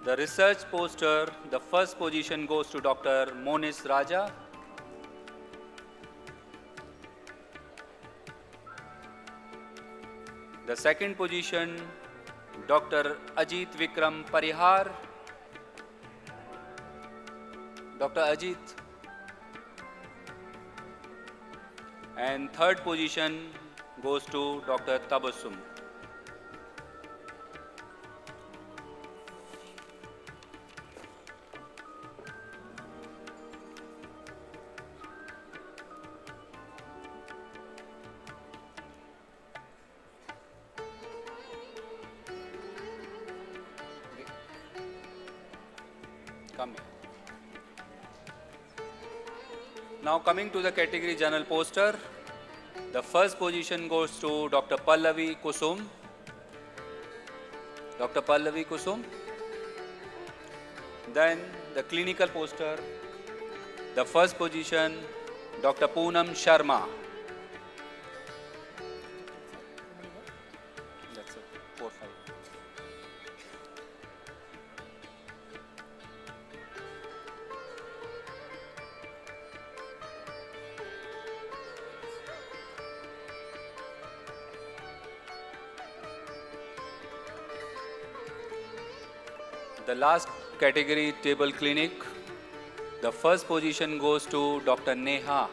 The research poster, the first position goes to Dr. Monis Raja. The second position, Dr. Ajit Vikram Parihar. Dr. Ajit. And third position goes to Dr. Tabassum. Come here. Now coming to the category general poster, the first position goes to Dr. Pallavi Kusum. Dr. Pallavi Kusum. Then the clinical poster, the first position, Dr. Poonam Sharma. That's it, 4, 5. The last category, table clinic, the first position goes to Dr. Neha.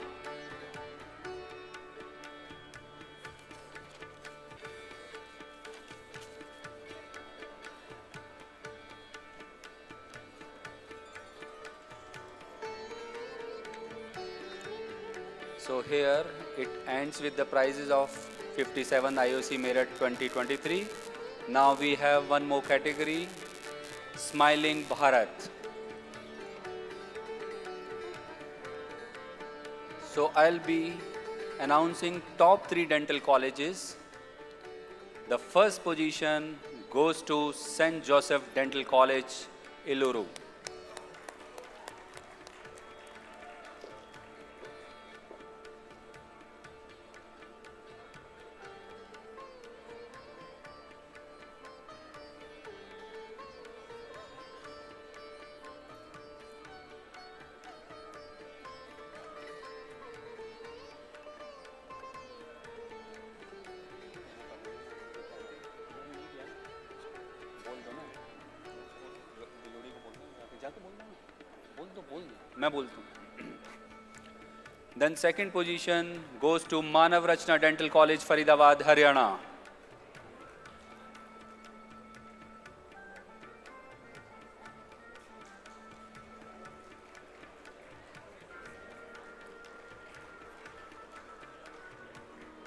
So here it ends with the prizes of 57 IOC Merit 2023. Now we have one more category, Smiling Bharat. So I'll be announcing top 3 dental colleges. The first position goes to St. Joseph Dental College, Iluru. Then second position goes to Manav Rachna Dental College, Faridabad, Haryana.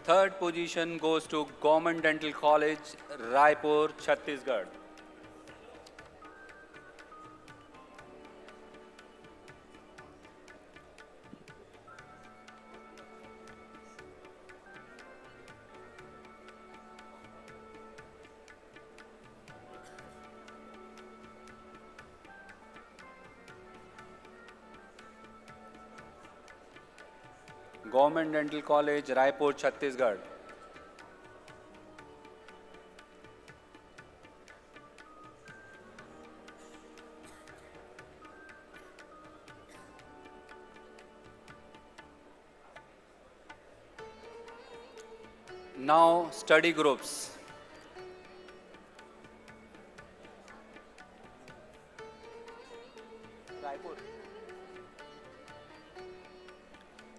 Third position goes to Government Dental College, Raipur, Chhattisgarh. Government Dental College, Raipur, Chhattisgarh. Now study groups.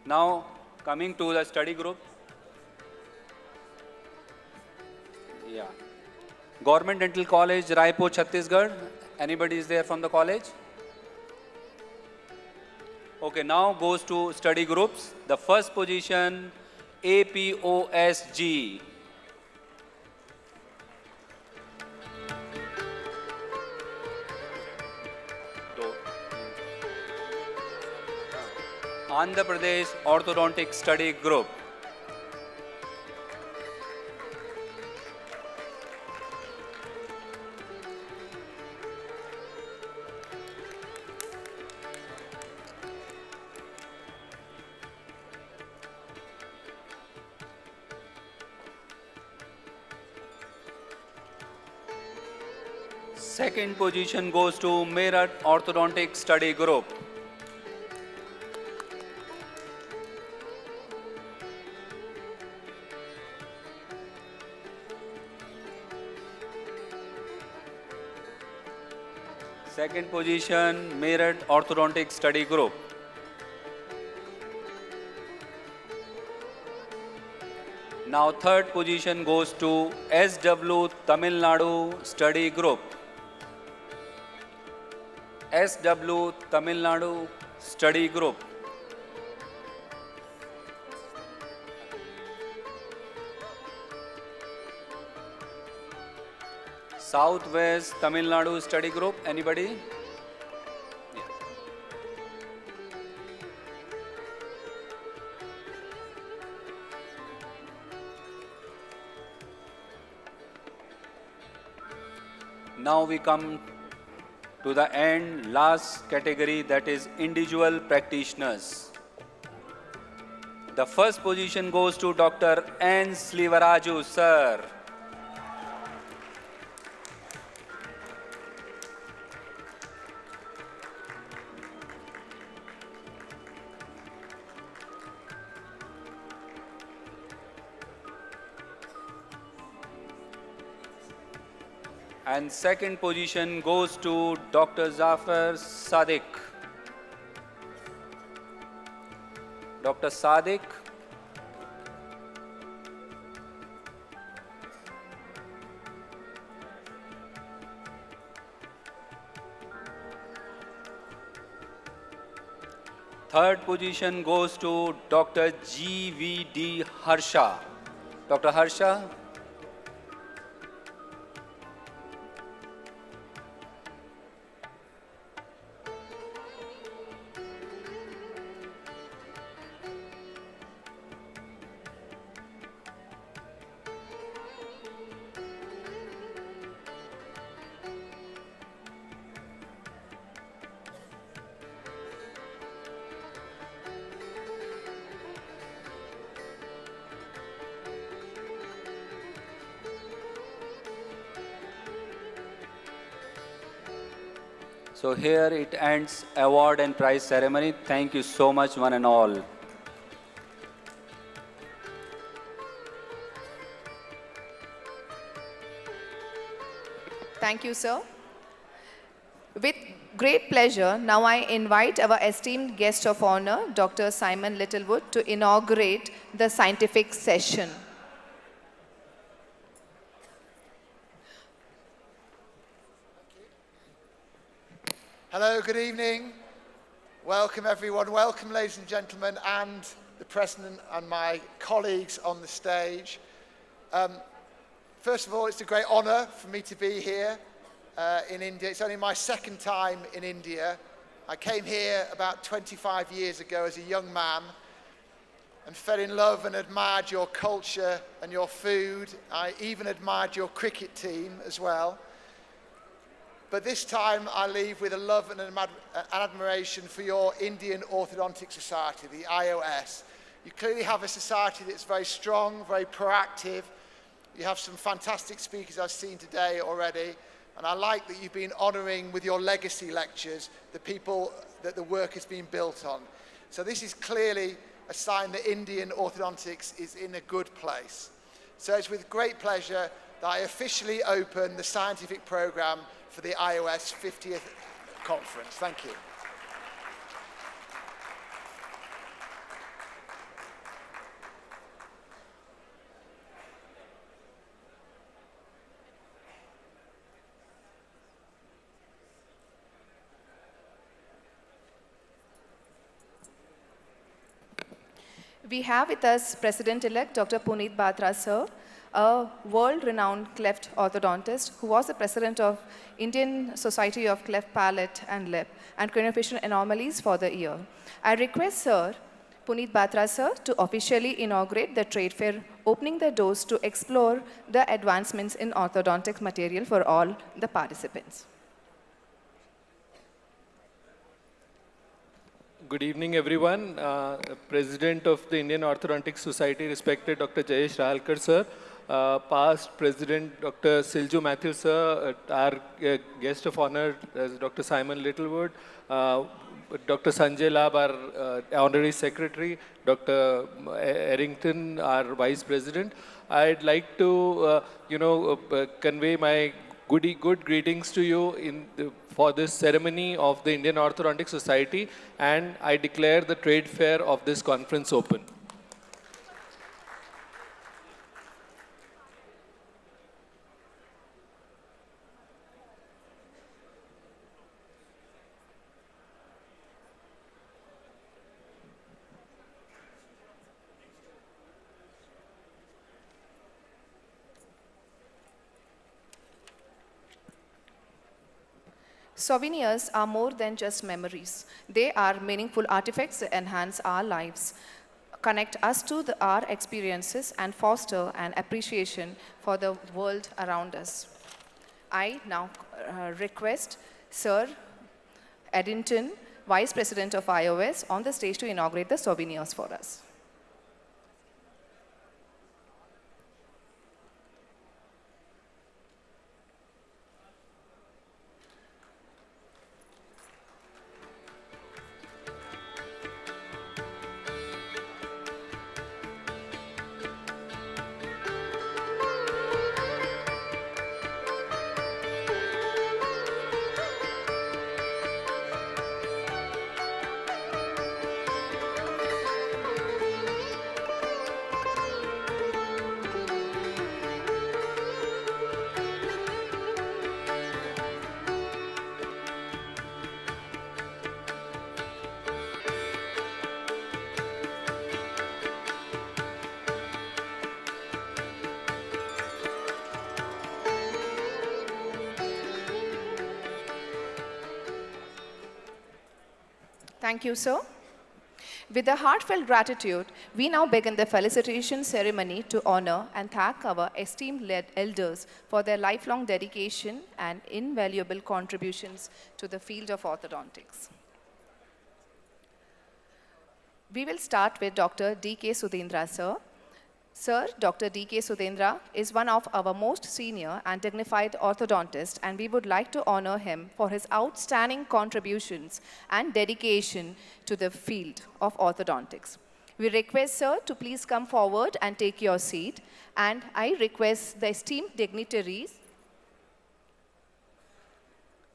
Now coming to the study group. Yeah. Government Dental College, Raipur, Chhattisgarh. Anybody is there from the college? Okay, now goes to study groups. The first position, APOSG. Andhra Pradesh Orthodontic Study Group. Second position goes to Meerut Orthodontic Study Group. Second position, Meerut Orthodontic Study Group. Now third position goes to SW Tamil Nadu Study Group. SW Tamil Nadu Study Group. Southwest Tamil Nadu Study Group. Anybody? Yeah. Now we come to the end, last category, that is individual practitioners. The first position goes to Dr. N. Slivaraju, sir. And second position goes to Dr. Zafar Sadiq. Dr. Sadiq. Third position goes to Dr. G.V.D. Harsha. Dr. Harsha. So here it ends award and prize ceremony. Thank you so much, one and all. Thank you, sir. With great pleasure, now I invite our esteemed guest of honor, Dr. Simon Littlewood, to inaugurate the scientific session. Hello, good evening. Welcome everyone. Welcome ladies and gentlemen and the President and my colleagues on the stage. First of all, it's a great honour for me to be here in India. It's only my second time in India. I came here about 25 years ago as a young man and fell in love and admired your culture and your food. I even admired your cricket team as well. But this time I leave with a love and an admiration for your Indian Orthodontic Society, the IOS. You clearly have a society that's very strong, very proactive. You have some fantastic speakers I've seen today already. And I like that you've been honouring with your legacy lectures the people that the work has been built on. So this is clearly a sign that Indian orthodontics is in a good place. So it's with great pleasure that I officially open the scientific programme for the IOS 50th conference. Thank you. We have with us President-elect Dr. Puneet Batra, sir, a world-renowned cleft orthodontist who was the president of Indian Society of Cleft Palate and Lip and Craniofacial Anomalies for the year. I request Sir Puneet Batra, sir, to officially inaugurate the trade fair, opening the doors to explore the advancements in orthodontic material for all the participants. Good evening, everyone. President of the Indian Orthodontic Society, respected Dr. Jayesh Rahalkar, sir. Past President Dr. Silju Matthews, sir. Our guest of honor, Dr. Simon Littlewood. Dr. Sanjay Lab, our Honorary Secretary. Dr. Errington, our Vice President. I'd like to, convey my good greetings to you for this ceremony of the Indian Orthodontic Society, and I declare the trade fair of this conference open. Souvenirs are more than just memories. They are meaningful artifacts that enhance our lives, connect us to our experiences, and foster an appreciation for the world around us. I now request Sir Eddington, Vice President of IOS, on the stage to inaugurate the souvenirs for us. Thank you, sir. With a heartfelt gratitude, we now begin the felicitation ceremony to honor and thank our esteemed elders for their lifelong dedication and invaluable contributions to the field of orthodontics. We will start with Dr. D.K. Sudhendra, sir. Sir, Dr. D.K. Sudhendra is one of our most senior and dignified orthodontists, and we would like to honor him for his outstanding contributions and dedication to the field of orthodontics. We request, sir, to please come forward and take your seat, and I request the esteemed dignitaries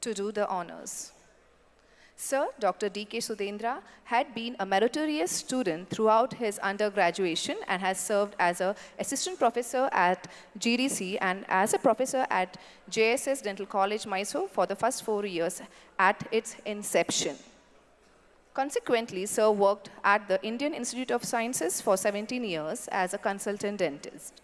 to do the honors. Sir, Dr. D.K. Sudhendra had been a meritorious student throughout his undergraduation and has served as an assistant professor at GDC and as a professor at JSS Dental College, Mysore for the first 4 years at its inception. Consequently, Sir worked at the Indian Institute of Sciences for 17 years as a consultant dentist.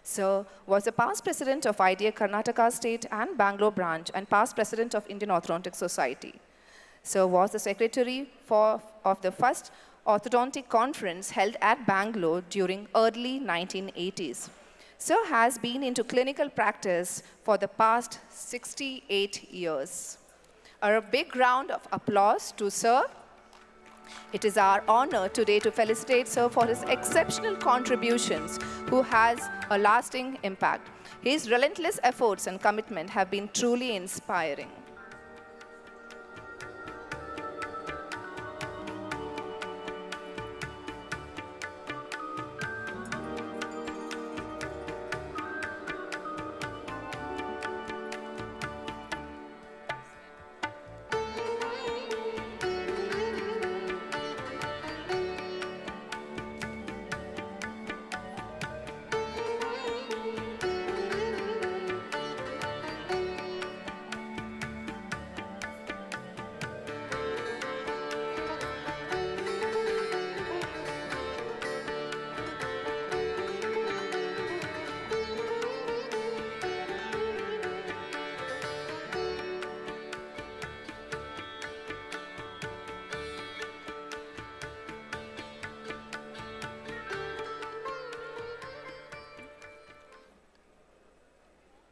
Sir was the past president of IDA Karnataka State and Bangalore branch and past president of Indian Orthodontic Society. Sir was the secretary of the first Orthodontic Conference held at Bangalore during early 1980s. Sir has been into clinical practice for the past 68 years. A big round of applause to Sir. It is our honor today to felicitate Sir for his exceptional contributions, who has a lasting impact. His relentless efforts and commitment have been truly inspiring.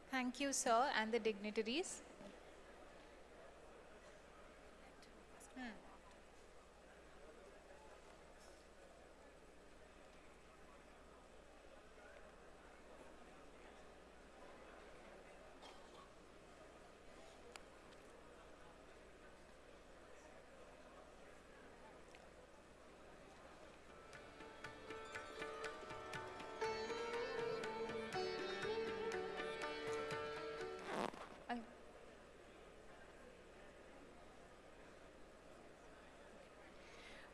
Thank you, sir, and the dignitaries.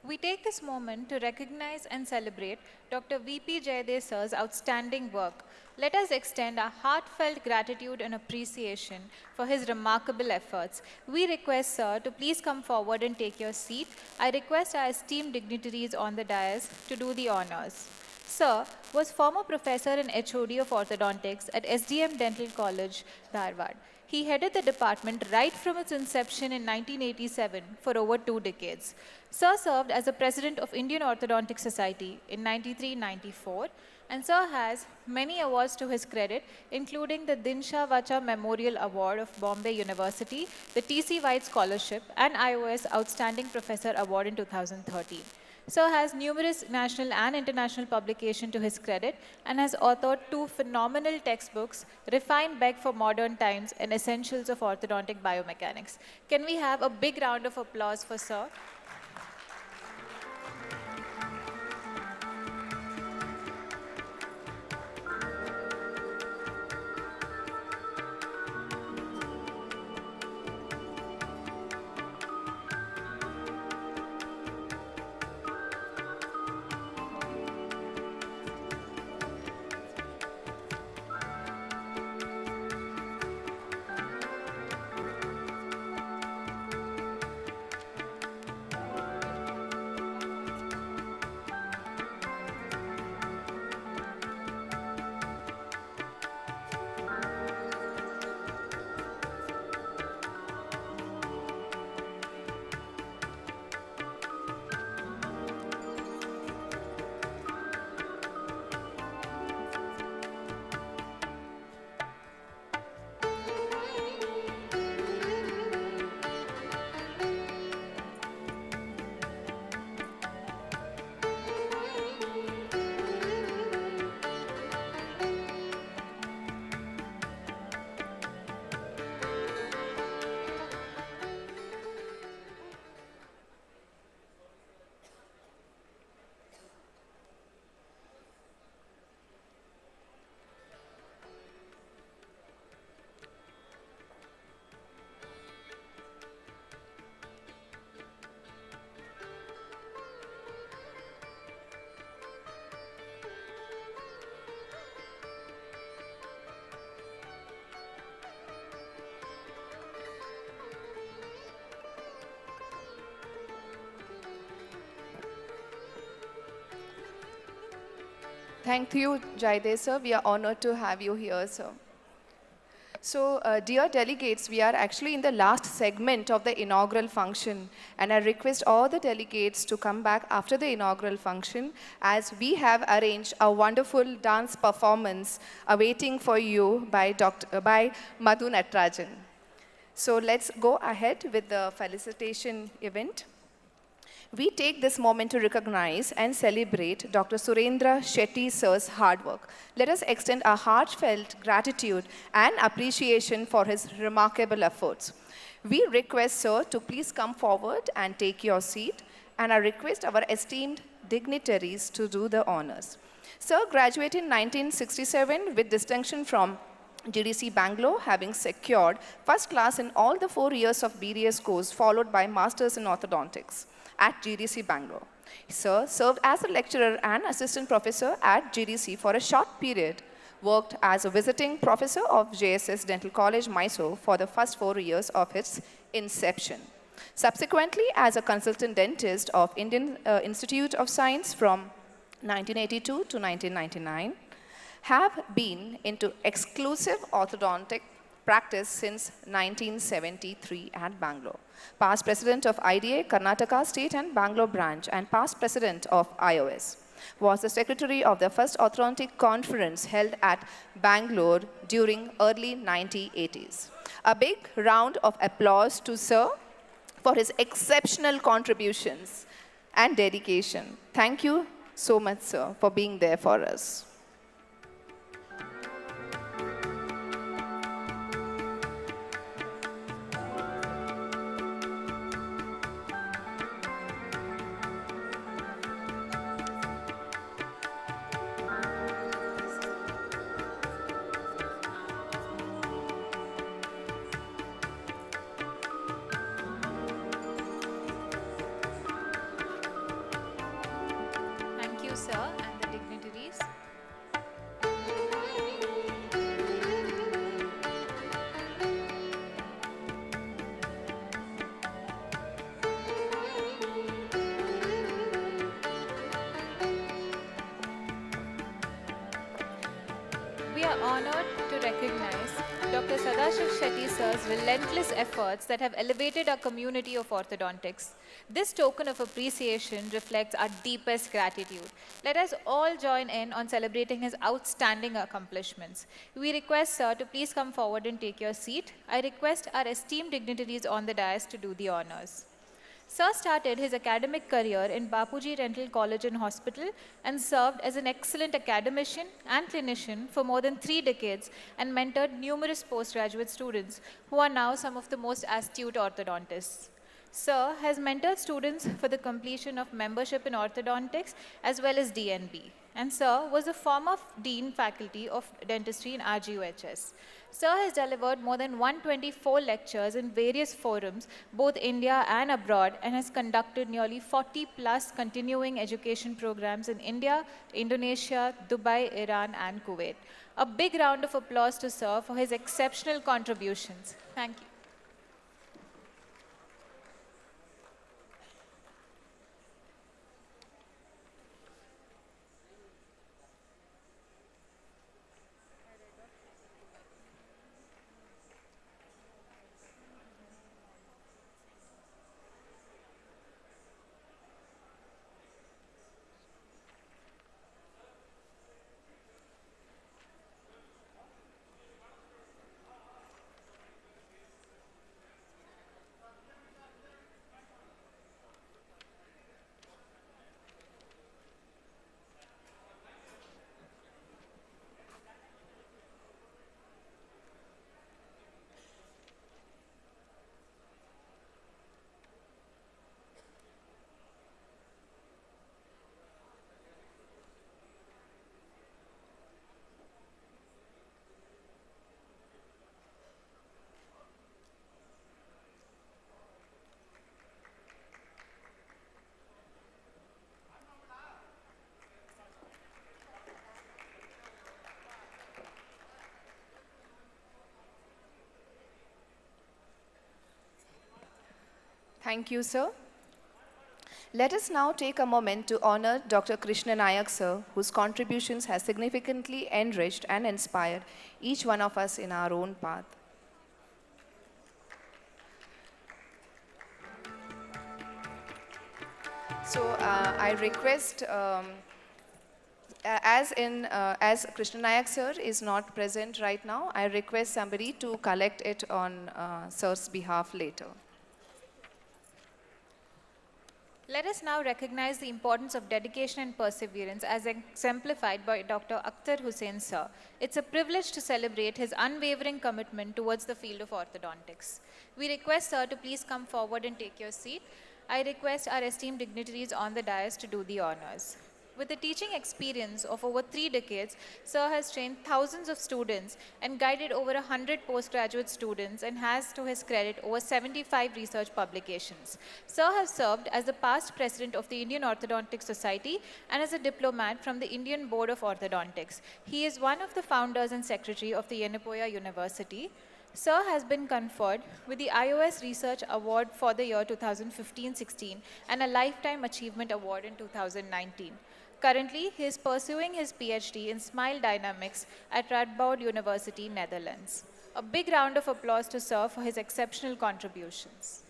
We take this moment to recognize and celebrate Dr. V.P. Jayade sir's outstanding work. Let us extend our heartfelt gratitude and appreciation for his remarkable efforts. We request sir to please come forward and take your seat. I request our esteemed dignitaries on the dais to do the honors. Sir was former professor and HOD of orthodontics at SDM Dental College, Dharwad. He headed the department right from its inception in 1987 for over 2 decades. Sir served as the president of Indian Orthodontic Society in 93-94 and Sir has many awards to his credit, including the Dinsha Vacha Memorial Award of Bombay University, the T.C. White Scholarship, and IOS Outstanding Professor Award in 2013. Sir has numerous national and international publications to his credit and has authored 2 phenomenal textbooks, Refined Beck for Modern Times and Essentials of Orthodontic Biomechanics. Can we have a big round of applause for Sir? Thank you, Jaidev sir. We are honored to have you here, sir. So, dear delegates, we are actually in the last segment of the inaugural function, and I request all the delegates to come back after the inaugural function, as we have arranged a wonderful dance performance awaiting for you by Madhu Natarajan. So let's go ahead with the felicitation event. We take this moment to recognize and celebrate Dr. Surendra Shetty sir's hard work. Let us extend our heartfelt gratitude and appreciation for his remarkable efforts. We request sir to please come forward and take your seat, and I request our esteemed dignitaries to do the honors. Sir graduated in 1967 with distinction from GDC Bangalore, having secured first class in all the 4 years of BDS course, followed by Masters in Orthodontics at GDC Bangalore. Sir served as a lecturer and assistant professor at GDC for a short period, worked as a visiting professor of JSS Dental College, Mysore for the first 4 years of its inception. Subsequently, as a consultant dentist of Indian Institute of Science from 1982 to 1999, have been into exclusive orthodontic practice since 1973 at Bangalore. Past president of IDA, Karnataka State and Bangalore branch, and past president of IOS. Was the secretary of the first orthodontic conference held at Bangalore during early 1980s. A big round of applause to Sir for his exceptional contributions and dedication. Thank you so much, sir, for being there for us. We are honored to recognize Dr. Sadashiv Shetty sir's relentless efforts that have elevated our community of orthodontics. This token of appreciation reflects our deepest gratitude. Let us all join in on celebrating his outstanding accomplishments. We request sir to please come forward and take your seat. I request our esteemed dignitaries on the dais to do the honors. Sir started his academic career in Bapuji Dental College and Hospital and served as an excellent academician and clinician for more than 3 decades and mentored numerous postgraduate students who are now some of the most astute orthodontists. Sir has mentored students for the completion of membership in orthodontics as well as DNB. And Sir was the former Dean Faculty of Dentistry in RGUHS. Sir has delivered more than 124 lectures in various forums, both India and abroad, and has conducted nearly 40 plus continuing education programs in India, Indonesia, Dubai, Iran, and Kuwait. A big round of applause to Sir for his exceptional contributions. Thank you. Thank you, sir. Let us now take a moment to honor Dr. Krishna Nayak, sir, whose contributions have significantly enriched and inspired each one of us in our own path. So I request, as Krishna Nayak sir is not present right now, I request somebody to collect it on sir's behalf later. Let us now recognize the importance of dedication and perseverance as exemplified by Dr. Akhtar Hussain sir. It's a privilege to celebrate his unwavering commitment towards the field of orthodontics. We request sir to please come forward and take your seat. I request our esteemed dignitaries on the dais to do the honors. With a teaching experience of over 3 decades, Sir has trained thousands of students and guided over 100 postgraduate students and has to his credit over 75 research publications. Sir has served as the past president of the Indian Orthodontic Society and as a diplomat from the Indian Board of Orthodontics. He is one of the founders and secretary of the Yenapoya University. Sir has been conferred with the IOS Research Award for the year 2015-16 and a Lifetime Achievement Award in 2019. Currently, he is pursuing his PhD in Smile Dynamics at Radboud University, Netherlands. A big round of applause to Sir for his exceptional contributions.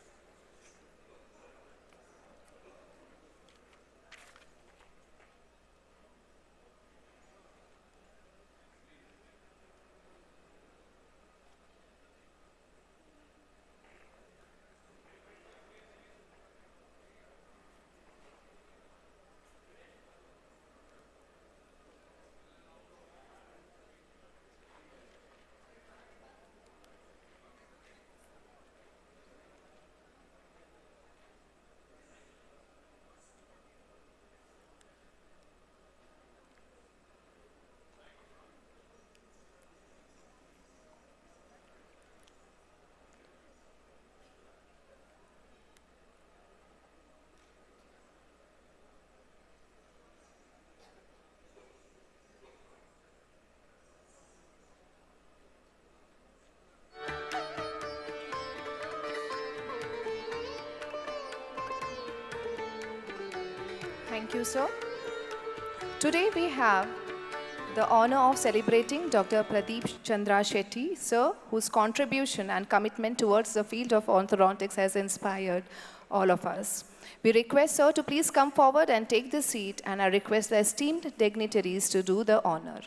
Thank you, sir. Today we have the honor of celebrating Dr. Pradeep Chandra Shetty, sir, whose contribution and commitment towards the field of orthodontics has inspired all of us. We request sir to please come forward and take the seat, and I request the esteemed dignitaries to do the honor.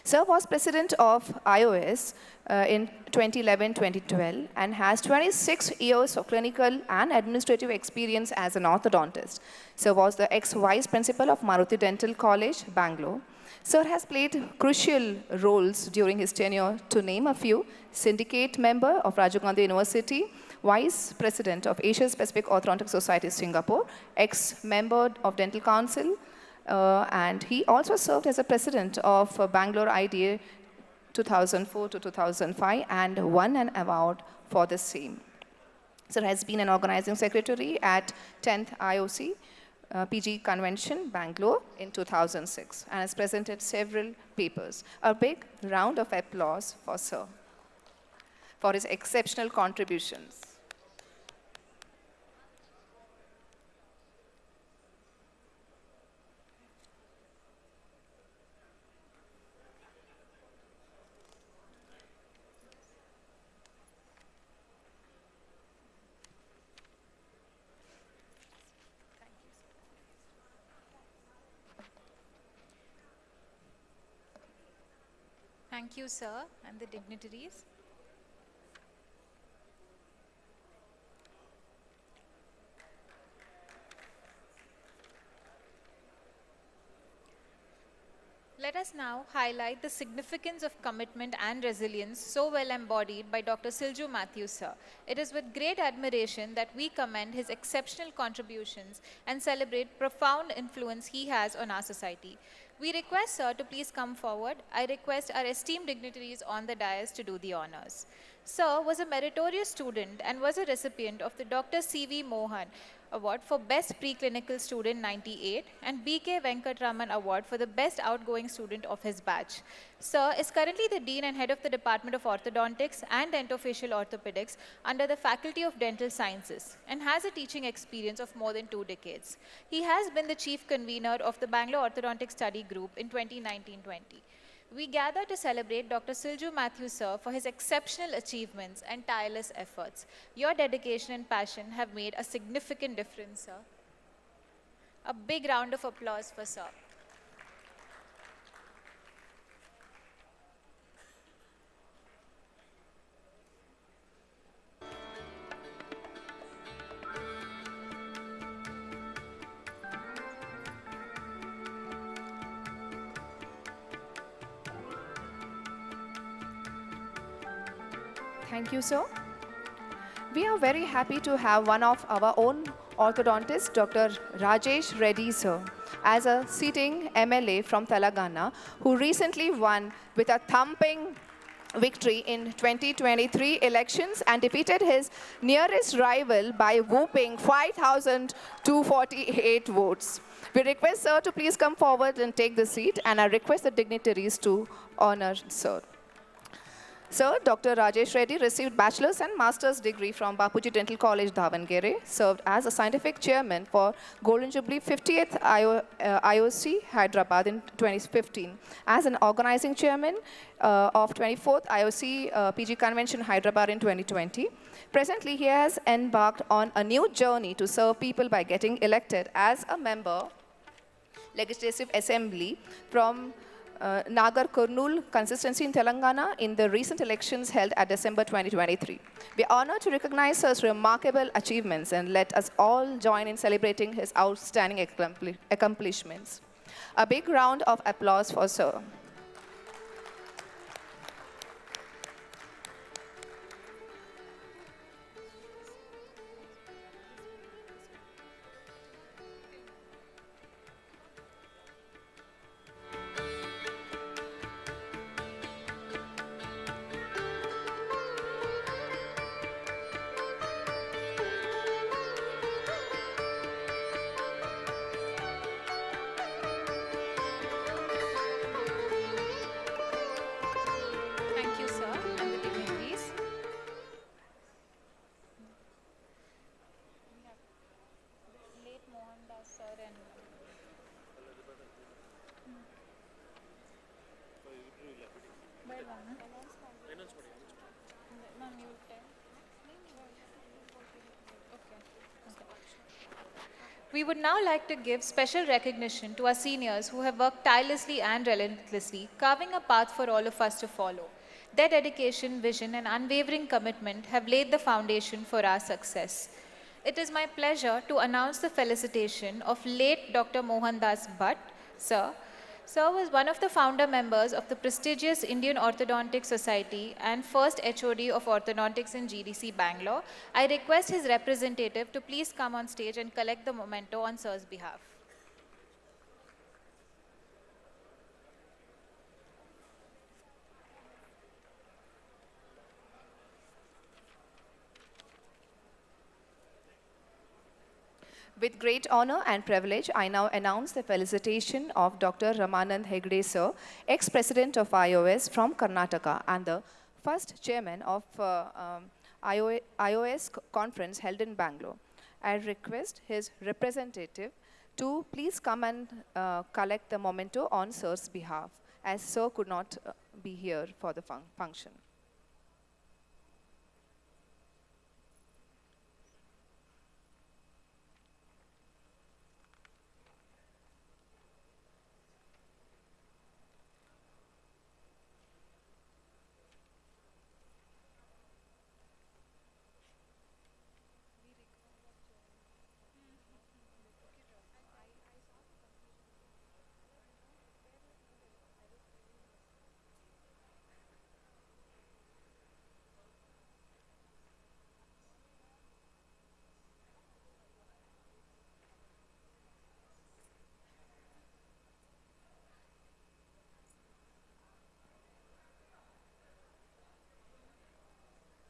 Sir was president of IOS in 2011-2012 and has 26 years of clinical and administrative experience as an orthodontist. Sir was the ex-vice principal of Maruti Dental College, Bangalore. Sir has played crucial roles during his tenure, to name a few: syndicate member of Rajiv Gandhi University, Vice President of Asia Pacific Orthodontic Society, Singapore, ex-member of Dental Council, and he also served as a president of Bangalore IDA 2004 to 2005 and won an award for the same. Sir has been an organizing secretary at 10th IOC PG Convention, Bangalore in 2006, and has presented several papers. A big round of applause for Sir for his exceptional contributions. Thank you, sir, and the dignitaries. Let us now highlight the significance of commitment and resilience so well embodied by Dr. Silju Matthews, sir. It is with great admiration that we commend his exceptional contributions and celebrate profound influence he has on our society. We request sir to please come forward. I request our esteemed dignitaries on the dais to do the honors. Sir was a meritorious student and was a recipient of the Dr. C.V. Mohan Award for Best Preclinical Student 98 and B.K. Venkatraman Award for the Best Outgoing Student of his batch. Sir is currently the Dean and Head of the Department of Orthodontics and Dentofacial Orthopedics under the Faculty of Dental Sciences and has a teaching experience of more than 2 decades. He has been the Chief Convener of the Bangalore Orthodontic Study Group in 2019-20. We gather to celebrate Dr. Silju Matthews, sir, for his exceptional achievements and tireless efforts. Your dedication and passion have made a significant difference, sir. A big round of applause for sir. Thank you, sir. We are very happy to have one of our own orthodontists, Dr. Rajesh Reddy, sir, as a sitting MLA from Telangana, who recently won with a thumping victory in 2023 elections and defeated his nearest rival by whooping 5,248 votes. We request sir to please come forward and take the seat, and I request the dignitaries to honor sir. Sir, Dr. Rajesh Reddy received bachelor's and master's degree from Bapuji Dental College, Davangere, served as a scientific chairman for Golden Jubilee 50th IOC, Hyderabad in 2015, as an organizing chairman of 24th IOC PG Convention, Hyderabad in 2020. Presently, he has embarked on a new journey to serve people by getting elected as a member, Legislative Assembly from Nagar Kurnool consistency in Telangana in the recent elections held at December 2023. We are honored to recognize his remarkable achievements, and let us all join in celebrating his outstanding accomplishments. A big round of applause for sir. We would now like to give special recognition to our seniors who have worked tirelessly and relentlessly, carving a path for all of us to follow. Their dedication, vision, and unwavering commitment have laid the foundation for our success. It is my pleasure to announce the felicitation of late Dr. Mohandas Bhatt, Sir. Sir was one of the founder members of the prestigious Indian Orthodontic Society and first HOD of Orthodontics in GDC Bangalore. I request his representative to please come on stage and collect the memento on Sir's behalf. With great honor and privilege, I now announce the felicitation of Dr. Ramanand Hegde Sir, ex-president of IOS from Karnataka and the first chairman of IOS conference held in Bangalore. I request his representative to please come and collect the memento on Sir's behalf, as Sir could not be here for the function.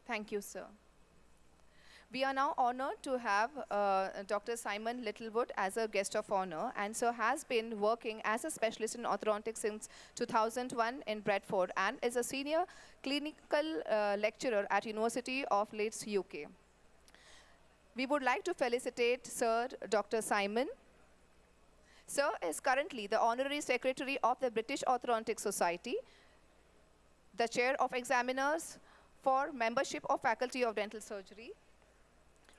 Thank you, sir. We are now honored to have Dr. Simon Littlewood as a guest of honor, and sir has been working as a specialist in orthodontics since 2001 in Bradford and is a senior clinical lecturer at University of Leeds, UK. We would like to felicitate Sir Dr. Simon. Sir is currently the Honorary Secretary of the British Orthodontic Society, the Chair of Examiners for Membership of Faculty of Dental Surgery,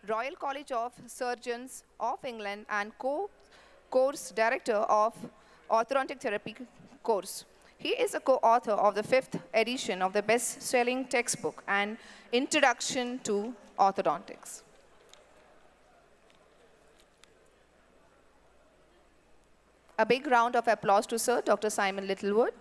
Royal College of Surgeons of England, and course director of Orthodontic Therapy course. He is a co-author of the 5th edition of the best-selling textbook, An Introduction to Orthodontics. A big round of applause to Sir Dr. Simon Littlewood.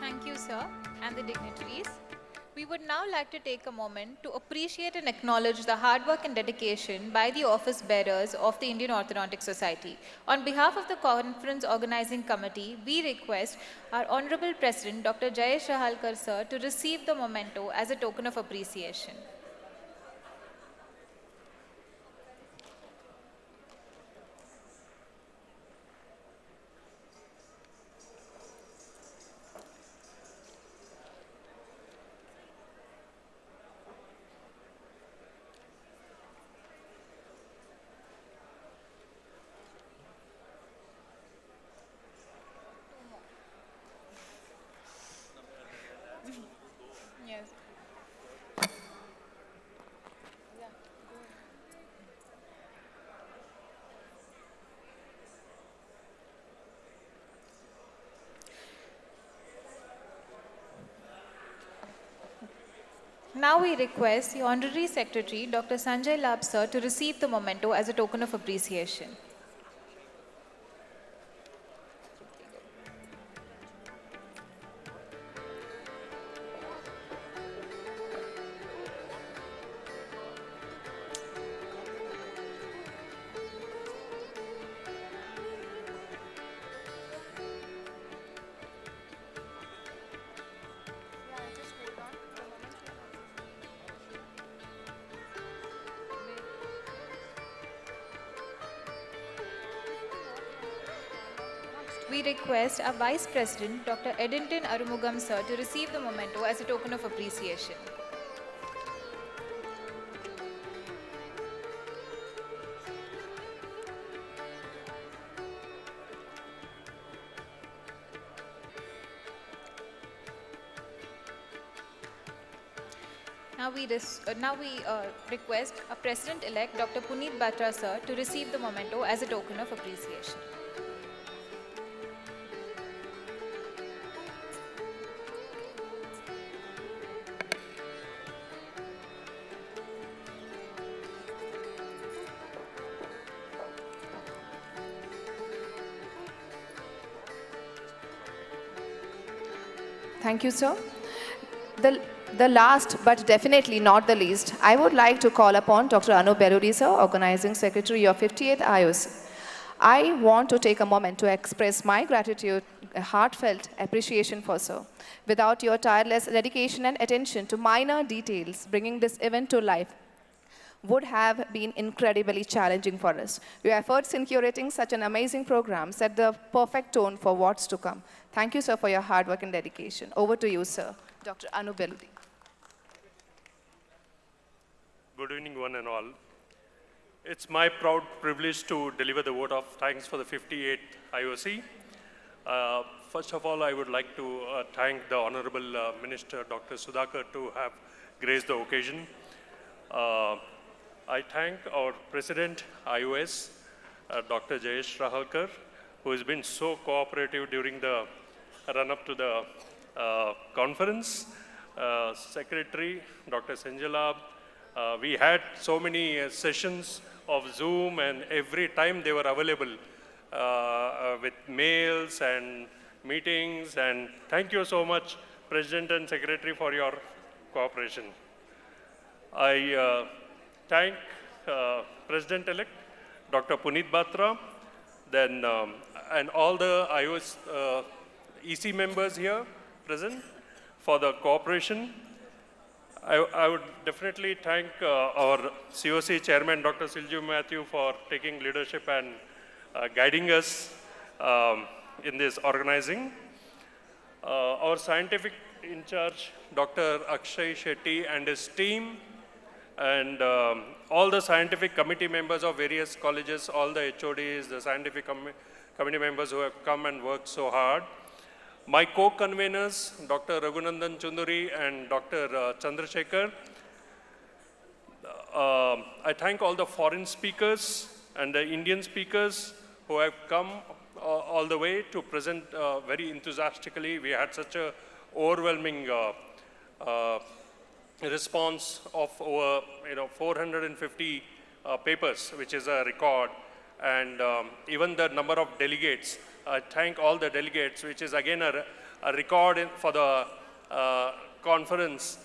Thank you, sir, and the dignitaries. We would now like to take a moment to appreciate and acknowledge the hard work and dedication by the office bearers of the Indian Orthodontic Society. On behalf of the conference organizing committee, we request our Honorable President, Dr. Jayesh Rahalkar, sir, to receive the memento as a token of appreciation. Now we request the Honorary Secretary, Dr. Sanjay Lab sir, to receive the memento as a token of appreciation. We request our Vice President, Dr. Eddington Arumugam sir, to receive the memento as a token of appreciation. Now we request our President-elect, Dr. Puneet Batra sir, to receive the memento as a token of appreciation. Thank you, sir. The last, but definitely not the least, I would like to call upon Dr. Honour Dr sir, Organizing Secretary of 58th IOC. I want to take a moment to express my gratitude, a heartfelt appreciation for sir. Without your tireless dedication and attention to minor details, bringing this event to life would have been incredibly challenging for us. Your efforts in curating such an amazing program set the perfect tone for what's to come. Thank you, sir, for your hard work and dedication. Over to you, sir. Dr. Honour Dr. Good evening, one and all. It's my proud privilege to deliver the vote of thanks for the 58th IOC. First of all, I would like to thank the Honorable Minister, Dr. Sudhakar, to have graced the occasion. I thank our President, IOS, Dr. Jayesh Rahalkar, who has been so cooperative during the run-up to the conference. Secretary, Dr. Sanjay. We had so many sessions of Zoom, and every time they were available with mails and meetings. And thank you so much, President and Secretary, for your cooperation. I thank President-elect Dr. Puneet Batra, then and all the IOS EC members here present for the cooperation. I would definitely thank our COC Chairman, Dr. Silju Matthew, for taking leadership and guiding us in this organizing. Our scientific in charge, Dr. Akshay Shetty and his team, and all the scientific committee members of various colleges, all the HODs, the scientific committee members who have come and worked so hard. My co-conveners, Dr. Raghunandan Chunduri and Dr. Chandrasekhar. I thank all the foreign speakers and the Indian speakers who have come all the way to present very enthusiastically. We had such a overwhelming response of over 450 papers, which is a record, and even the number of delegates. I thank all the delegates, which is again a record for the conference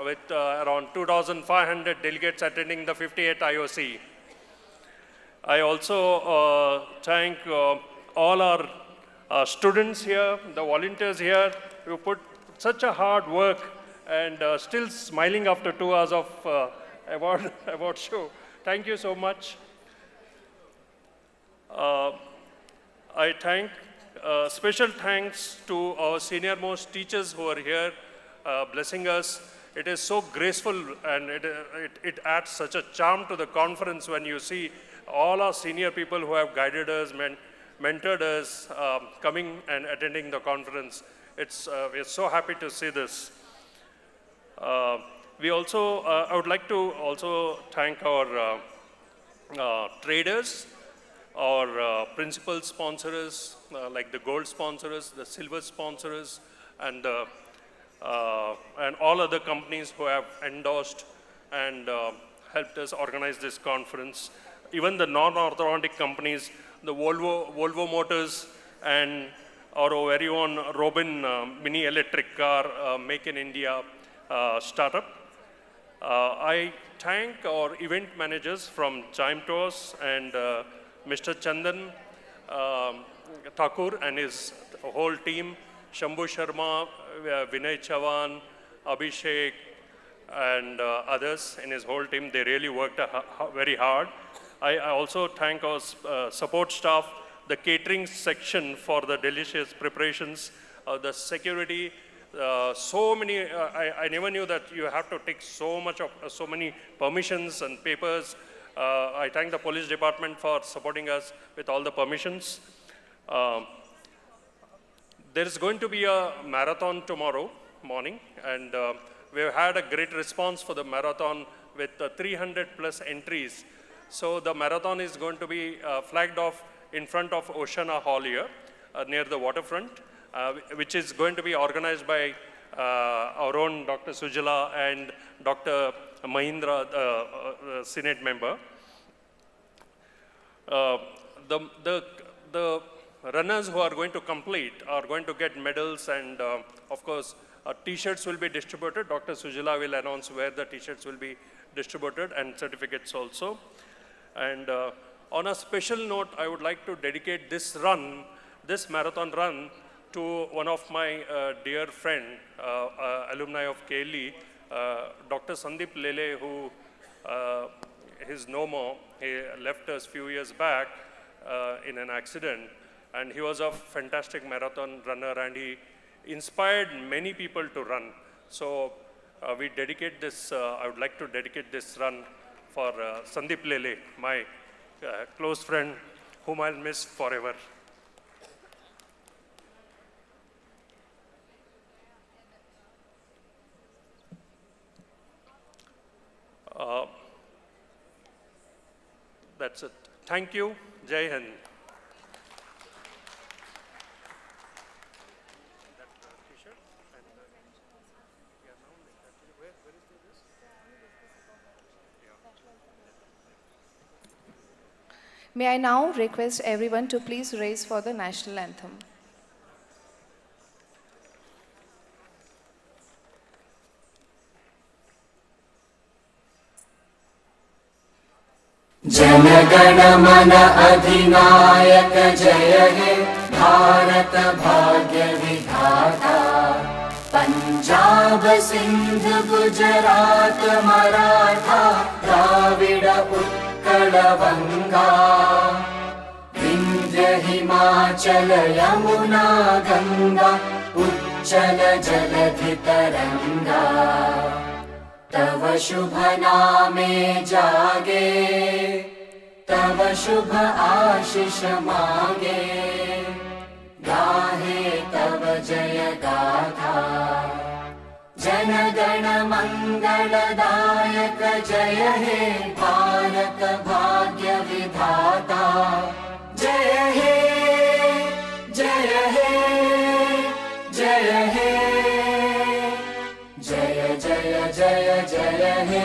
with around 2,500 delegates attending the 58th IOC. I also thank all our students here, the volunteers here, who put such a hard work and still smiling after 2 hours of award show. Thank you so much. I thank, special thanks to our senior-most teachers who are here blessing us. It is so graceful, and it adds such a charm to the conference when you see all our senior people who have guided us, mentored us, coming and attending the conference. We're so happy to see this. We also, I would like to also thank our traders, our principal sponsors, like the gold sponsors, the silver sponsors, and the and all other companies who have endorsed and helped us organize this conference. Even the non-orthodontic companies, the Volvo Motors and our very own Robin mini electric car, Make in India startup. I thank our event managers from Chime Tours and Mr. Chandan Thakur and his whole team, Shambhu Sharma, Vinay Chavan, Abhishek, and others in his whole team. They really worked very hard. I also thank our support staff, the catering section for the delicious preparations, the security, so many, I never knew that you have to take so many permissions and papers. I thank the police department for supporting us with all the permissions. There is going to be a marathon tomorrow morning, and we've had a great response for the marathon with 300 plus entries. So the marathon is going to be flagged off in front of Oceana Hall here, near the waterfront, which is going to be organized by our own Dr. Sujala and Dr. Mahindra, Senate member. The runners who are going to complete are going to get medals, and of course, t-shirts will be distributed. Dr. Sujala will announce where the t-shirts will be distributed, and certificates also. And on a special note, I would like to dedicate this marathon run, to one of my dear friend, alumni of KLE, Dr. Sandeep Lele, who is no more. He left us a few years back in an accident, and he was a fantastic marathon runner, and he inspired many people to run. So we dedicate this, I would like to dedicate this run for Sandeep Lele, my close friend, whom I'll miss forever. That's it. Thank you. Jai Hind. May I now request everyone to please raise for the national anthem. जनगण मन अधिनायक जय हे भारत भाग्य विधाता पंजाब सिंध गुजरात मराठा द्राविड़ उत्कल बंगा विंध्य हिमाचल यमुना गंगा उच्चल जलधि तरंगा तव शुभ नामे जागे तव शुभ आशीष मांगे गाहे तव जय गाथा जन गण मंगलदायक जय हे भारत भाग्य विधाता जय हे जय हे जय हे जय जय जय जय हे